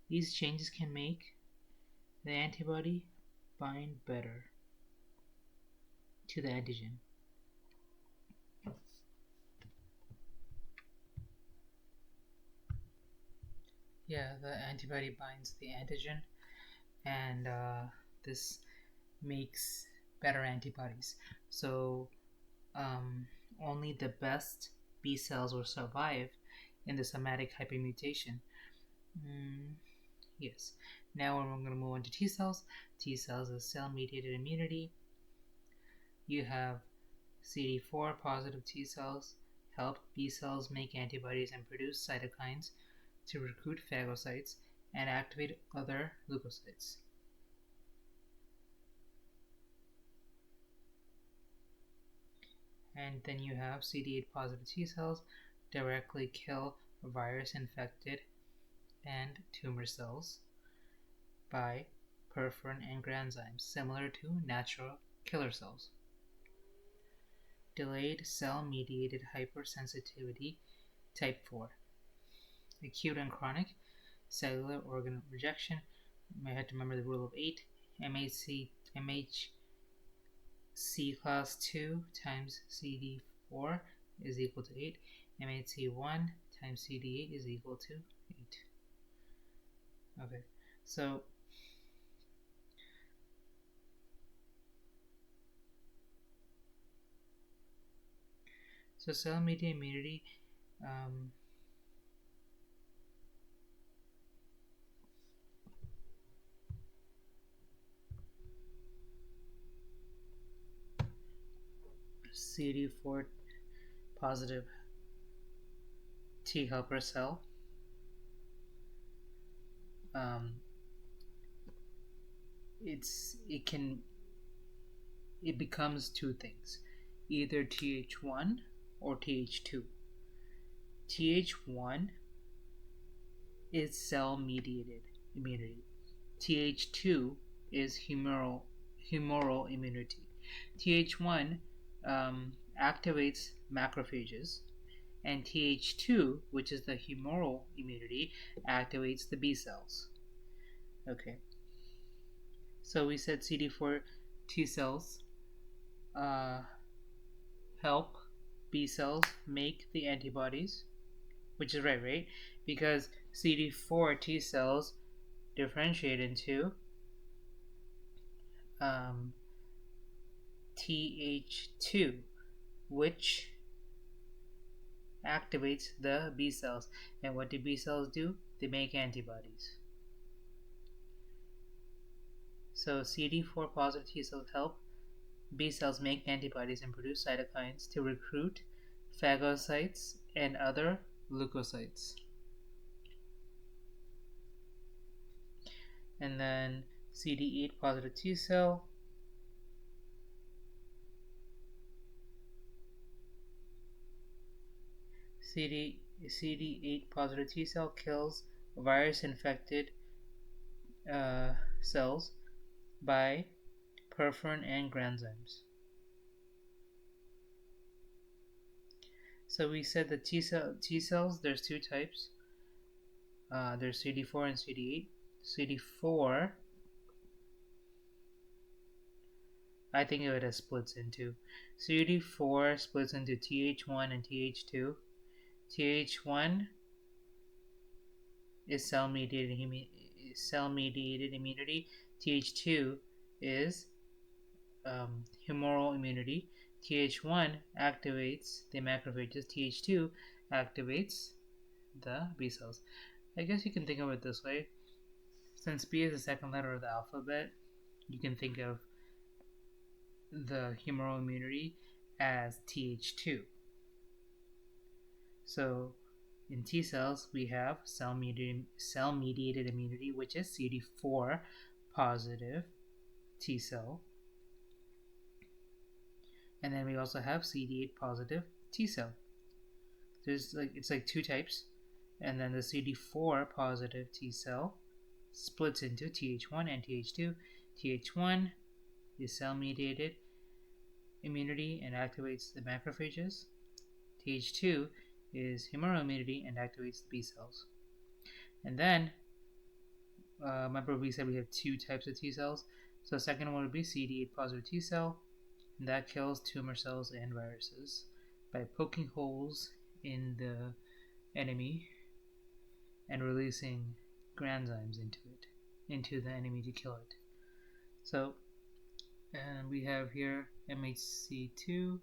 These changes can make the antibody bind better to the antigen. Yeah, the antibody binds the antigen, and this makes better antibodies. So um, only the best B cells will survive in the somatic hypermutation. Mm, yes. Now we're going to move on to T cells. T cells is cell-mediated immunity. You have CD4 positive T cells help B cells make antibodies and produce cytokines to recruit phagocytes and activate other leukocytes. And then you have CD8 positive T cells directly kill virus infected and tumor cells by perforin and granzymes, similar to natural killer cells. Delayed cell-mediated hypersensitivity type 4. Acute and chronic cellular organ rejection. You may have to remember the rule of 8. MHC class 2 times CD4 is equal to 8. MHC1 times CD8 is equal to 8. Okay, so cell-mediated immunity, CD4 positive T helper cell, um, it becomes two things, either Th1 or Th2. Th1 is cell-mediated immunity. Th2 is humoral immunity. Th1 activates macrophages, and Th2, which is the humoral immunity, activates the B cells. Okay, so we said CD4 T cells help B cells make the antibodies, which is right? Because CD4 T cells differentiate into Th2, which activates the B cells. And what do B cells do? They make antibodies. So CD4 positive T cells help B cells make antibodies and produce cytokines to recruit phagocytes and other leukocytes. And then CD8 positive T cell CD8 positive T cell kills virus infected cells by perforin and granzymes. So we said that T cells, there's two types. There's CD4 and CD8. CD4, I think of it as splits into. CD4 splits into Th1 and Th2. Th1 is cell-mediated immunity. Th2 is humoral immunity. Th1 activates the macrophages, Th2 activates the B cells. I guess you can think of it this way. Since B is the second letter of the alphabet, you can think of the humoral immunity as Th2. So in T cells, we have cell-mediated immunity, which is CD4 positive T cell. And then we also have CD8 positive T cell. It's like two types. And then the CD4 positive T cell splits into Th1 and Th2. Th1 is cell-mediated immunity and activates the macrophages. Th2 is humoral immunity and activates the B cells. And then, remember we said we have two types of T cells. So the second one would be CD8 positive T cell, and that kills tumor cells and viruses by poking holes in the enemy and releasing granzymes into the enemy to kill it. So, and we have here MHC2,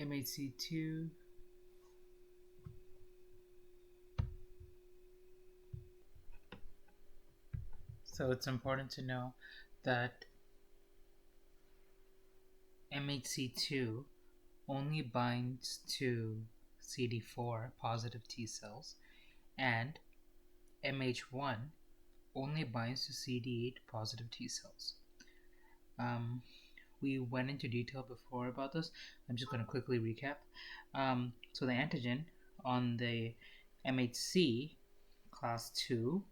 MHC2. So it's important to know that MHC2 only binds to CD4 positive T cells, and MH1 only binds to CD8 positive T cells. We went into detail before about this. I'm just going to quickly recap. So the antigen on the MHC class 2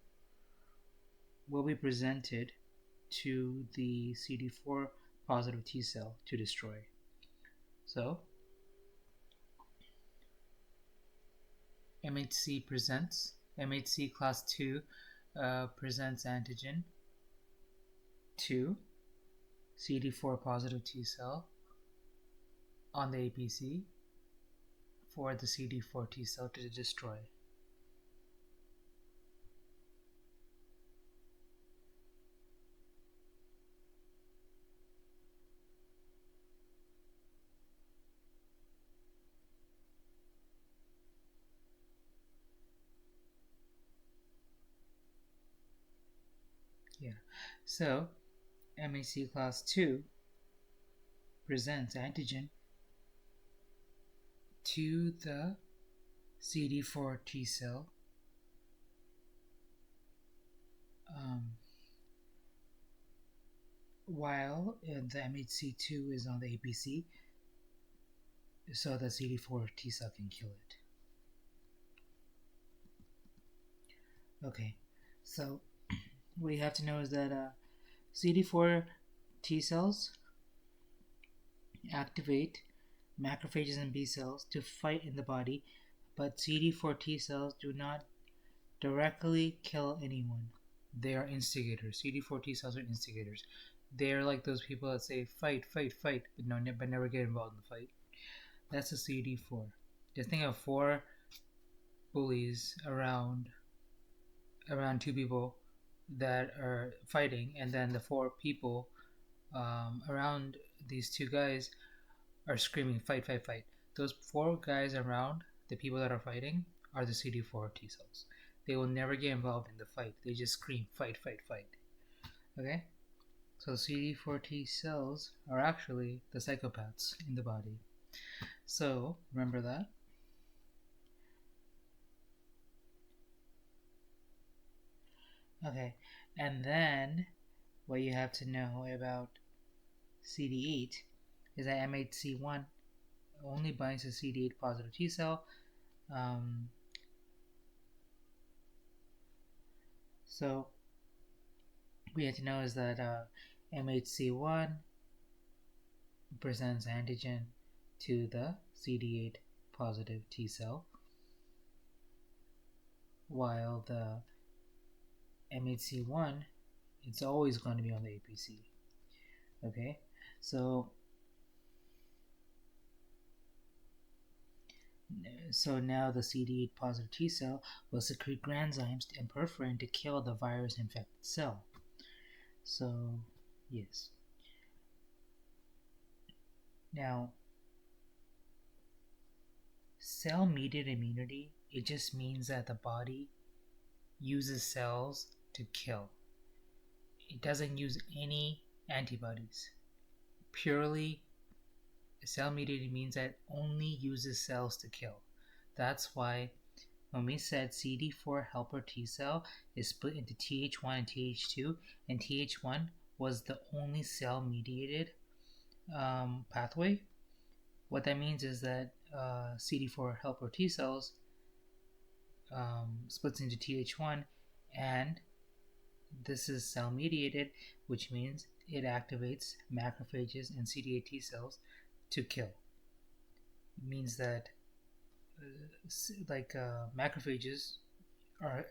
will be presented to the CD4 positive T cell to destroy. So MHC class 2 presents antigen to CD4 positive T cell on the APC for the CD4 T cell to destroy. Yeah, so MHC class 2 presents antigen to the CD4 T cell while the MHC2 is on the APC, so the CD4 T cell can kill it. Okay, so what you have to know is that CD4 T cells activate macrophages and B cells to fight in the body, but CD4 T cells do not directly kill anyone. They are instigators. CD4 T cells are instigators. They're like those people that say fight, fight, fight, but never get involved in the fight. That's a CD4. Just think of 4 bullies around two people that are fighting, and then the 4 people around these 2 guys are screaming fight, fight, fight. Those 4 guys around the people that are fighting are the CD4 T cells. They will never get involved in the fight. They just scream fight, fight, fight. Okay? So CD4 T cells are actually the psychopaths in the body. So remember that. Okay, and then what you have to know about CD8 is that MHC1 only binds to CD8 positive T cell. So what you have to know is that MHC1 presents antigen to the CD8 positive T cell, while the MHC1, it's always going to be on the APC. Okay, so now the CD8 positive T cell will secrete granzymes and perforin to kill the virus infected cell. So yes. Now, cell-mediated immunity, it just means that the body uses cells to kill. It doesn't use any antibodies. Purely cell-mediated means that it only uses cells to kill. That's why when we said CD4 helper T cell is split into Th1 and Th2, and Th1 was the only cell-mediated pathway, what that means is that CD4 helper T cells splits into Th1, and this is cell mediated, which means it activates macrophages and CD8 T cells to kill. It means that macrophages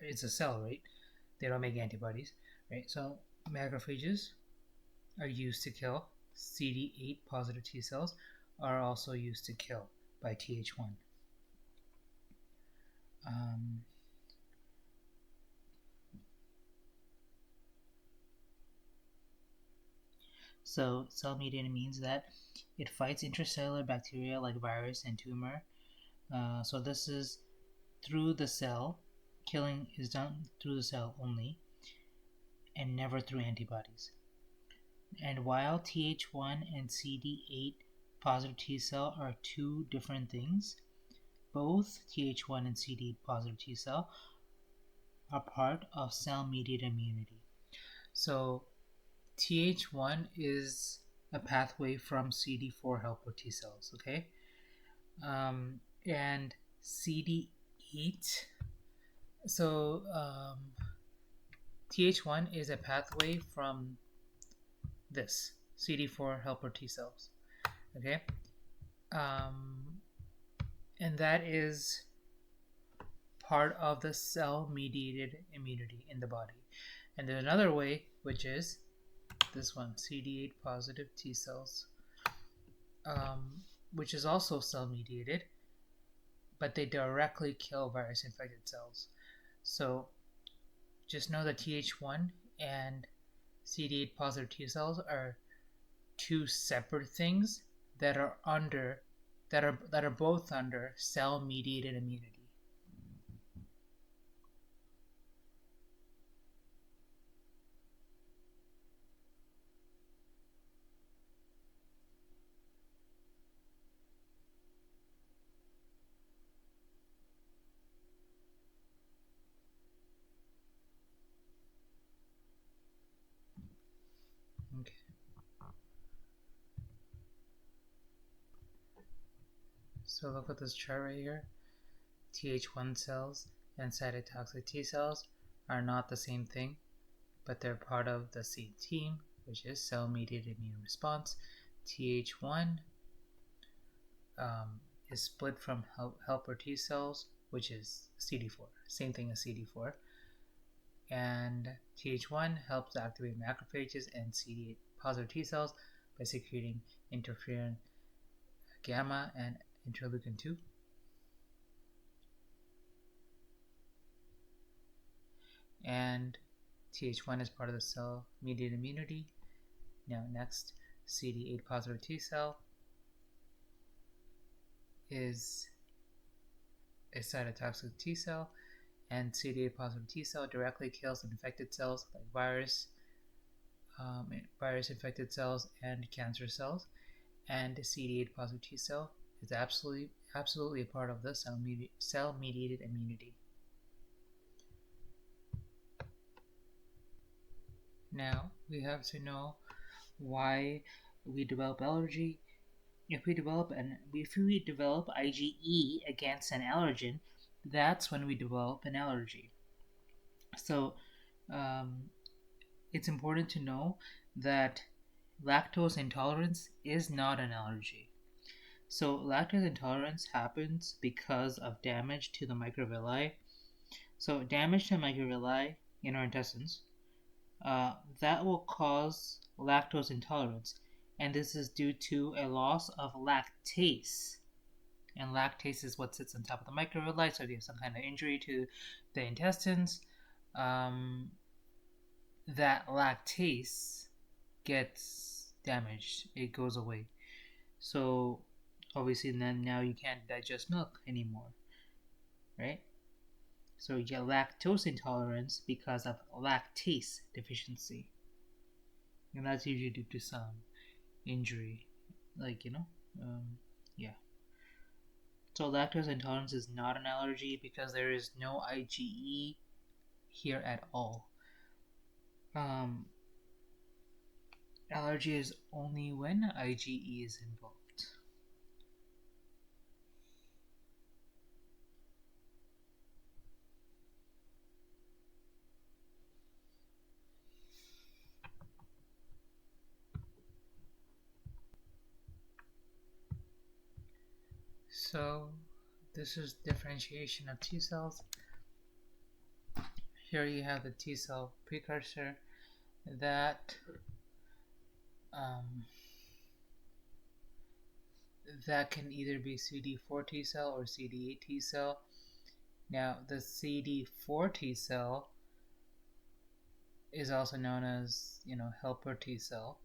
it's a cell, right? They don't make antibodies, right? So macrophages are used to kill. CD8 positive T cells are also used to kill by Th1. Um, so cell mediated means that it fights intracellular bacteria like virus and tumor. So this is through the cell. Killing is done through the cell only and never through antibodies. And while Th1 and CD8 positive T cell are two different things, both Th1 and CD8 positive T cell are part of cell mediated immunity. So Th1 is a pathway from CD4 helper T cells, okay? And CD8, so Th1 is a pathway from this CD4 helper T cells, okay? And that is part of the cell mediated immunity in the body. And there's another way, which is this one, CD8 positive T cells, which is also cell mediated, but they directly kill virus infected cells. So just know that Th1 and CD8 positive T cells are two separate things that are both under cell mediated immunity. Okay. So look at this chart right here. Th1 cells and cytotoxic T cells are not the same thing, but they're part of the same team, which is cell-mediated immune response. Th1 is split from helper T cells, which is CD4, same thing as CD4. And Th1 helps activate macrophages and CD8 positive T cells by secreting interferon gamma and interleukin 2. And Th1 is part of the cell mediated immunity. Now next, CD8 positive T cell is a cytotoxic T cell, and CD8 positive T cell directly kills infected cells like virus infected cells and cancer cells. And CD8 positive T cell is absolutely a part of the cell mediated immunity. Now we have to know why we develop allergy. If we develop IgE against an allergen, that's when we develop an allergy. So it's important to know that lactose intolerance is not an allergy. So lactose intolerance happens because of damage to the microvilli. So damage to microvilli in our intestines, that will cause lactose intolerance, and this is due to a loss of lactase. And lactase is what sits on top of the microvilli. So if you have some kind of injury to the intestines, that lactase gets damaged. It goes away. So obviously then now you can't digest milk anymore, right? So you get lactose intolerance because of lactase deficiency, and that's usually due to some injury, like um, yeah. So lactose intolerance is not an allergy because there is no IgE here at all. Um, Allergy is only when IgE is involved. So this is differentiation of T cells. Here you have the T cell precursor that um, that can either be CD4 T cell or CD8 T cell. Now the CD4 T cell is also known as helper T cell,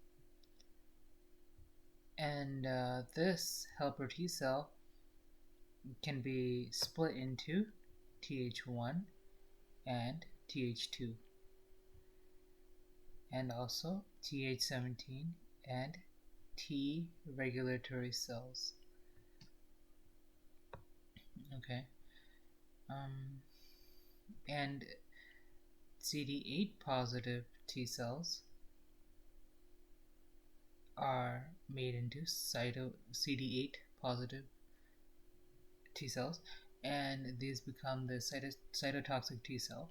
and this helper T cell can be split into Th1 and Th2, and also Th17 and T regulatory cells. Okay, um, and CD8 positive T cells are made into CD8 positive T cells, and these become the cytotoxic T cell.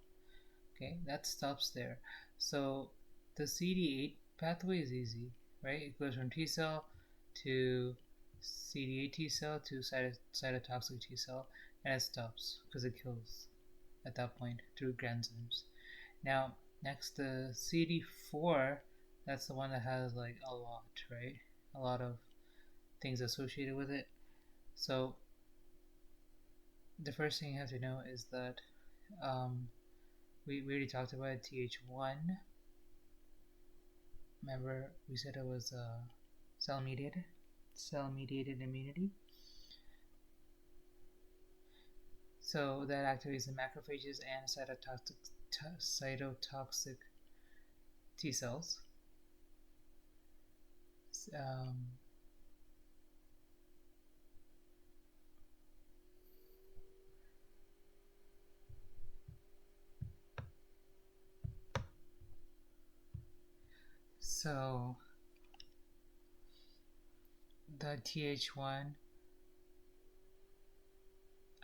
Okay, that stops there. So the CD8 pathway is easy, right? It goes from T cell to CD8 T cell to cytotoxic T cell, and it stops because it kills at that point through granzymes. Now, next, the CD4, that's the one that has like a lot, right? A lot of things associated with it. So the first thing you have to know is that we already talked about Th1. Remember, we said it was cell-mediated immunity. So that activates the macrophages and cytotoxic T cells. Um, so the Th1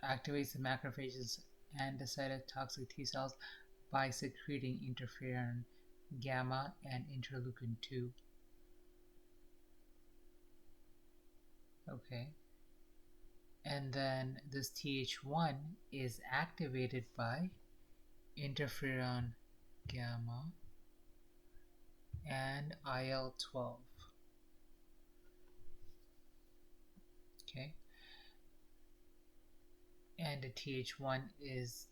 activates the macrophages and the cytotoxic T cells by secreting interferon gamma and interleukin 2. Okay. And then this Th1 is activated by interferon gamma and IL-12. Okay. And the Th1 is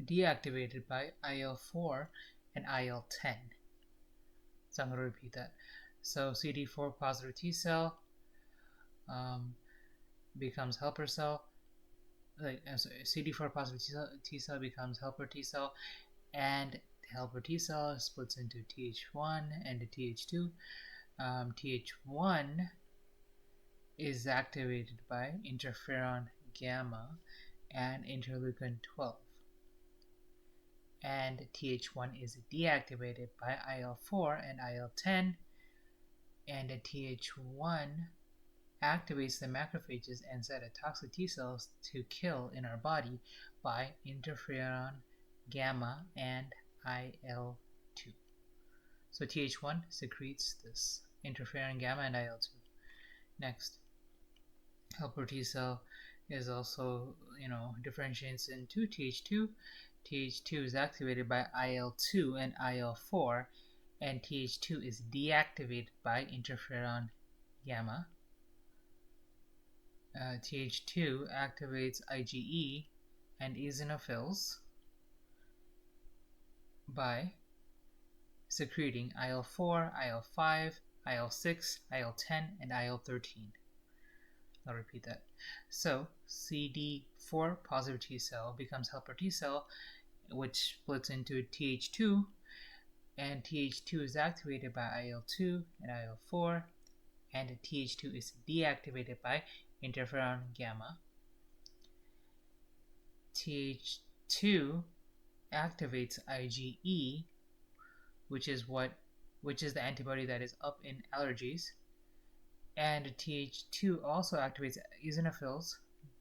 deactivated by IL-4 and IL-10. So I'm going to repeat that. So CD4 positive T cell um, becomes helper cell. CD4 positive T cell becomes helper T cell, and helper T cell splits into Th1 and Th2. Th1 is activated by interferon gamma and interleukin 12. And Th1 is deactivated by IL-4 and IL-10, and Th1 activates the macrophages and cytotoxic T cells to kill in our body by interferon gamma and IL-2. So Th1 secretes this interferon gamma and IL-2. Next, helper T cell is also, differentiates into Th2. Th2 is activated by IL-2 and IL-4, and Th2 is deactivated by interferon gamma. Th2 activates IgE and eosinophils by secreting IL-4, IL-5, IL-6, IL-10, and IL-13. I'll repeat that. So CD4 positive T cell becomes helper T cell, which splits into Th2, and Th2 is activated by IL-2 and IL-4, and Th2 is deactivated by interferon gamma. Th2 activates IgE, which is the antibody that is up in allergies, and Th2 also activates eosinophils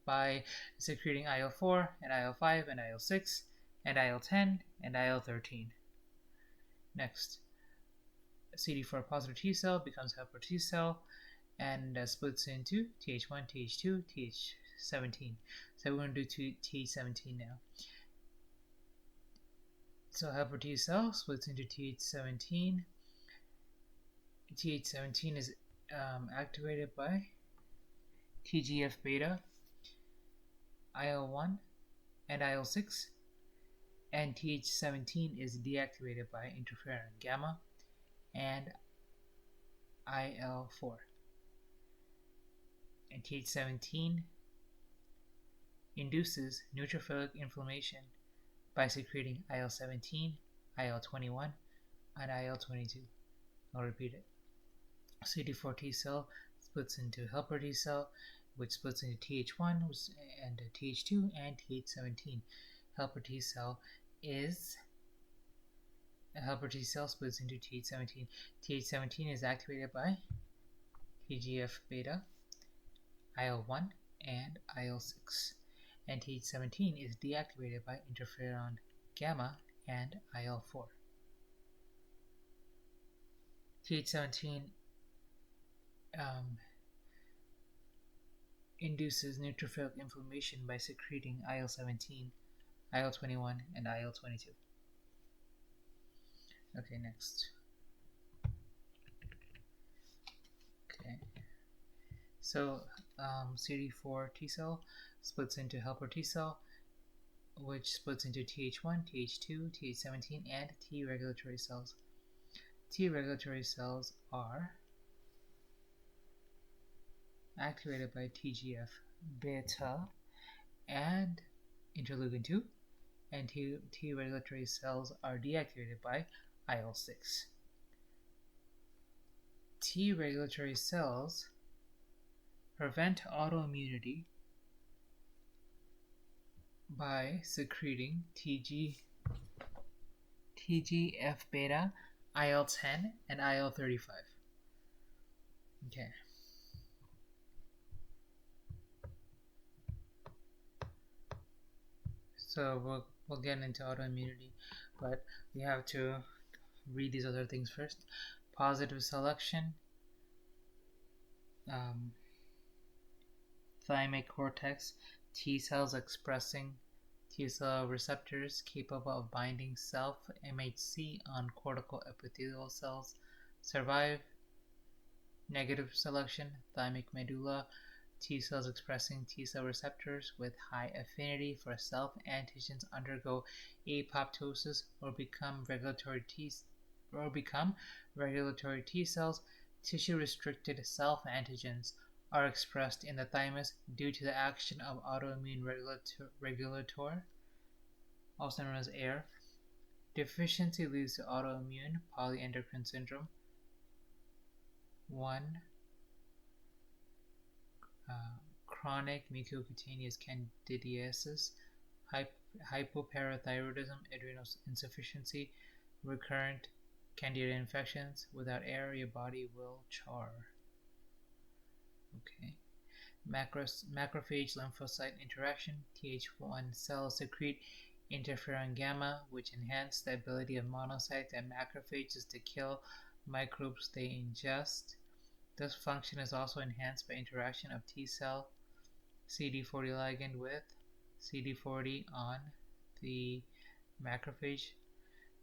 by secreting IL-4 and IL-5 and IL-6 and IL-10 and IL-13. Next, CD4 positive T cell becomes helper T cell and splits into Th1, Th2, Th17. So we're going to do Th17 now. So helper T cell splits into Th17. Th17 is activated by TGF beta, IL-1, and IL-6, and Th17 is deactivated by interferon gamma and IL-4. And Th17 induces neutrophilic inflammation by secreting IL-17, IL-21, and IL-22. I'll repeat it. CD4 T cell splits into helper T cell, which splits into Th1 and Th2 and Th17. Helper T cell splits into Th17. Th17 is activated by TGF beta, IL-1, and IL-6. And Th17 is deactivated by interferon gamma and IL-4. Th17 induces neutrophilic inflammation by secreting IL-17, IL-21, and IL-22. Okay, next. Okay. So CD4 T cell splits into helper T cell, which splits into Th1, Th2, Th17, and T regulatory cells. T regulatory cells are activated by TGF beta and interleukin 2, and T regulatory cells are deactivated by IL-6. T regulatory cells prevent autoimmunity by secreting TGF beta, IL-10, and IL-35. Okay. So we'll get into autoimmunity, but we have to read these other things first. Positive selection, thymic cortex, T cells expressing T cell receptors capable of binding self-MHC on cortical epithelial cells survive. Negative selection, thymic medulla, T cells expressing T cell receptors with high affinity for self-antigens undergo apoptosis or become regulatory T cells. Tissue-restricted self-antigens are expressed in the thymus due to the action of autoimmune regulator, also known as AIR. Deficiency leads to autoimmune polyendocrine syndrome. 1. Chronic mucocutaneous candidiasis, hypoparathyroidism, adrenal insufficiency, recurrent candida infections. Without air, your body will char. Okay. Macrophage lymphocyte interaction. Th1 cells secrete interferon gamma, which enhance the ability of monocytes and macrophages to kill microbes they ingest. This function is also enhanced by interaction of T cell CD40 ligand with CD40 on the macrophage.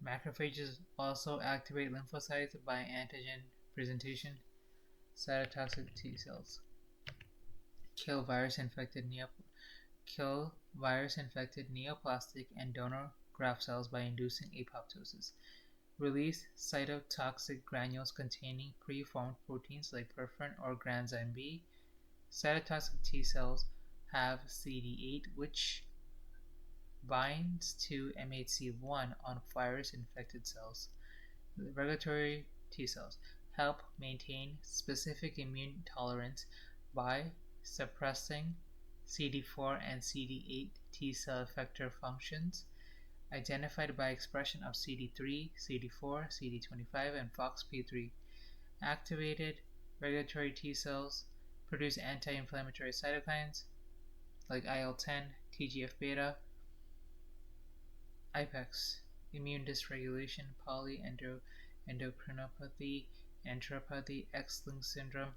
Macrophages also activate lymphocytes by antigen presentation. Cytotoxic T cells kill virus-infected neoplastic and donor graft cells by inducing apoptosis. release cytotoxic granules containing preformed proteins like perforin or granzyme B. Cytotoxic T cells have CD8, which binds to MHC1 on virus-infected cells. The regulatory T cells help maintain specific immune tolerance by suppressing CD4 and CD8 T cell effector functions identified by expression of CD3, CD4, CD25, and FOXP3. Activated regulatory T cells produce anti-inflammatory cytokines like IL-10, TGF-beta, IPEX, immune dysregulation, polyendocrinopathy, enteropathy, X-linked syndrome,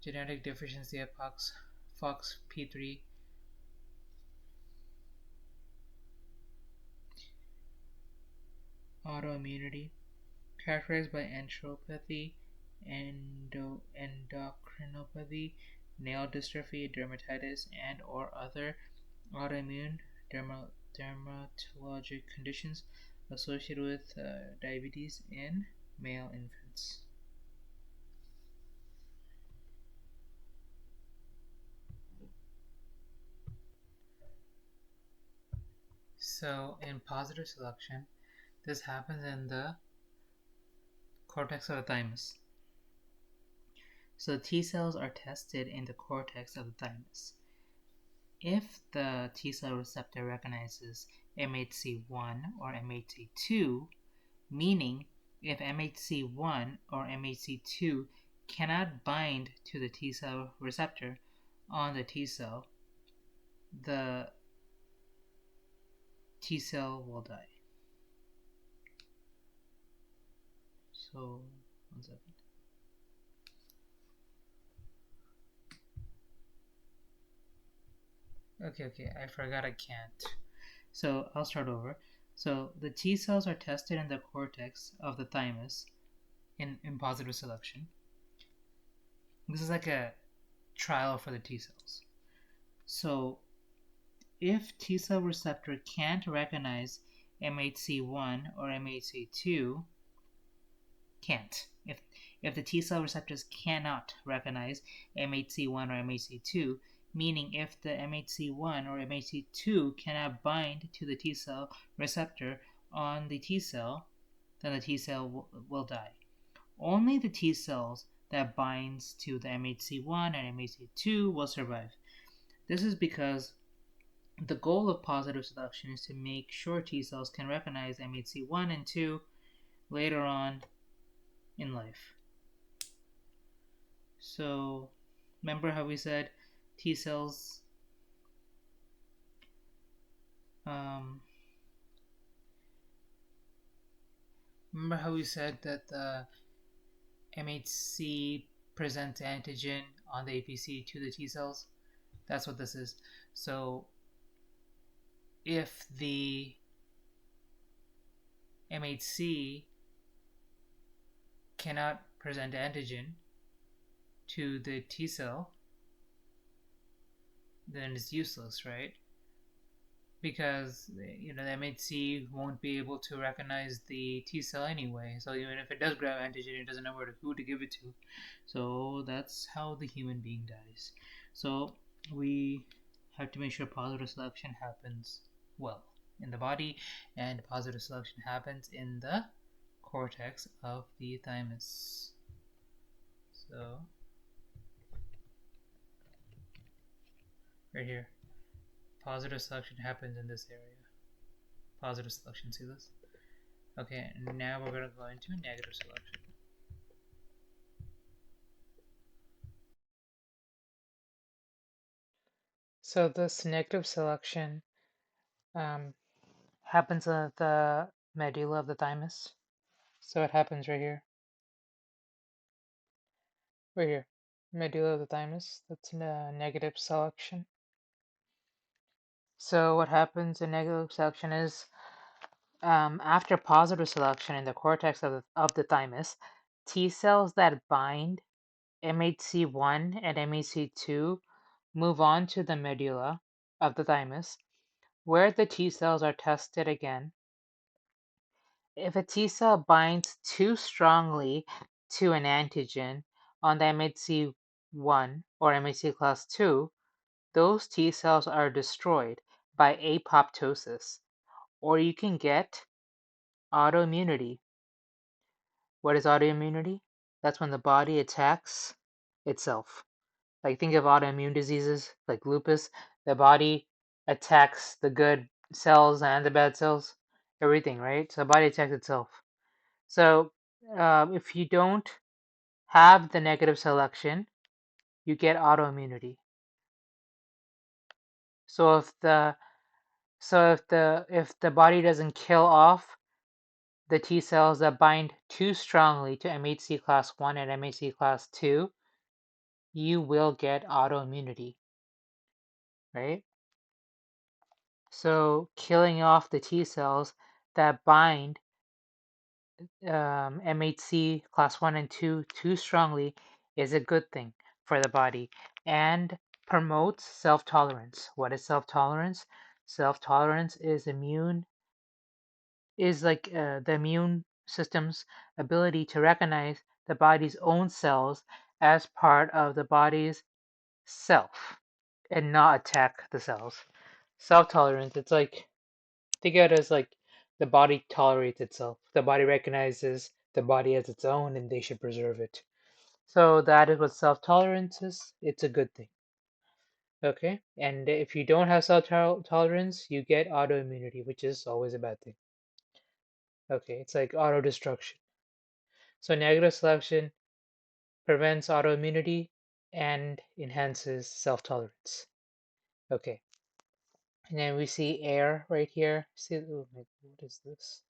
genetic deficiency of FOXP3, autoimmunity, characterized by enteropathy, endocrinopathy, nail dystrophy, dermatitis, and or other autoimmune dermatologic conditions associated with diabetes in male infants. So, in positive selection, this happens in the cortex of the thymus. So, T cells are tested in the cortex of the thymus. If the T cell receptor recognizes MHC1 or MHC2, meaning if MHC1 or MHC2 cannot bind to the T cell receptor on the T cell, the T cell will die. So, 1 second. Okay, I forgot I can't. So, I'll start over. So, the T cells are tested in the cortex of the thymus in positive selection. This is like a trial for the T cells. So, if T cell receptor can't recognize MHC1 or MHC2, can't. If the T cell receptors cannot recognize MHC1 or MHC2, meaning if the MHC1 or MHC2 cannot bind to the T cell receptor on the T cell, then the T cell will die. Only the T cells that binds to the MHC1 and MHC2 will survive. This is because the goal of positive selection is to make sure T cells can recognize MHC1 and 2 later on in life. So, remember how we said T cells remember how we said that the MHC presents antigen on the APC to the T cells? That's what this is. So, if the MHC cannot present antigen to the T cell, then it's useless, right? Because the MHC won't be able to recognize the T cell anyway. So even if it does grab antigen, it doesn't know who to give it to. So that's how the human being dies. So we have to make sure positive selection happens well in the body, and positive selection happens in the cortex of the thymus. So right here, positive selection happens in this area. Positive selection, see this? Okay, now we're going to go into negative selection. So this negative selection happens at the medulla of the thymus. So it happens right here. Right here. Medulla of the thymus. That's negative selection. So what happens in negative selection is after positive selection in the cortex of the thymus, T cells that bind MHC1 and MHC2 move on to the medulla of the thymus, where the T cells are tested again If a T cell binds too strongly to an antigen on the MHC1 or MHC class 2, those T cells are destroyed by apoptosis, or you can get autoimmunity. What is autoimmunity? That's when the body attacks itself. Like think of autoimmune diseases like lupus. The body attacks the good cells and the bad cells, everything, right? So the body attacks itself. So if you don't have the negative selection, you get autoimmunity. So if the body doesn't kill off the T cells that bind too strongly to MHC class 1 and MHC class 2, you will get autoimmunity, right? So killing off the T cells that bind MHC class 1 and 2 too strongly is a good thing for the body and promotes self-tolerance. What is self-tolerance? Self-tolerance is like the immune system's ability to recognize the body's own cells as part of the body's self and not attack the cells. Self-tolerance, it's like think of it as like the body tolerates itself. The body recognizes the body as its own and they should preserve it. So that is what self-tolerance is. It's a good thing. Okay? And if you don't have self-tolerance, you get autoimmunity, which is always a bad thing. Okay, it's like auto-destruction. So negative selection prevents autoimmunity and enhances self-tolerance. Okay. And then we see air right here. See, oh my, what is this?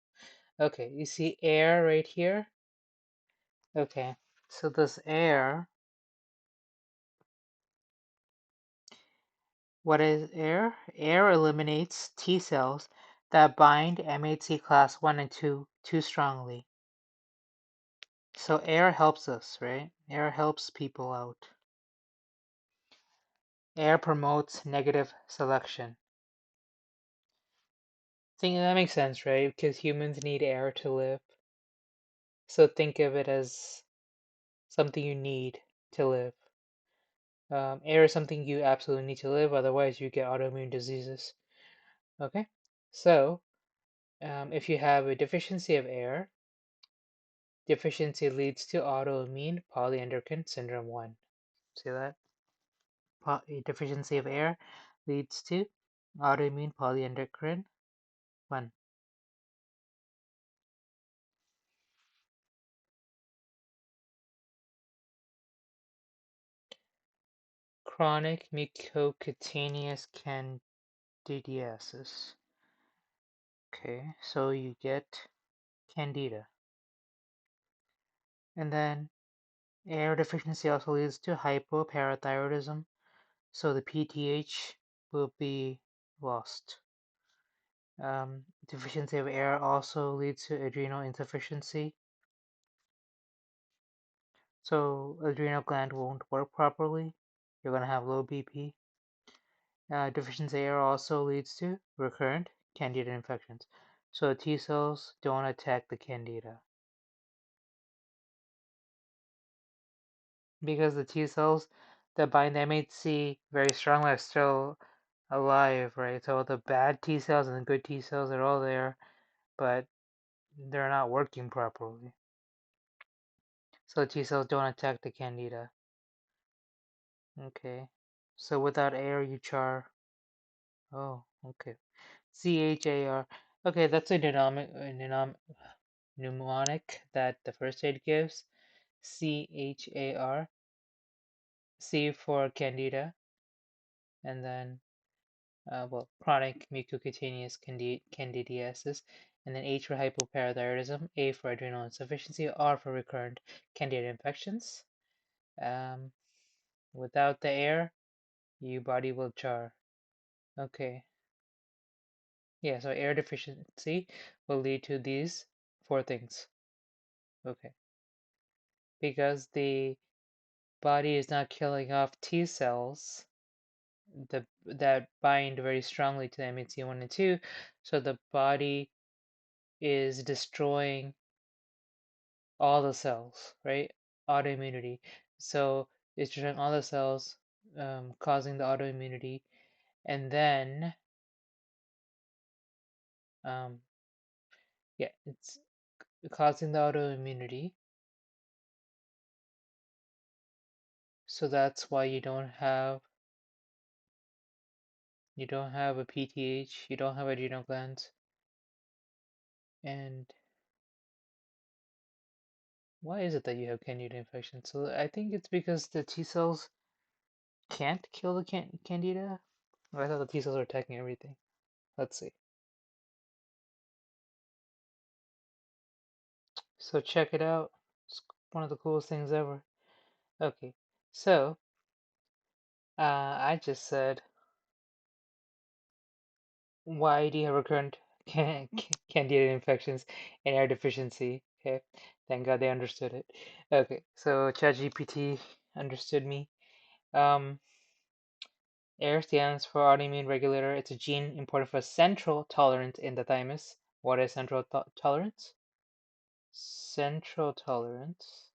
Okay, you see air right here. Okay, so this air, what is air? Air eliminates T cells that bind MHC class 1 and 2 too strongly. So air helps us, right? Air helps people out. Air promotes negative selection. Think that makes sense, right? Because humans need air to live. So think of it as something you need to live. Air is something you absolutely need to live, otherwise you get autoimmune diseases. Okay, so if you have a deficiency of air, deficiency leads to autoimmune polyendocrine syndrome 1. See that? A deficiency of air leads to autoimmune polyendocrine 1. Chronic mucocutaneous candidiasis. Okay, so you get candida. And then air deficiency also leads to hypoparathyroidism, so the PTH will be lost. Deficiency of air also leads to adrenal insufficiency, so adrenal gland won't work properly. You're going to have low BP. Deficiency of air also leads to recurrent candida infections, so T cells don't attack the candida because the T cells that bind MHC very strongly are still alive, right? So the bad T cells and the good T cells are all there, but they're not working properly. So T cells don't attack the candida. Okay. So without air, you char. Oh, okay. CHAR. Okay, that's a mnemonic that the first aid gives. CHAR. C for candida, and then chronic mucocutaneous candidiasis, and then H for hypoparathyroidism, A for adrenal insufficiency, R for recurrent candida infections. Um, without the air, your body will char. Okay. Yeah, so air deficiency will lead to these four things. Okay. Because the body is not killing off T cells that bind very strongly to MHC1 and 2, so the body is destroying all the cells, right? Autoimmunity. So it's destroying all the cells, causing the autoimmunity, and then, um, yeah, it's causing the autoimmunity. So that's why you don't have a PTH, you don't have adrenal glands, and why is it that you have candida infection? So I think it's because the T cells can't kill the candida. Or I thought the T cells are attacking everything. Let's see. So check it out. It's one of the coolest things ever. Okay, so I just said, why do you have recurrent candida infections and air deficiency? Okay, thank God they understood it. Okay, so ChatGPT understood me. Um, AIR stands for autoimmune regulator. It's a gene important for central tolerance in the thymus. What is central tolerance? Central tolerance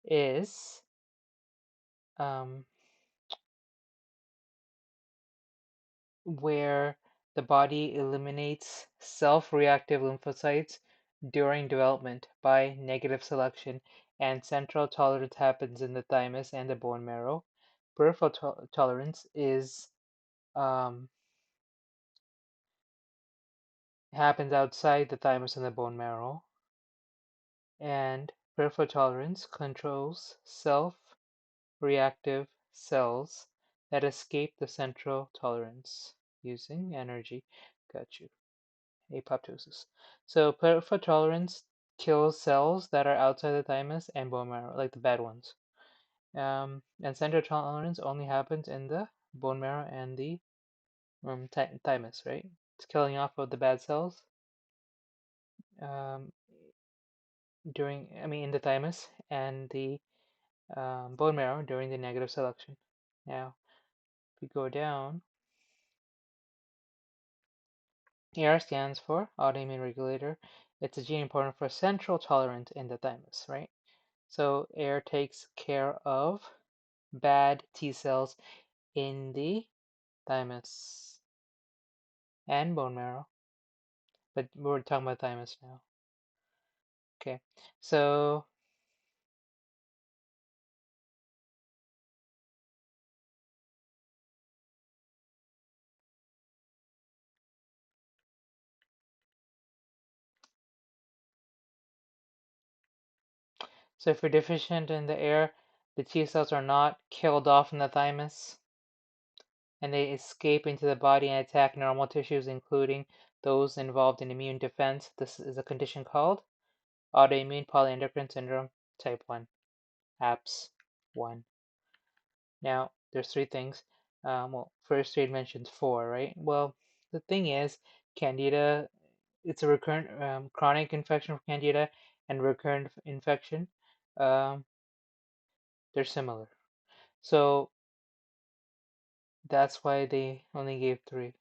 is um, where the body eliminates self-reactive lymphocytes during development by negative selection, and central tolerance happens in the thymus and the bone marrow. Peripheral tolerance is um, happens outside the thymus and the bone marrow, and peripheral tolerance controls self-reactive cells that escape the central tolerance using energy. Got you. Apoptosis. So peripheral tolerance kills cells that are outside the thymus and bone marrow, like the bad ones. And central tolerance only happens in the bone marrow and the thymus, right? It's killing off of the bad cells um, in the thymus and the bone marrow during the negative selection. Now, if we go down, AR stands for autoimmune regulator. It's a gene important for central tolerance in the thymus, right? So AIR takes care of bad T cells in the thymus and bone marrow, but we're talking about thymus now. Okay, so if you're deficient in the AIR, the T cells are not killed off in the thymus, and they escape into the body and attack normal tissues, including those involved in immune defense. This is a condition called autoimmune polyendocrine syndrome type 1, APS 1. Now, there's three things. Well, first aid mentions four, right? Well, the thing is, Candida, it's a recurrent chronic infection for Candida and recurrent infection. Um, they're similar. So that's why they only gave three.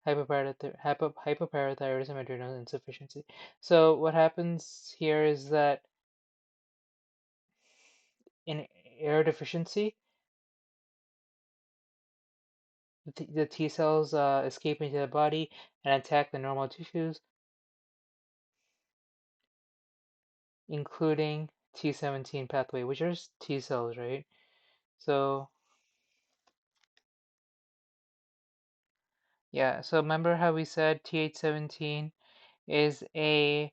Hypoparathyroidism, adrenal insufficiency. So what happens here is that in air deficiency, the T cells escape into the body and attack the normal tissues, including T17 pathway, which are T cells, right? So yeah, so remember how we said Th17 is a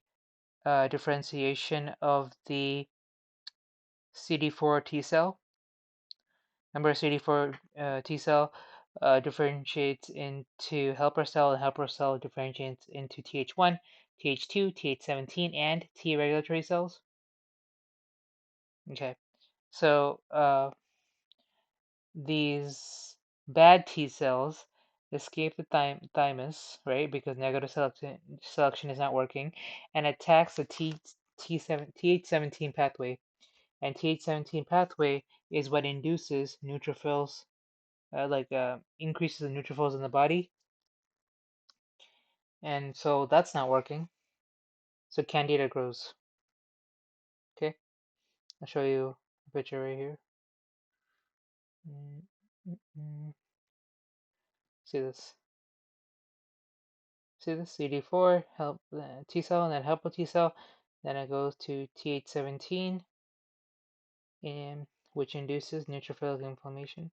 differentiation of the CD4 T cell? Remember, CD4 T cell differentiates into helper cell, and helper cell differentiates into Th1, Th2, Th17, and T regulatory cells. Okay, so these bad T cells escape the thymus, right? Because negative selection is not working, and attacks the Th17 pathway. And Th17 pathway is what induces neutrophils, increases the neutrophils in the body, and so that's not working. So candida grows. Okay, I'll show you a picture right here. Mm, mm, mm. See this? See this? CD4 help T cell, and then helper T cell. Then it goes to Th17, and which induces neutrophilic inflammation.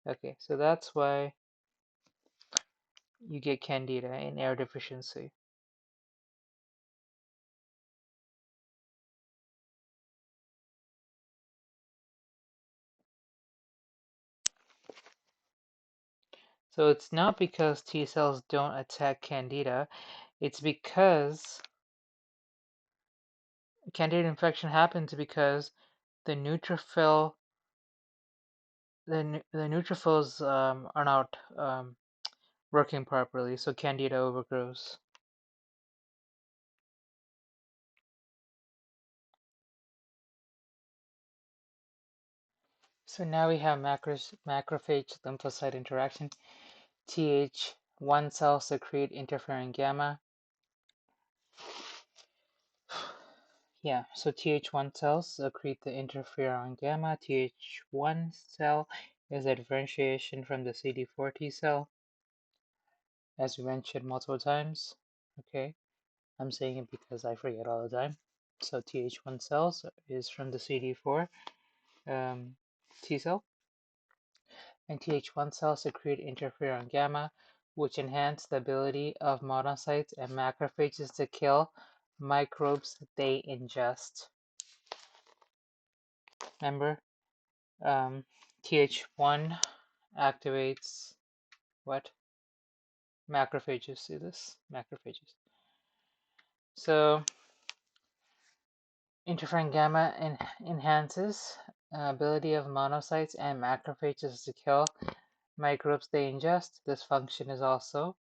Okay, so that's why you get candida in air deficiency. So it's not because T cells don't attack candida, it's because candida infection happens because the neutrophil the neutrophils are not working properly, so candida overgrows. So now we have macrophage lymphocyte interaction. Th1 cells secrete interferon gamma. Yeah, so Th1 cells secrete the interferon gamma. Th1 cell is a differentiation from the CD4 T cell, as we mentioned multiple times. Okay, I'm saying it because I forget all the time. So Th1 cells is from the CD4 T cell, and Th1 cells secrete interferon gamma, which enhance the ability of monocytes and macrophages to kill microbes they ingest. Remember, Th1 activates what? Macrophages. See this? Macrophages. So interferon gamma enhances ability of monocytes and macrophages to kill microbes they ingest. This function is also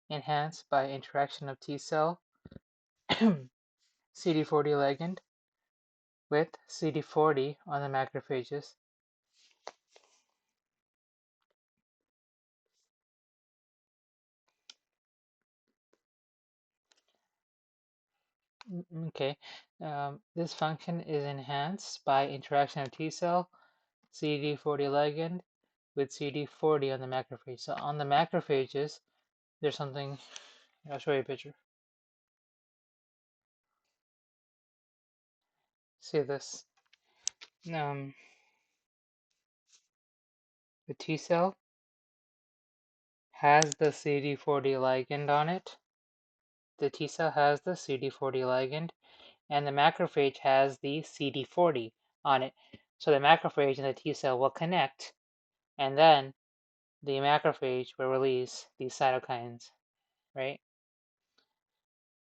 enhanced by interaction of T cell CD40 ligand with CD40 on the macrophages. Okay, this function is enhanced by interaction of T cell CD40 ligand with CD40 on the macrophage. So on the macrophages, there's something, I'll show you a picture. See this? Um, the T cell has the CD40 ligand on it. The T cell has the CD40 ligand, and the macrophage has the CD40 on it. So the macrophage and the T cell will connect, and then the macrophage will release these cytokines, right?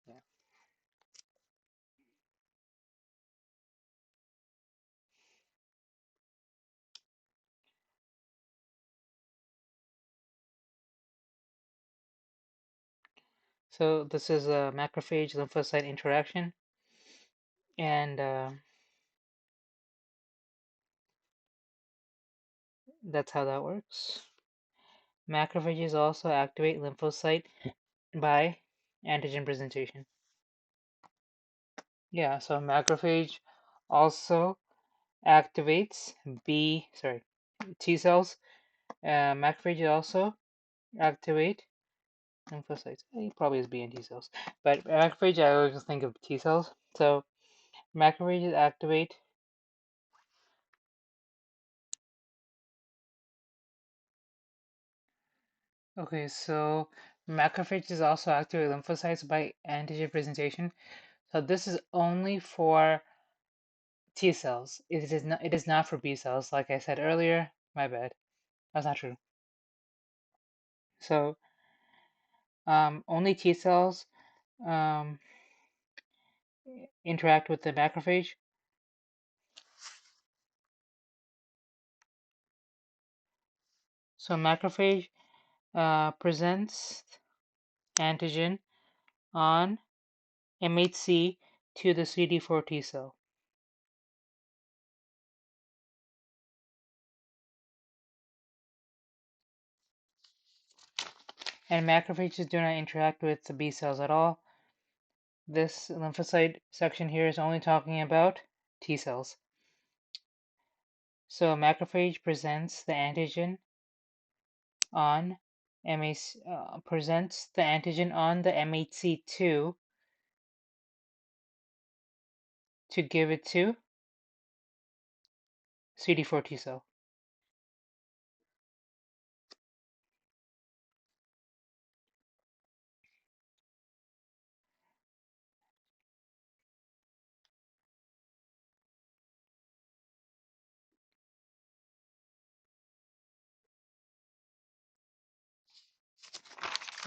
Yeah. So this is a macrophage lymphocyte interaction, and that's how that works. Macrophages also activate lymphocyte by antigen presentation. Yeah, so macrophage also activates T cells. Macrophages also activate lymphocytes. It probably is B and T cells, but macrophage I always think of T cells. So macrophages activate. Okay, so macrophages also activate lymphocytes by antigen presentation. So this is only for T cells. It is not. It is not for B cells. Like I said earlier, my bad. That's not true. So only T cells um, interact with the macrophage. So macrophage presents antigen on MHC to the CD4 T cell. And macrophages do not interact with the B cells at all. This lymphocyte section here is only talking about T cells. So a macrophage presents the antigen on presents the antigen on the MHC2 to give it to CD4 T cell.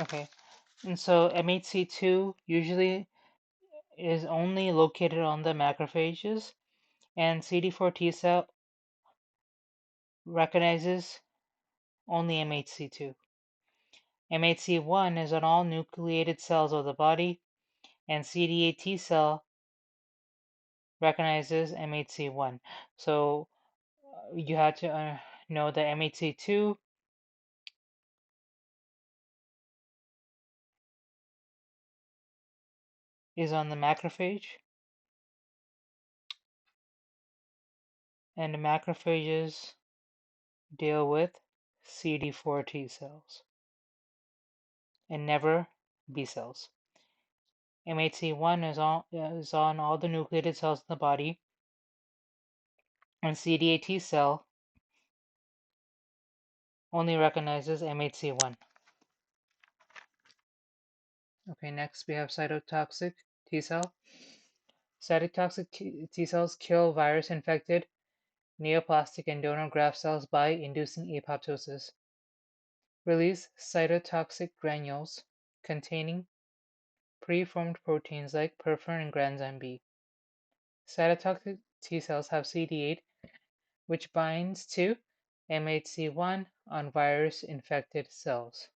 Okay, and so MHC2 usually is only located on the macrophages, and CD4 T cell recognizes only MHC2. MHC1 is on all nucleated cells of the body, and CD8 T cell recognizes MHC1. So you have to know that MHC2 is on the macrophage, and the macrophages deal with CD4 T cells and never B cells. MHC1 is on all the nucleated cells in the body, and CD8 T cell only recognizes MHC1. Okay, next we have cytotoxic T cell. Cytotoxic T cells kill virus-infected neoplastic and donor graft cells by inducing apoptosis. Release cytotoxic granules containing preformed proteins like perforin and granzyme B. Cytotoxic T cells have CD8, which binds to MHC1 on virus-infected cells.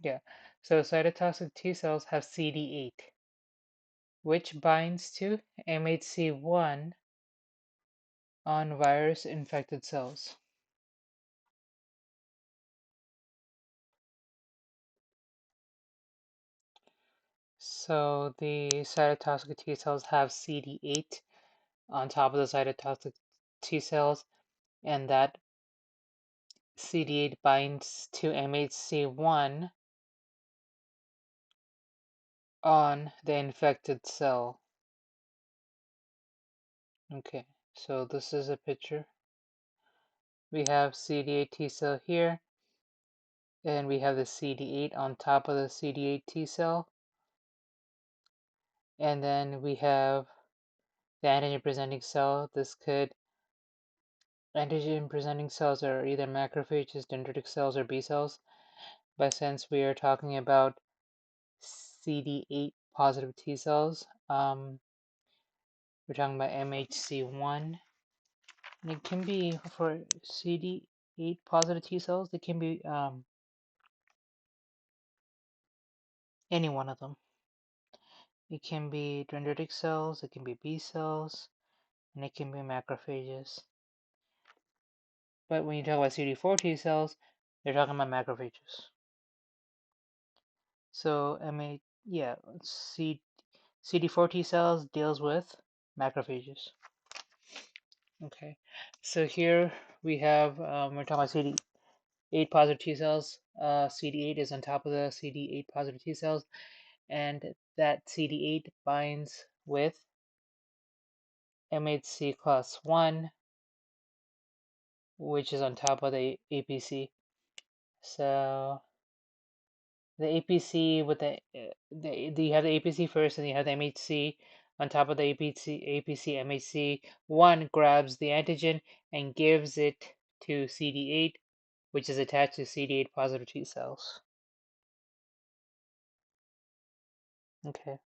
Yeah, so cytotoxic T cells have CD8, which binds to MHC1 on virus-infected cells. So the cytotoxic T cells have CD8 on top of the cytotoxic T cells, and that CD8 binds to MHC1 on the infected cell. Okay, so this is a picture. We have CD8 T cell here, and we have the CD8 on top of the CD8 T cell, and then we have the antigen presenting cell. Antigen presenting cells are either macrophages, dendritic cells, or B cells. But since we are talking about CD8 positive T cells, we're talking about MHC1. And it can be for CD8 positive T cells, it can be any one of them. It can be dendritic cells, it can be B cells, and it can be macrophages. But when you talk about CD4 T cells, they're talking about macrophages. So CD4 T cells deals with macrophages. Okay, so here we have we're talking about CD8 positive T cells. CD8 is on top of the CD8 positive T cells, and that CD8 binds with MHC class 1, which is on top of the APC. So the APC with you have the APC first, and you have the MHC on top of the APC MHC1 grabs the antigen and gives it to CD8, which is attached to CD8 positive T cells. Okay.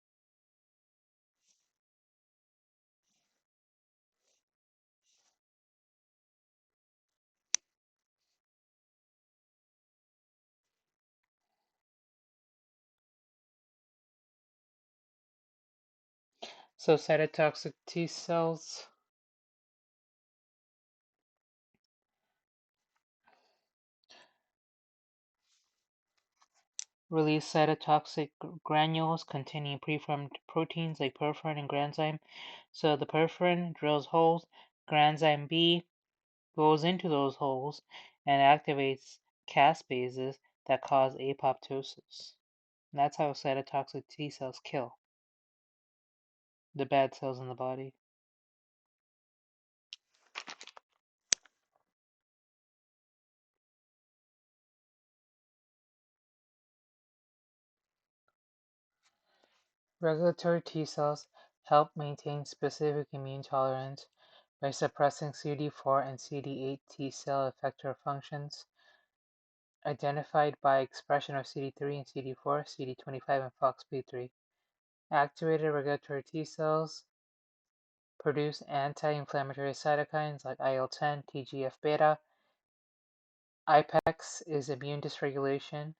So cytotoxic T cells. release cytotoxic granules containing preformed proteins like perforin and granzyme. So the perforin drills holes, granzyme B goes into those holes and activates caspases that cause apoptosis. And that's how cytotoxic T cells kill the bad cells in the body. Regulatory T cells help maintain specific immune tolerance by suppressing CD4 and CD8 T cell effector functions identified by expression of CD3 and CD4, CD25, and FOXP3. Activated regulatory T cells produce anti-inflammatory cytokines like IL-10, TGF-beta. IPEX is immune dysregulation,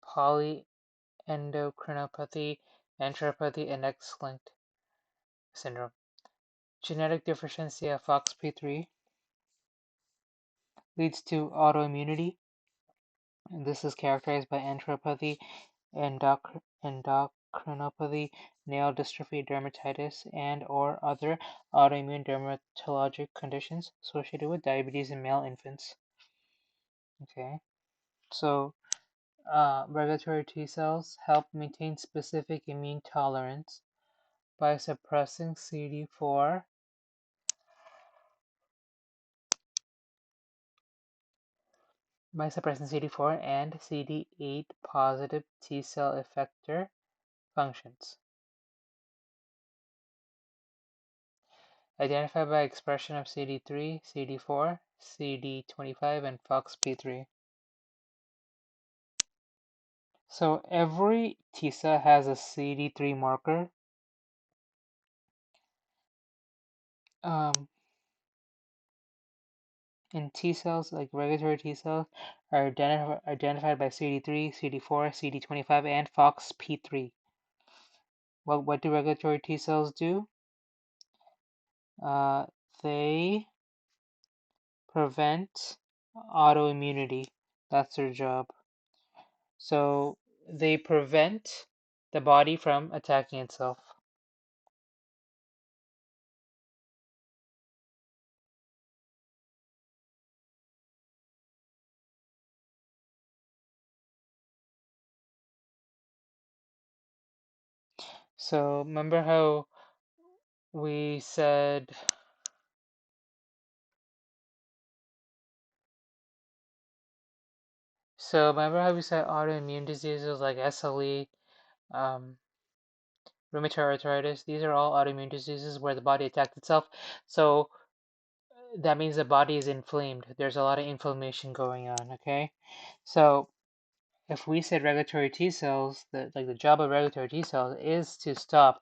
polyendocrinopathy, enteropathy, and X-linked syndrome. Genetic deficiency of FOXP3 leads to autoimmunity, and this is characterized by enteropathy, endocrinopathy, nail dystrophy, dermatitis, and/or other autoimmune dermatologic conditions associated with diabetes in male infants. Okay, so regulatory T cells help maintain specific immune tolerance by suppressing CD4 and CD8 positive T cell effector functions, identified by expression of CD3, CD4, CD25, and FOXP3. So every T cell has a CD3 marker. And T cells, like regulatory T cells, are identified by CD3, CD4, CD25, and FOXP3. What do regulatory T cells do? They prevent autoimmunity. That's their job. So they prevent the body from attacking itself. So remember how we said autoimmune diseases like SLE, rheumatoid arthritis, these are all autoimmune diseases where the body attacks itself. So that means the body is inflamed. There's a lot of inflammation going on, okay? So if we said regulatory T cells, the job of regulatory T cells is to stop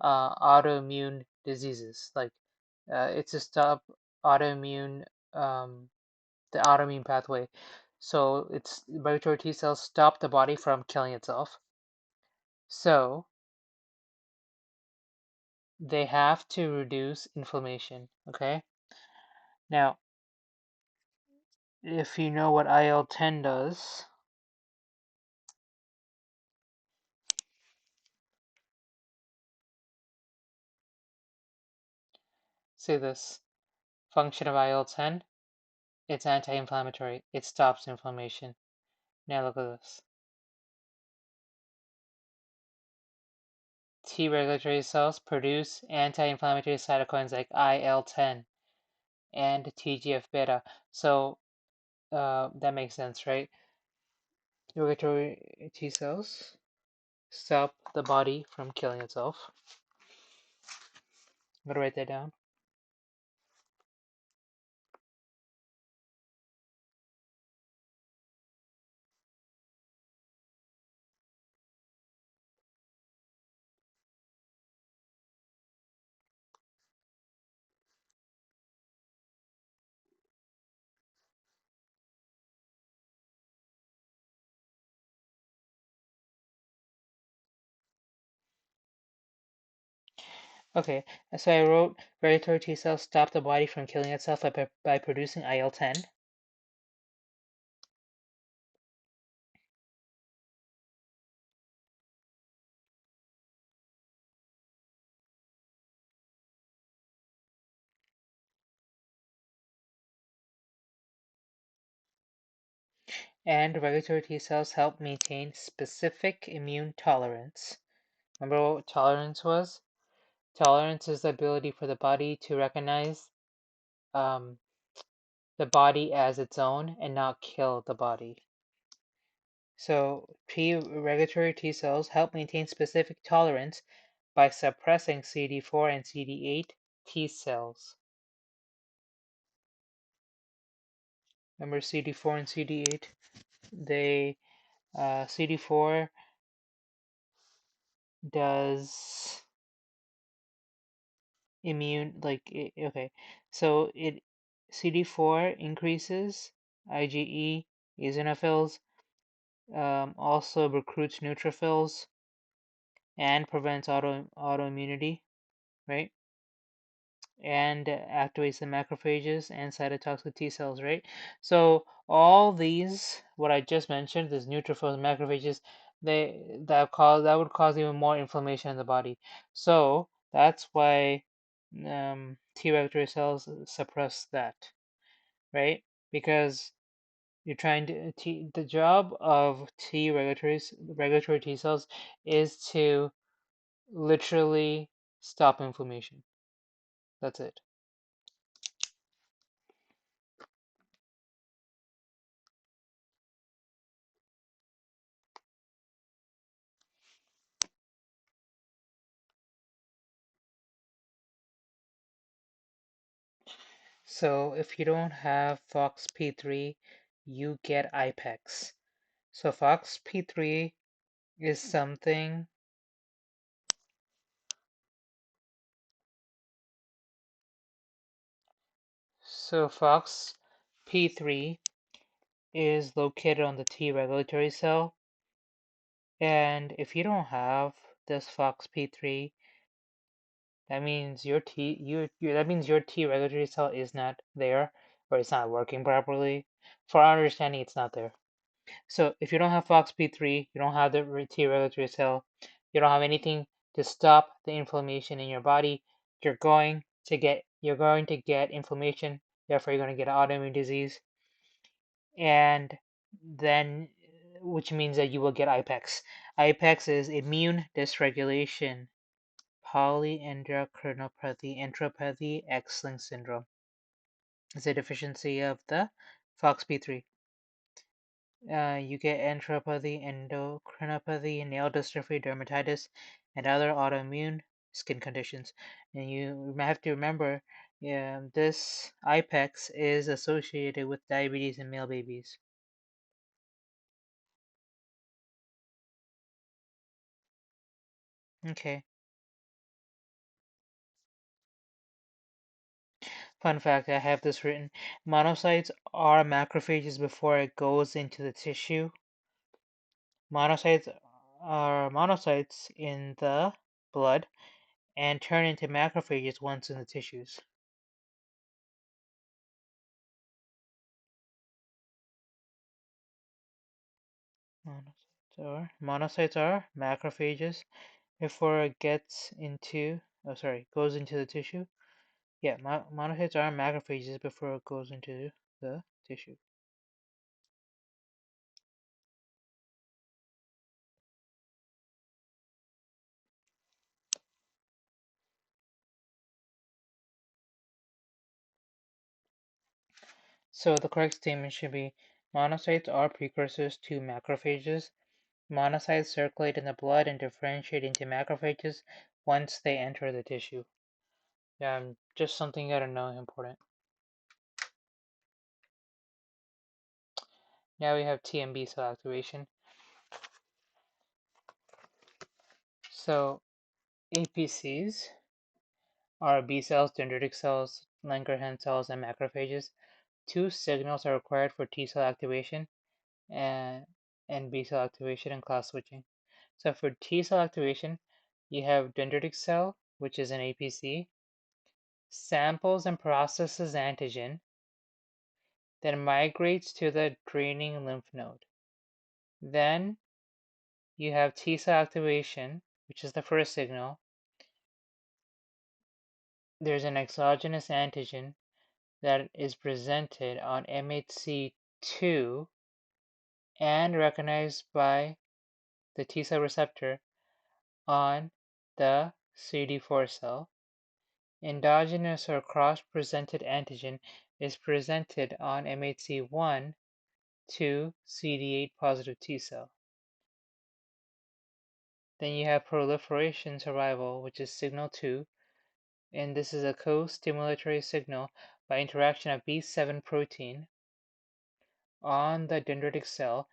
autoimmune diseases. It's to stop autoimmune, the autoimmune pathway. So it's regulatory T cells stop the body from killing itself. So they have to reduce inflammation, okay? Now, if you know what IL-10 does, say this, function of IL-10, it's anti-inflammatory. It stops inflammation. Now look at this. T regulatory cells produce anti-inflammatory cytokines like IL-10 and TGF-beta. So that makes sense, right? Regulatory T cells stop the body from killing itself. I'm gonna write that down. Okay, so I wrote regulatory T cells stop the body from killing itself by producing IL-10. And regulatory T cells help maintain specific immune tolerance. Remember what tolerance was? Tolerance is the ability for the body to recognize um, the body as its own and not kill the body. So regulatory T cells help maintain specific tolerance by suppressing CD4 and CD8 T cells. Remember CD4 and CD8? They CD4 does immune okay, so it CD4 increases IgE eosinophils, also recruits neutrophils and prevents autoimmunity, right? And activates the macrophages and cytotoxic T cells, right? So all these, what I just mentioned, these neutrophils and macrophages, that would cause even more inflammation in the body. So that's why T regulatory cells suppress that, right? Because you're trying to the job of regulatory T cells is to literally stop inflammation. That's it. So if you don't have FOXP3, you get IPEX. So FOXP3 is something. So FOXP3 is located on the T regulatory cell, and if you don't have this FOXP3, that means that means your T regulatory cell is not there, or it's not working properly. For our understanding, it's not there. So if you don't have FOXP3, you don't have the T regulatory cell, you don't have anything to stop the inflammation in your body, you're going to get inflammation, therefore you're going to get autoimmune disease, and then which means that you will get IPEX. IPEX is immune dysregulation, polyendocrineopathy, enteropathy, X-linked syndrome. It's a deficiency of the FOXP3. You get enteropathy, endocrinopathy, nail dystrophy, dermatitis, and other autoimmune skin conditions. And you have to remember, this IPEX is associated with diabetes in male babies. Okay. Fun fact, I have this written. Monocytes are macrophages before it goes into the tissue. Monocytes are monocytes in the blood and turn into macrophages once in the tissues. Monocytes are macrophages before it gets into, goes into the tissue. Yeah, monocytes are macrophages before it goes into the tissue. So the correct statement should be monocytes are precursors to macrophages. Monocytes circulate in the blood and differentiate into macrophages once they enter the tissue. Yeah, just something you gotta know, important. Now we have T and B cell activation. So APCs are B cells, dendritic cells, Langerhans cells, and macrophages. Two signals are required for T cell activation and, B cell activation and class switching. So for T cell activation, you have dendritic cell, which is an APC, samples and processes antigen, then migrates to the draining lymph node. Then you have T cell activation, which is the first signal. There's an exogenous antigen that is presented on MHC2 and recognized by the T cell receptor on the CD4 cell. Endogenous or cross-presented antigen is presented on MHC1 to CD8 positive T cell. Then you have proliferation survival, which is signal 2, and this is a co-stimulatory signal by interaction of B7 protein on the dendritic cell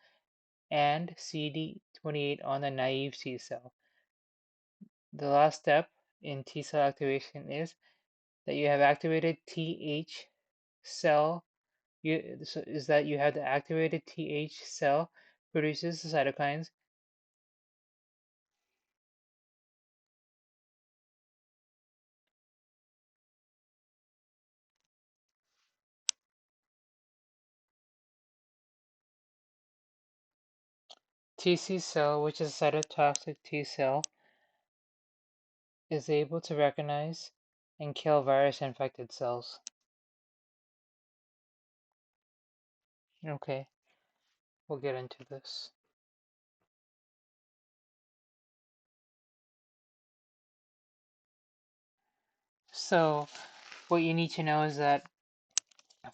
and CD28 on the naive T cell. The last step in T cell activation is that you have activated Th cell. Is that you have the activated Th cell produces the cytokines. TC cell, which is a cytotoxic T cell, is able to recognize and kill virus-infected cells. Okay, we'll get into this. So, what you need to know is that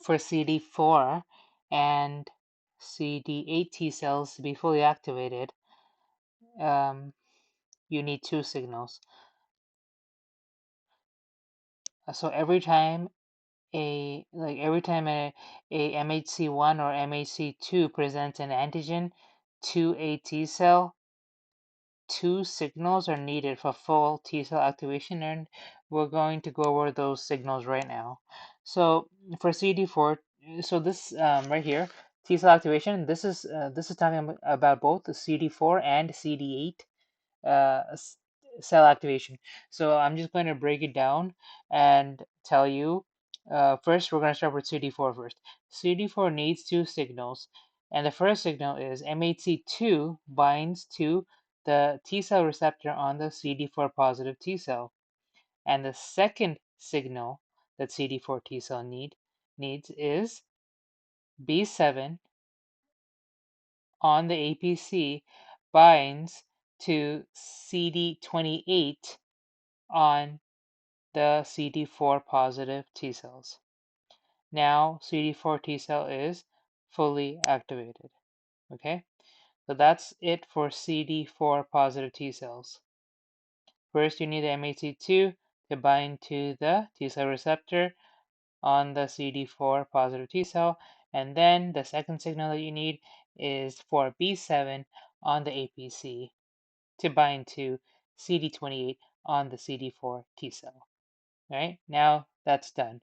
for CD4 and CD8 T cells to be fully activated, you need two signals. So every time a MHC1 or MHC2 presents an antigen to a T cell, two signals are needed for full T cell activation, and we're going to go over those signals right now. So for CD4, so this right here, T cell activation. This is talking about both the CD4 and CD8 cell activation. So I'm just going to break it down and tell you. First, we're going to start with CD4 first. CD4 needs two signals, and the first signal is MHC2 binds to the T cell receptor on the CD4 positive T cell, and the second signal that CD4 T cell needs is B7 on the APC binds to CD28 on the CD4 positive T cells. Now CD4 T cell is fully activated. Okay, so that's it for CD4 positive T cells. First, you need the MHC2 to bind to the T cell receptor on the CD4 positive T cell, and then the second signal that you need is for B7 on the APC to bind to CD28 on the CD4 T cell. Right, now that's done.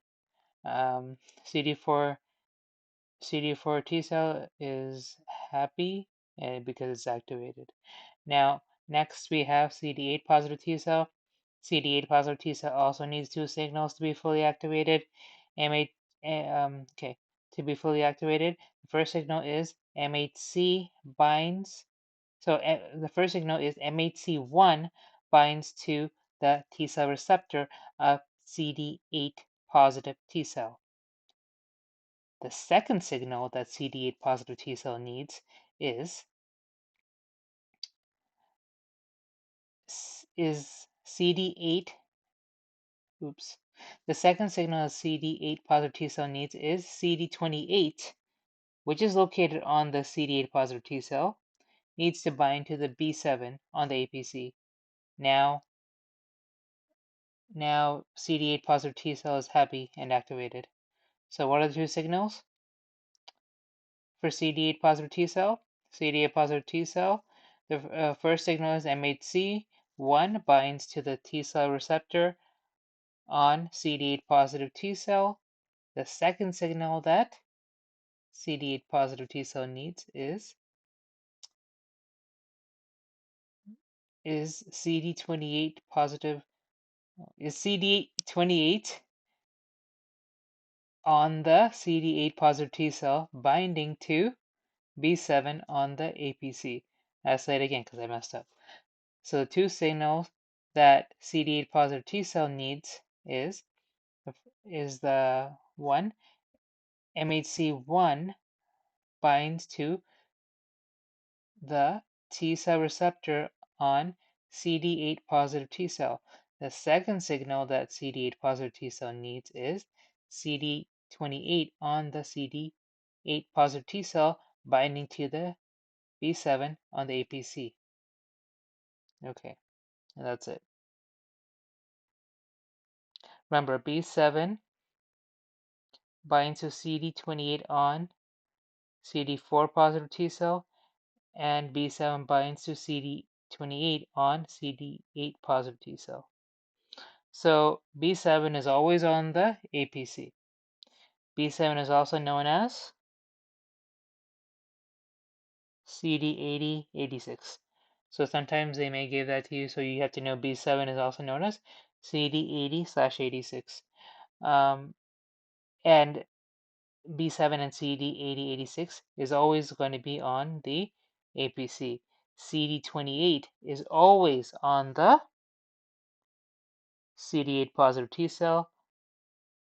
CD4 T cell is happy because it's activated. Now, next we have CD8 positive T cell. CD8 positive T cell also needs two signals to be fully activated. Okay, to be fully activated, the first signal is MHC binds. So the first signal is MHC1 binds to the T cell receptor of CD8 positive T cell. The second signal that CD8 positive T cell needs is CD8. Oops. The second signal that CD8 positive T cell needs is CD28, which is located on the CD8 positive T cell, needs to bind to the B7 on the APC. Now CD8 positive T cell is happy and activated. So what are the two signals for CD8 positive T cell? CD8 positive T cell, the first signal is MHC1 binds to the T cell receptor on CD8 positive T cell. The second signal that CD8 positive T cell needs is CD28 positive is CD28 on the CD8 positive T cell binding to B7 on the APC. I'll say it again because I messed up. So the two signals that CD8 positive T cell needs is the one MHC1 binds to the T cell receptor on CD8 positive T cell. The second signal that CD8 positive T cell needs is CD28 on the CD8 positive T cell binding to the B7 on the APC. Okay, and that's it. Remember, B7 binds to CD28 on CD4 positive T cell, and B7 binds to CD28 on CD8 positive T cell. So B7 is always on the APC. B7 is also known as CD8086. So sometimes they may give that to you, so you have to know B7 is also known as CD80/86. And B7 and CD8086 is always going to be on the APC. CD28 is always on the CD8 positive T cell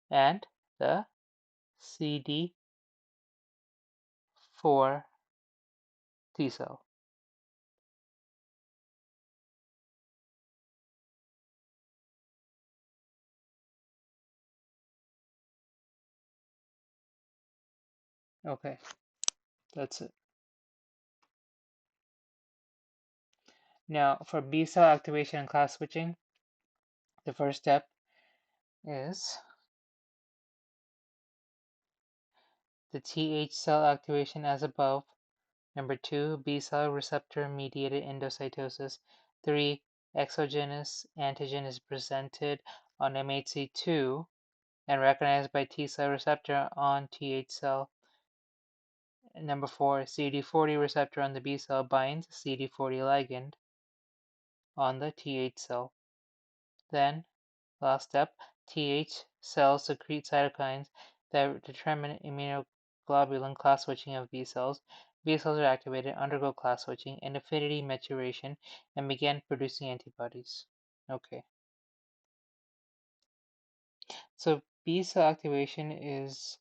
and the CD4 T cell. Okay, that's it. Now, for B cell activation and class switching, the first step is the Th cell activation as above. Number 2, B cell receptor mediated endocytosis. 3, exogenous antigen is presented on MHC2 and recognized by T cell receptor on Th cell. Number 4, CD40 receptor on the B cell binds CD40 ligand on the Th cell. Then, last step, Th cells secrete cytokines that determine immunoglobulin class switching of B cells. B cells are activated, undergo class switching and affinity maturation, and begin producing antibodies. Okay, so B cell activation is,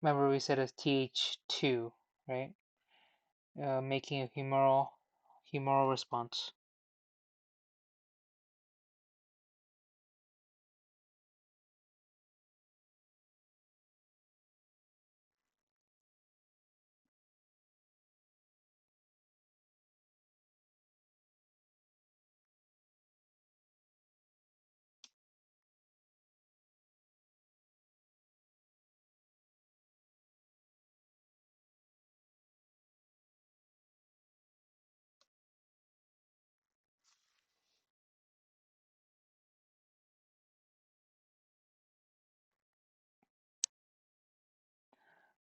remember we said it's Th2, right? Making a humoral response.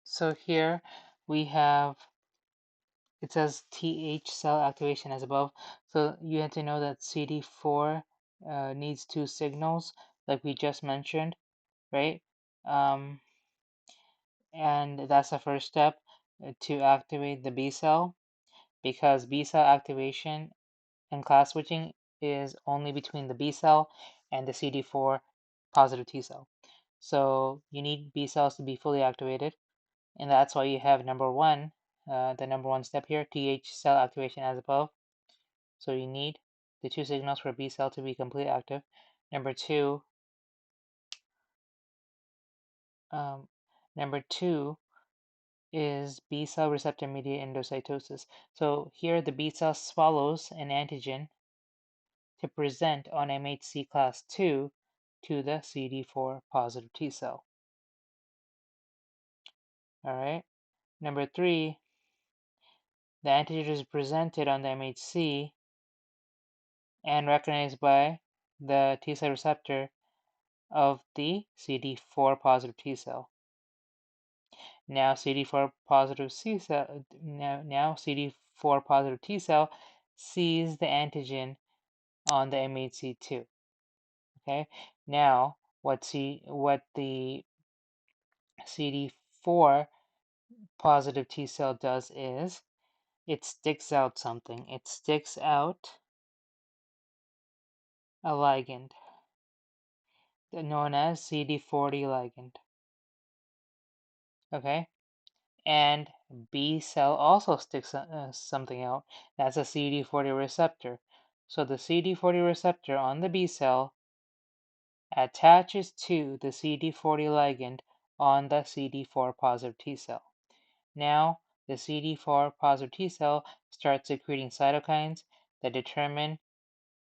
So here we have, it says Th cell activation as above. So you have to know that CD4 needs two signals, like we just mentioned, right? Um, and that's the first step to activate the B cell, because B cell activation and class switching is only between the B cell and the CD4 positive T cell. So you need B cells to be fully activated, and that's why you have number one, the number one step here, Th cell activation as above. So you need the two signals for B cell to be completely active. Number two, um, number two is B cell receptor mediated endocytosis. So here the B cell swallows an antigen to present on MHC class 2 to the CD4 positive T cell. All right. Number 3, the antigen is presented on the MHC and recognized by the T cell receptor of the CD4 positive T cell. Now CD4 positive C cell, now CD4 positive T cell sees the antigen on the MHC2. Okay. Now what the CD4 positive T cell does is it sticks out something. It sticks out a ligand known as CD40 ligand. Okay? And B cell also sticks something out. That's a CD40 receptor. So the CD40 receptor on the B cell attaches to the CD40 ligand on the CD4 positive T cell. Now, the CD4 positive T cell starts secreting cytokines that determine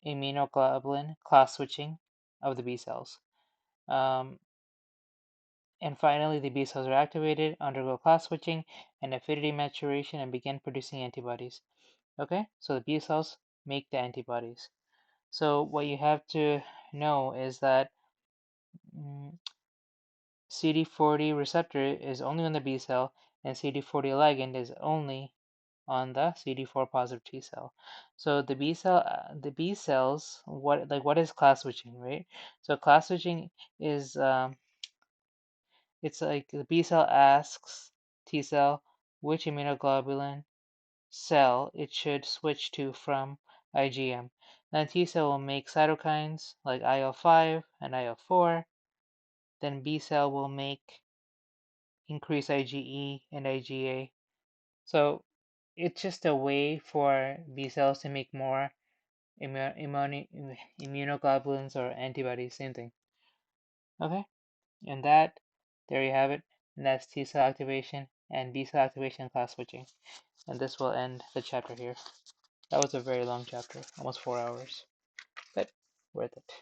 immunoglobulin class switching of the B cells. Um, and finally, the B cells are activated, undergo class switching and affinity maturation, and begin producing antibodies. Okay, so the B cells make the antibodies. So what you have to know is that mm, CD40 receptor is only on the B cell, and CD40 ligand is only on the CD4 positive T cell. So the B cells, what is class switching, right? So class switching is it's like the B cell asks T cell which immunoglobulin cell it should switch to from IgM. Then T cell will make cytokines like IL-5 and IL-4. Then B cell will make increase IgE and IgA. So it's just a way for B cells to make more immunoglobulins or antibodies, same thing. Okay, and there you have it. And that's T cell activation and B cell activation class switching. And this will end the chapter here. That was a very long chapter, almost 4 hours, but worth it.